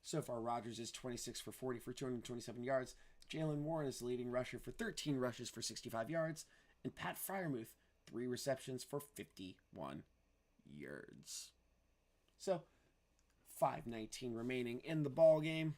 So far, Rodgers is 26 for 40 for 227 yards. Jalen Warren is the leading rusher for 13 rushes for 65 yards. And Pat Freiermuth, 3 receptions for 51 yards. So, 5:19 remaining in the ball game.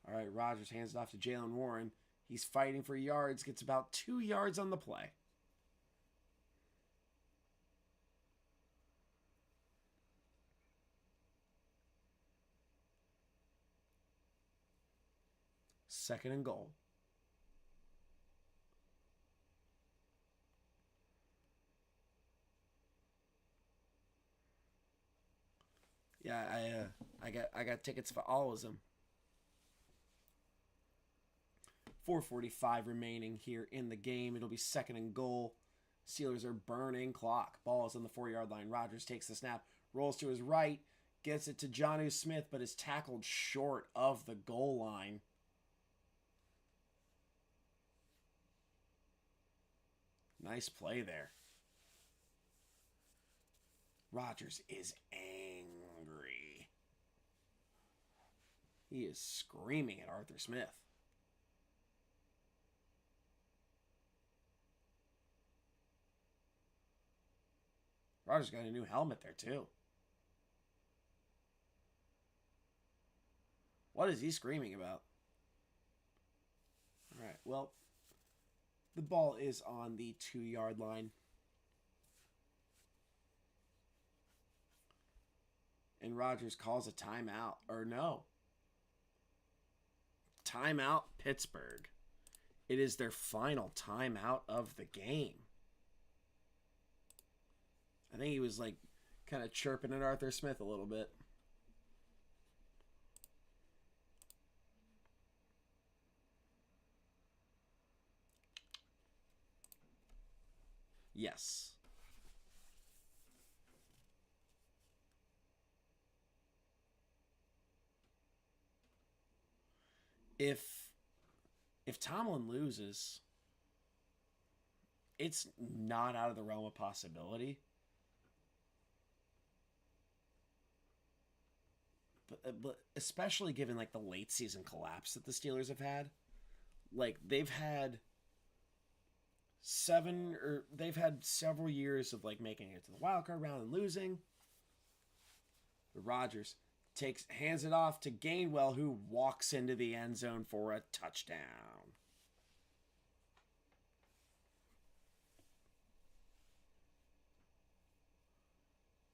All right, Rodgers hands it off to Jalen Warren. He's fighting for yards, gets about 2 yards on the play. Second and goal. Yeah, I got tickets for all of them. 4:45 remaining here in the game. It'll be second and goal. Steelers are burning clock. Ball is on the 4-yard line. Rodgers takes the snap, rolls to his right, gets it to Jonnu Smith, but is tackled short of the goal line. Nice play there. Rodgers is angry. He is screaming at Arthur Smith. Rodgers got a new helmet there, too. What is he screaming about? All right, well, the ball is on the 2-yard line. And Rodgers calls a timeout. Or no. Timeout, Pittsburgh. It is their final timeout of the game. I think he was like kind of chirping at Arthur Smith a little bit. Yes. If Tomlin loses, it's not out of the realm of possibility. But especially given like the late season collapse that the Steelers have had, like they've had several years of like making it to the wild card round and losing. But Rodgers hands it off to Gainwell, who walks into the end zone for a touchdown.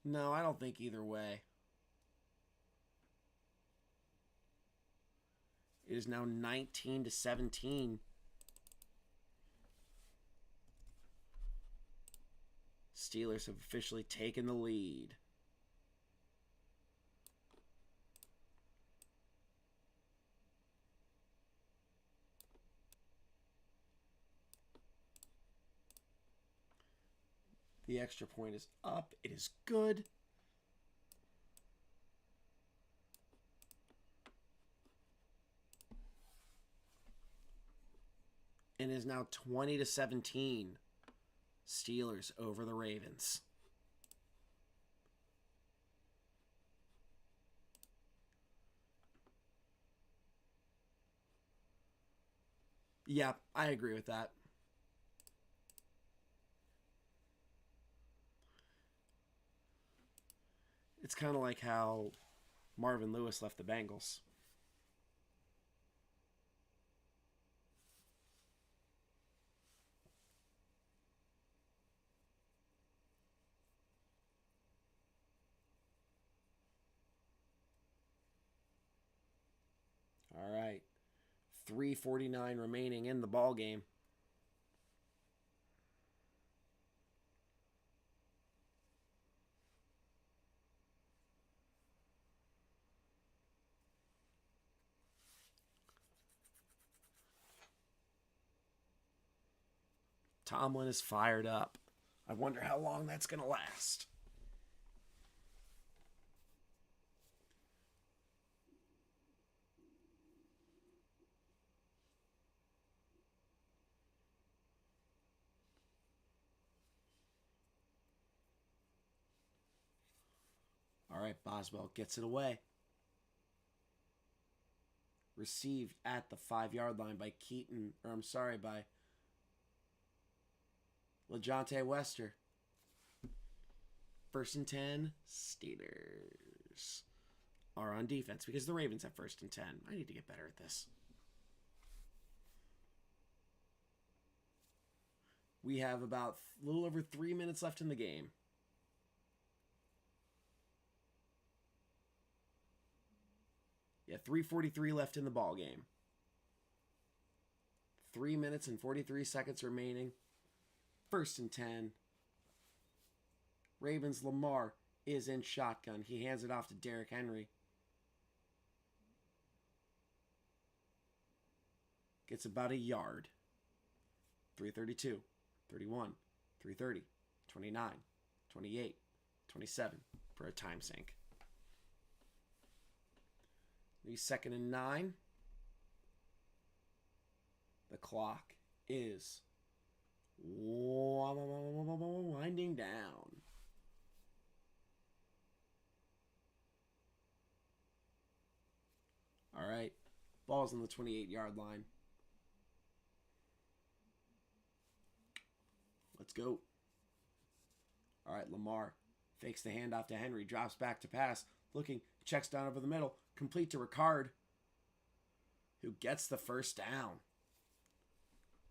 No, I don't think either way. It is now 19-17. Steelers have officially taken the lead. The extra point is up. It is good. And is now 20-17. Steelers over the Ravens. Yeah, I agree with that. It's kind of like how Marvin Lewis left the Bengals. All right. 3:49 remaining in the ball game. Tomlin is fired up. I wonder how long that's going to last. All right, Boswell gets it away. Received at the 5-yard line by by LeJontay Wester. 1st and 10, Steelers are on defense because the Ravens have 1st and 10. I need to get better at this. We have about a little over 3 minutes left in the game. Yeah, 3:43 left in the ball game. 3 minutes and 43 seconds remaining. 1st and 10. Ravens. Lamar is in shotgun. He hands it off to Derrick Henry. Gets about a yard. 3:32, 31, 3:30, 29, 28, 27 for a time sink. The 2nd and 9. The clock is winding down. All right. Ball's on the 28-yard line. Let's go. All right, Lamar fakes the handoff to Henry, drops back to pass, looking, checks down over the middle, complete to Ricard, who gets the first down.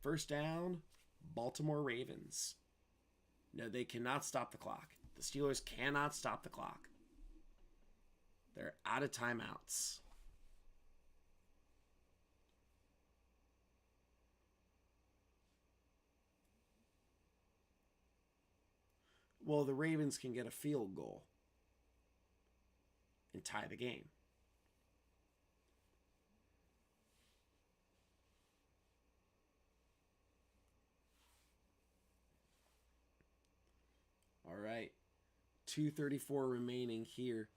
First down, Baltimore Ravens. No, they cannot stop the clock. The Steelers cannot stop the clock. They're out of timeouts. Well, the Ravens can get a field goal and tie the game. All right. 2:34 remaining here.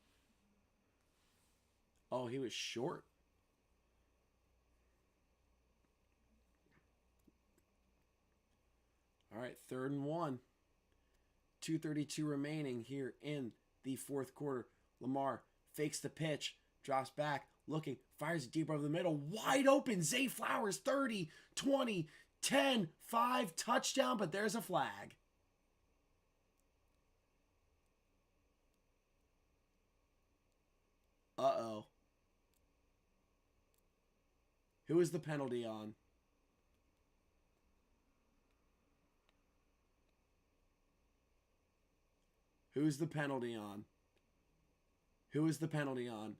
Oh, he was short. All right, 3rd and 1. 2:32 remaining here in the 4th quarter. Lamar fakes the pitch, drops back, looking, fires it deep over the middle. Wide open, Zay Flowers, 30, 20, 10, 5, touchdown, but there's a flag. Uh-oh. Who is the penalty on? Who's the penalty on? Who is the penalty on?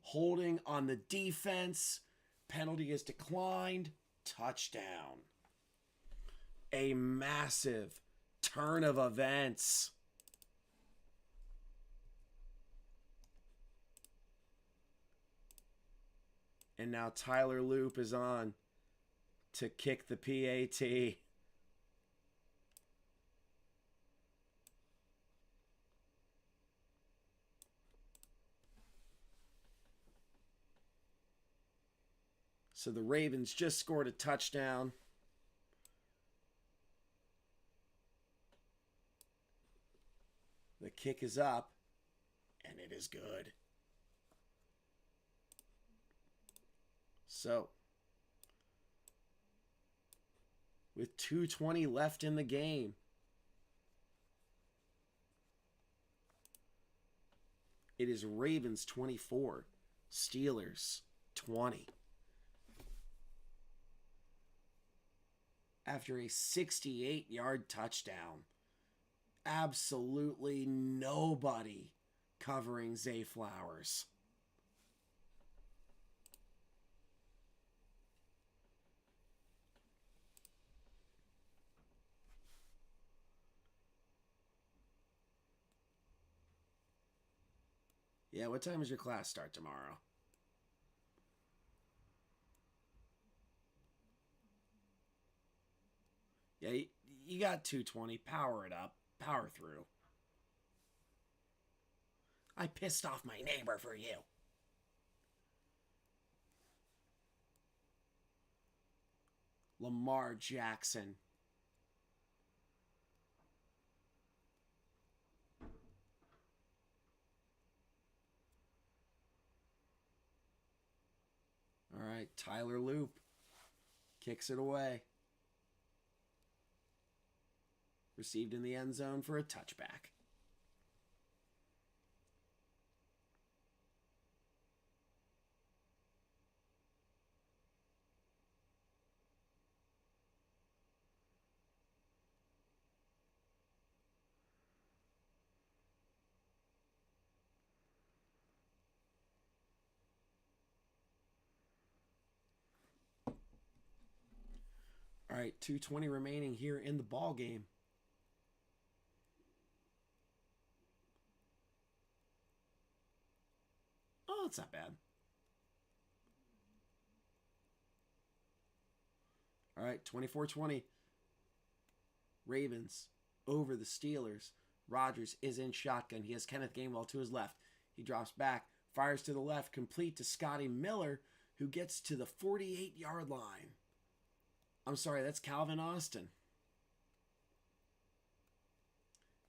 Holding on the defense. Penalty is declined. Touchdown. A massive turn of events. And now Tyler Loop is on to kick the PAT. So the Ravens just scored a touchdown. The kick is up, and it is good. So, with 2:20 left in the game, it is Ravens 24, Steelers 20. After a 68-yard touchdown, absolutely nobody covering Zay Flowers. Yeah, what time does your class start tomorrow? Yeah, you got 2:20. Power it up. Power through. I pissed off my neighbor for you. Lamar Jackson. All right, Tyler Loop kicks it away. Received in the end zone for a touchback. right, 2:20 remaining here in the ball game. Oh, it's not bad. All right, 24-20. Ravens over the Steelers. Rodgers is in shotgun. He has Kenneth Gainwell to his left. He drops back, fires to the left, complete to Scotty Miller, who gets to the 48-yard line. I'm sorry, that's Calvin Austin.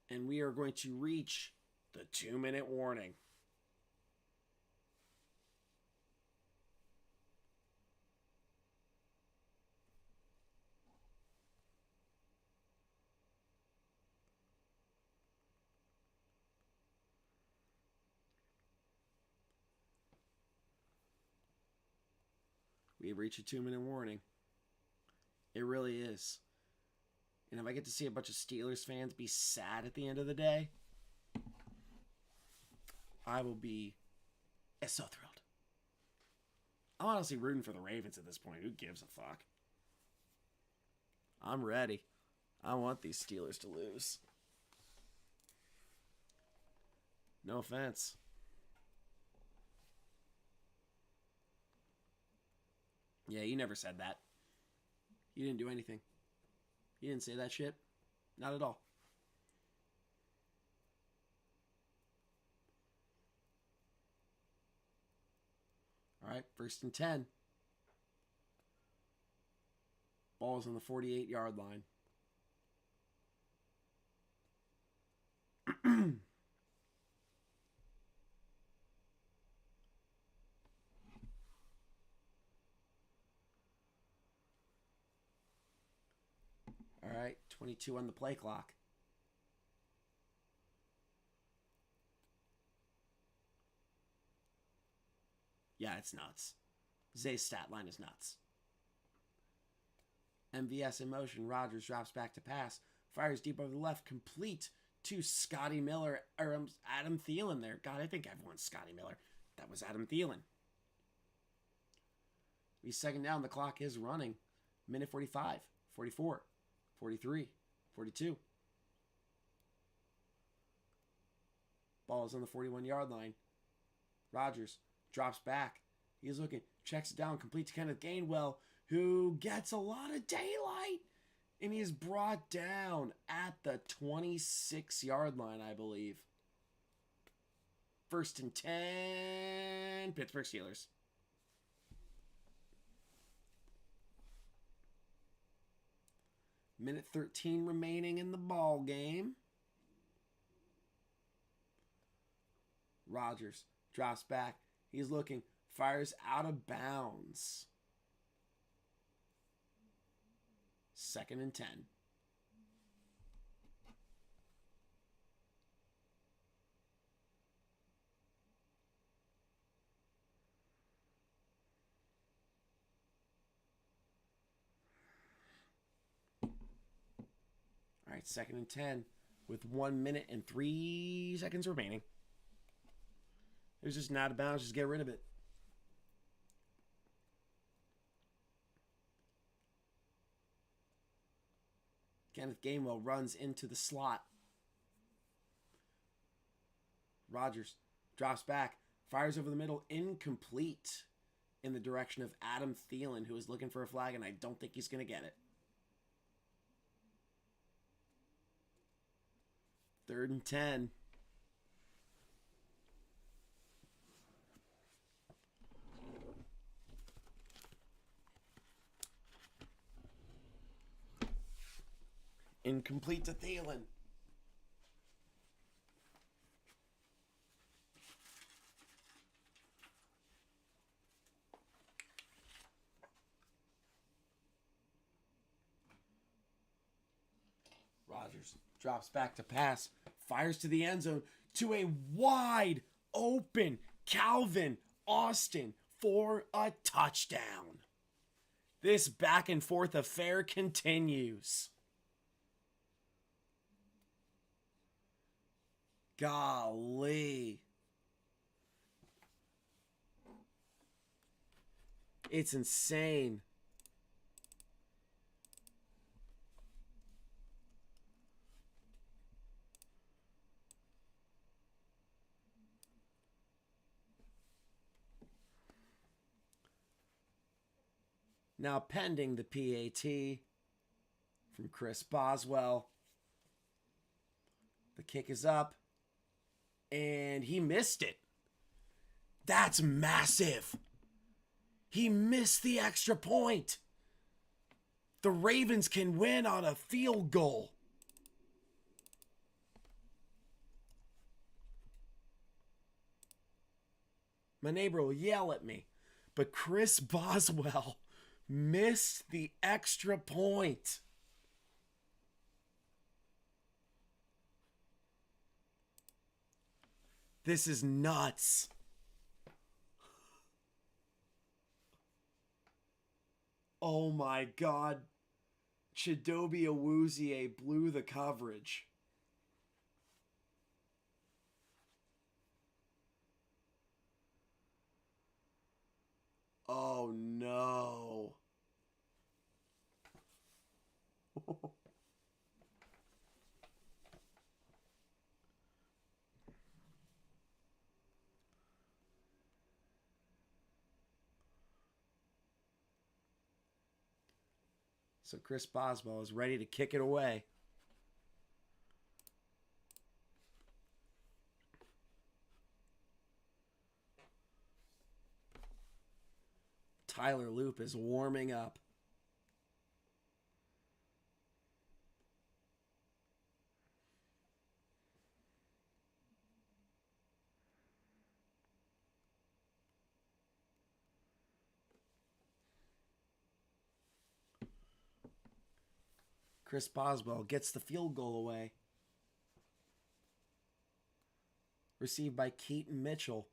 And we are going to reach the 2-minute warning. We've reached a 2-minute warning. It really is. And if I get to see a bunch of Steelers fans be sad at the end of the day, I will be so thrilled. I'm honestly rooting for the Ravens at this point. Who gives a fuck? I'm ready. I want these Steelers to lose. No offense. Yeah, you never said that. You didn't do anything. You didn't say that shit. Not at all. All right, 1st and 10. Ball's on the 48-yard line. All right, 22 on the play clock. Yeah, it's nuts. Zay's stat line is nuts. MVS in motion. Rodgers drops back to pass. Fires deep over the left. Complete to Scotty Miller. Or Adam Thielen there. God, I think everyone's Scotty Miller. That was Adam Thielen. He's 2nd down. The clock is running. Minute 45. 44. 43. 42. Ball's on the 41-yard line. Rodgers drops back. He's looking. Checks it down. Complete to Kenneth Gainwell, who gets a lot of daylight. And he is brought down at the 26-yard line, I believe. 1st and 10. Pittsburgh Steelers. Minute 13 remaining in the ball game. Rodgers drops back. He's looking. Fires out of bounds. 2nd and 10. All right, 2nd and 10 with 1 minute and 3 seconds remaining. It was just not out of bounds. Just get rid of it. Kenneth Gainwell runs into the slot. Rodgers drops back, fires over the middle, incomplete in the direction of Adam Thielen, who is looking for a flag, and I don't think he's going to get it. 3rd and 10. Incomplete to Thielen. Rodgers drops back to pass. Fires to the end zone to a wide open Calvin Austin for a touchdown. This back and forth affair continues. Golly. It's insane. Now pending the PAT from Chris Boswell. The kick is up. And he missed it. That's massive. He missed the extra point. The Ravens can win on a field goal. My neighbor will yell at me, but Chris Boswell missed the extra point. This is nuts. Oh my God. Chidobe Awuzie blew the coverage. Oh no. So Chris Boswell is ready to kick it away. Tyler Loop is warming up. Chris Boswell gets the field goal away. Received by Keaton Mitchell,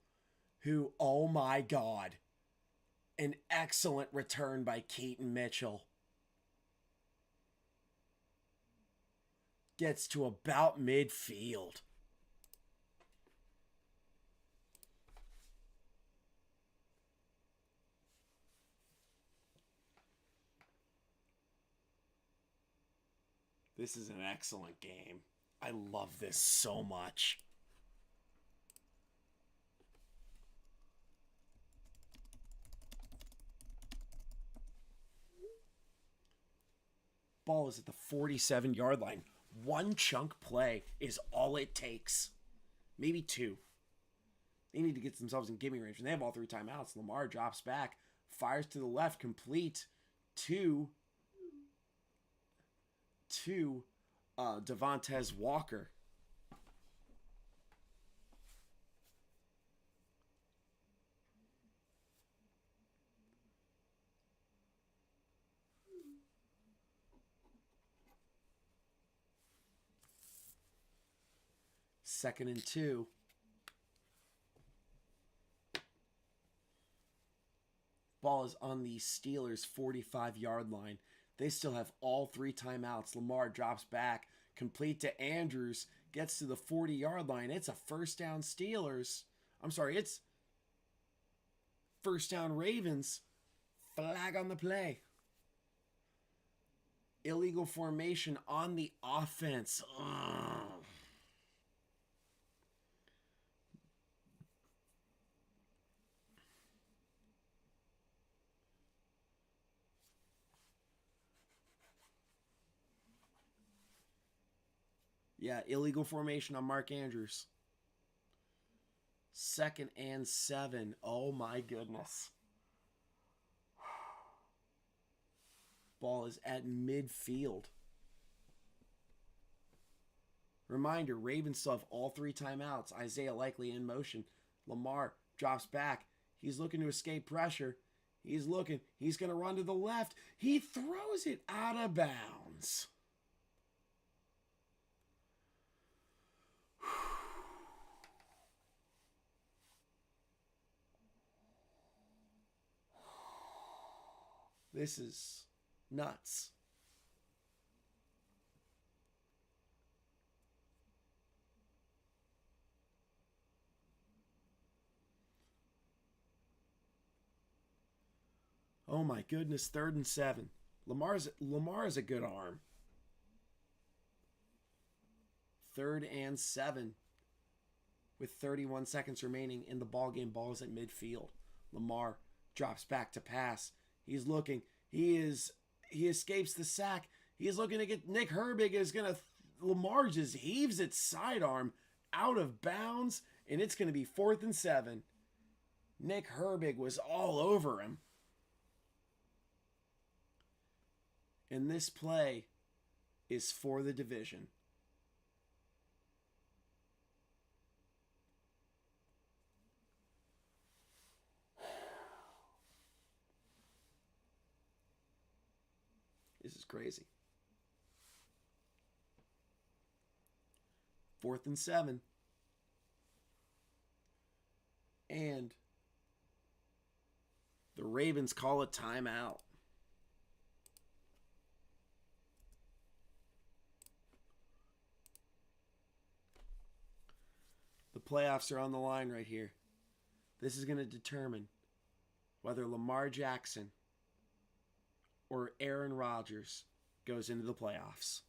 who, oh my God, an excellent return by Keaton Mitchell. Gets to about midfield. This is an excellent game. I love this so much. Ball is at the 47-yard line. One chunk play is all it takes. Maybe two. They need to get themselves in gimme range. And they have all three timeouts. Lamar drops back. Fires to the left. Complete to Devontae Walker. Second and 2. Ball is on the Steelers' 45-yard line. They still have all three timeouts. Lamar drops back, complete to Andrews, gets to the 40-yard line. It's a first down Steelers. I'm sorry, it's first down Ravens. Flag on the play. Illegal formation on the offense. Ugh. Yeah, illegal formation on Mark Andrews. 2nd and 7. Oh my goodness. Ball is at midfield. Reminder, Ravens still have all three timeouts. Isaiah likely in motion. Lamar drops back. He's looking to escape pressure. He's looking. He's going to run to the left. He throws it out of bounds. This is nuts. Oh my goodness, 3rd and 7. Lamar is a good arm. 3rd and 7. With 31 seconds remaining in the ball game. Ball is at midfield. Lamar drops back to pass. He's looking. He escapes the sack. He is looking to get Nick Herbig is going to Lamar just heaves its sidearm out of bounds, and it's going to be 4th and 7. Nick Herbig was all over him. And this play is for the division. This is crazy. 4th and 7. And the Ravens call a timeout. The playoffs are on the line right here. This is going to determine whether Lamar Jackson or Aaron Rodgers goes into the playoffs.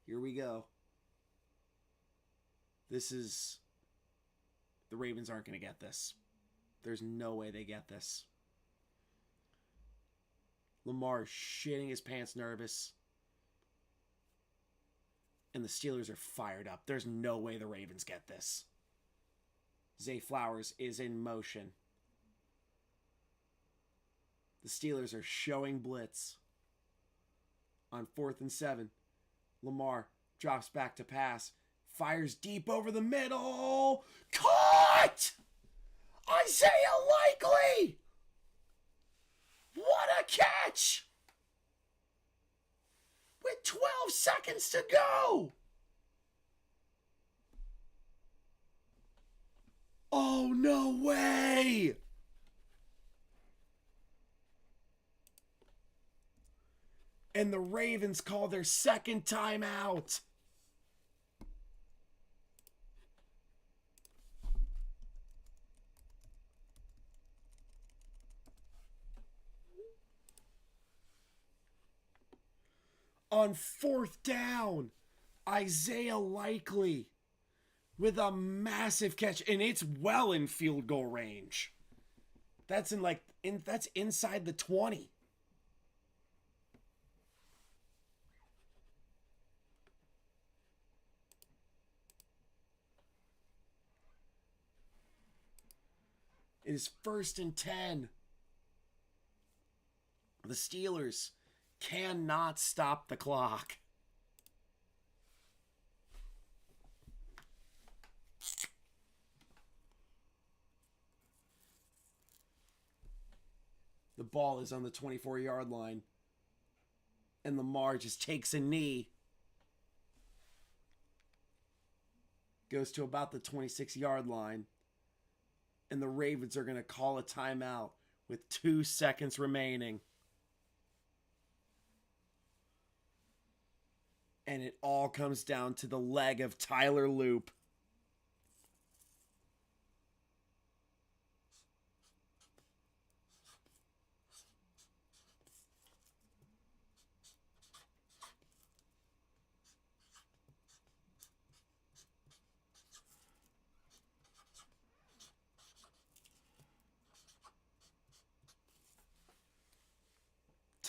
Here we go. The Ravens aren't going to get this. There's no way they get this. Lamar is shitting his pants nervous. And the Steelers are fired up. There's no way the Ravens get this. Zay Flowers is in motion. The Steelers are showing blitz. On 4th and 7. Lamar drops back to pass. Fires deep over the middle. Caught! Isaiah Likely! What a catch! With 12 seconds to go! Oh, no way! And the Ravens call their second timeout. On 4th down, Isaiah Likely with a massive catch, and it's well in field goal range. That's that's inside the 20. It is 1st and 10. The Steelers cannot stop the clock. The ball is on the 24-yard line. And Lamar just takes a knee. Goes to about the 26-yard line. And the Ravens are going to call a timeout with 2 seconds remaining. And it all comes down to the leg of Tyler Loop.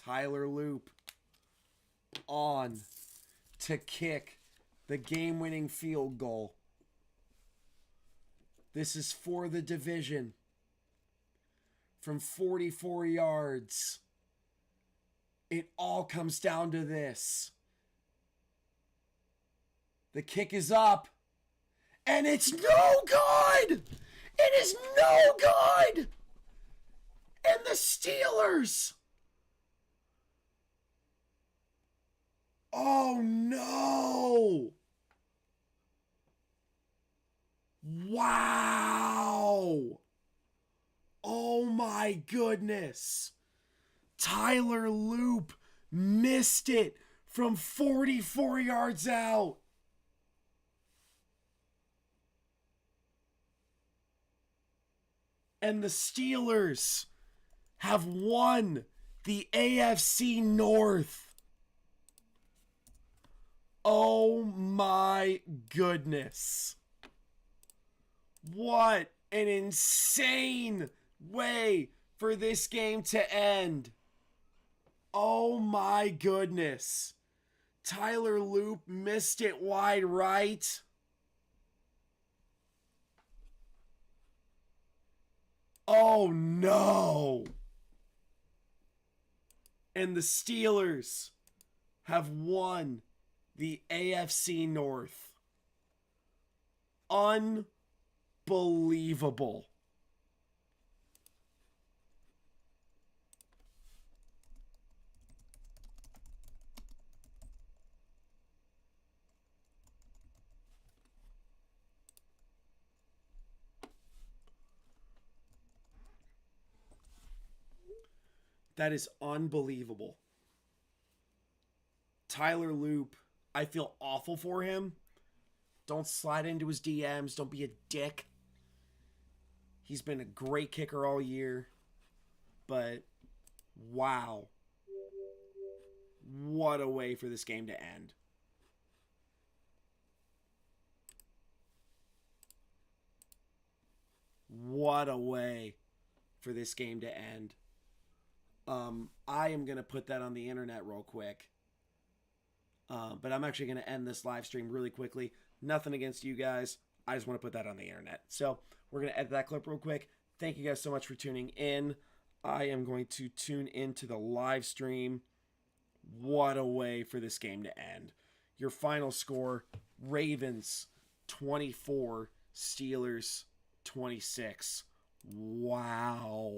Tyler Loop on to kick the game-winning field goal. This is for the division. From 44 yards. It all comes down to this. The kick is up. And it's no good! It is no good! And the Steelers... Oh no! Wow! Oh my goodness! Tyler Loop missed it from 44 yards out. And the Steelers have won the AFC North. Oh my goodness. What an insane way for this game to end. Oh my goodness. Tyler Loop missed it wide right. Oh no. And the Steelers have won the AFC North. Unbelievable. That is unbelievable. Tyler Loop, I feel awful for him. Don't slide into his DMs. Don't be a dick. He's been a great kicker all year. But, wow. What a way for this game to end. What a way for this game to end. I am going to put that on the internet real quick. But I'm actually going to end this live stream really quickly. Nothing against you guys. I just want to put that on the internet. So we're going to edit that clip real quick. Thank you guys so much for tuning in. I am going to tune into the live stream. What a way for this game to end. Your final score, Ravens 24, Steelers 26. Wow.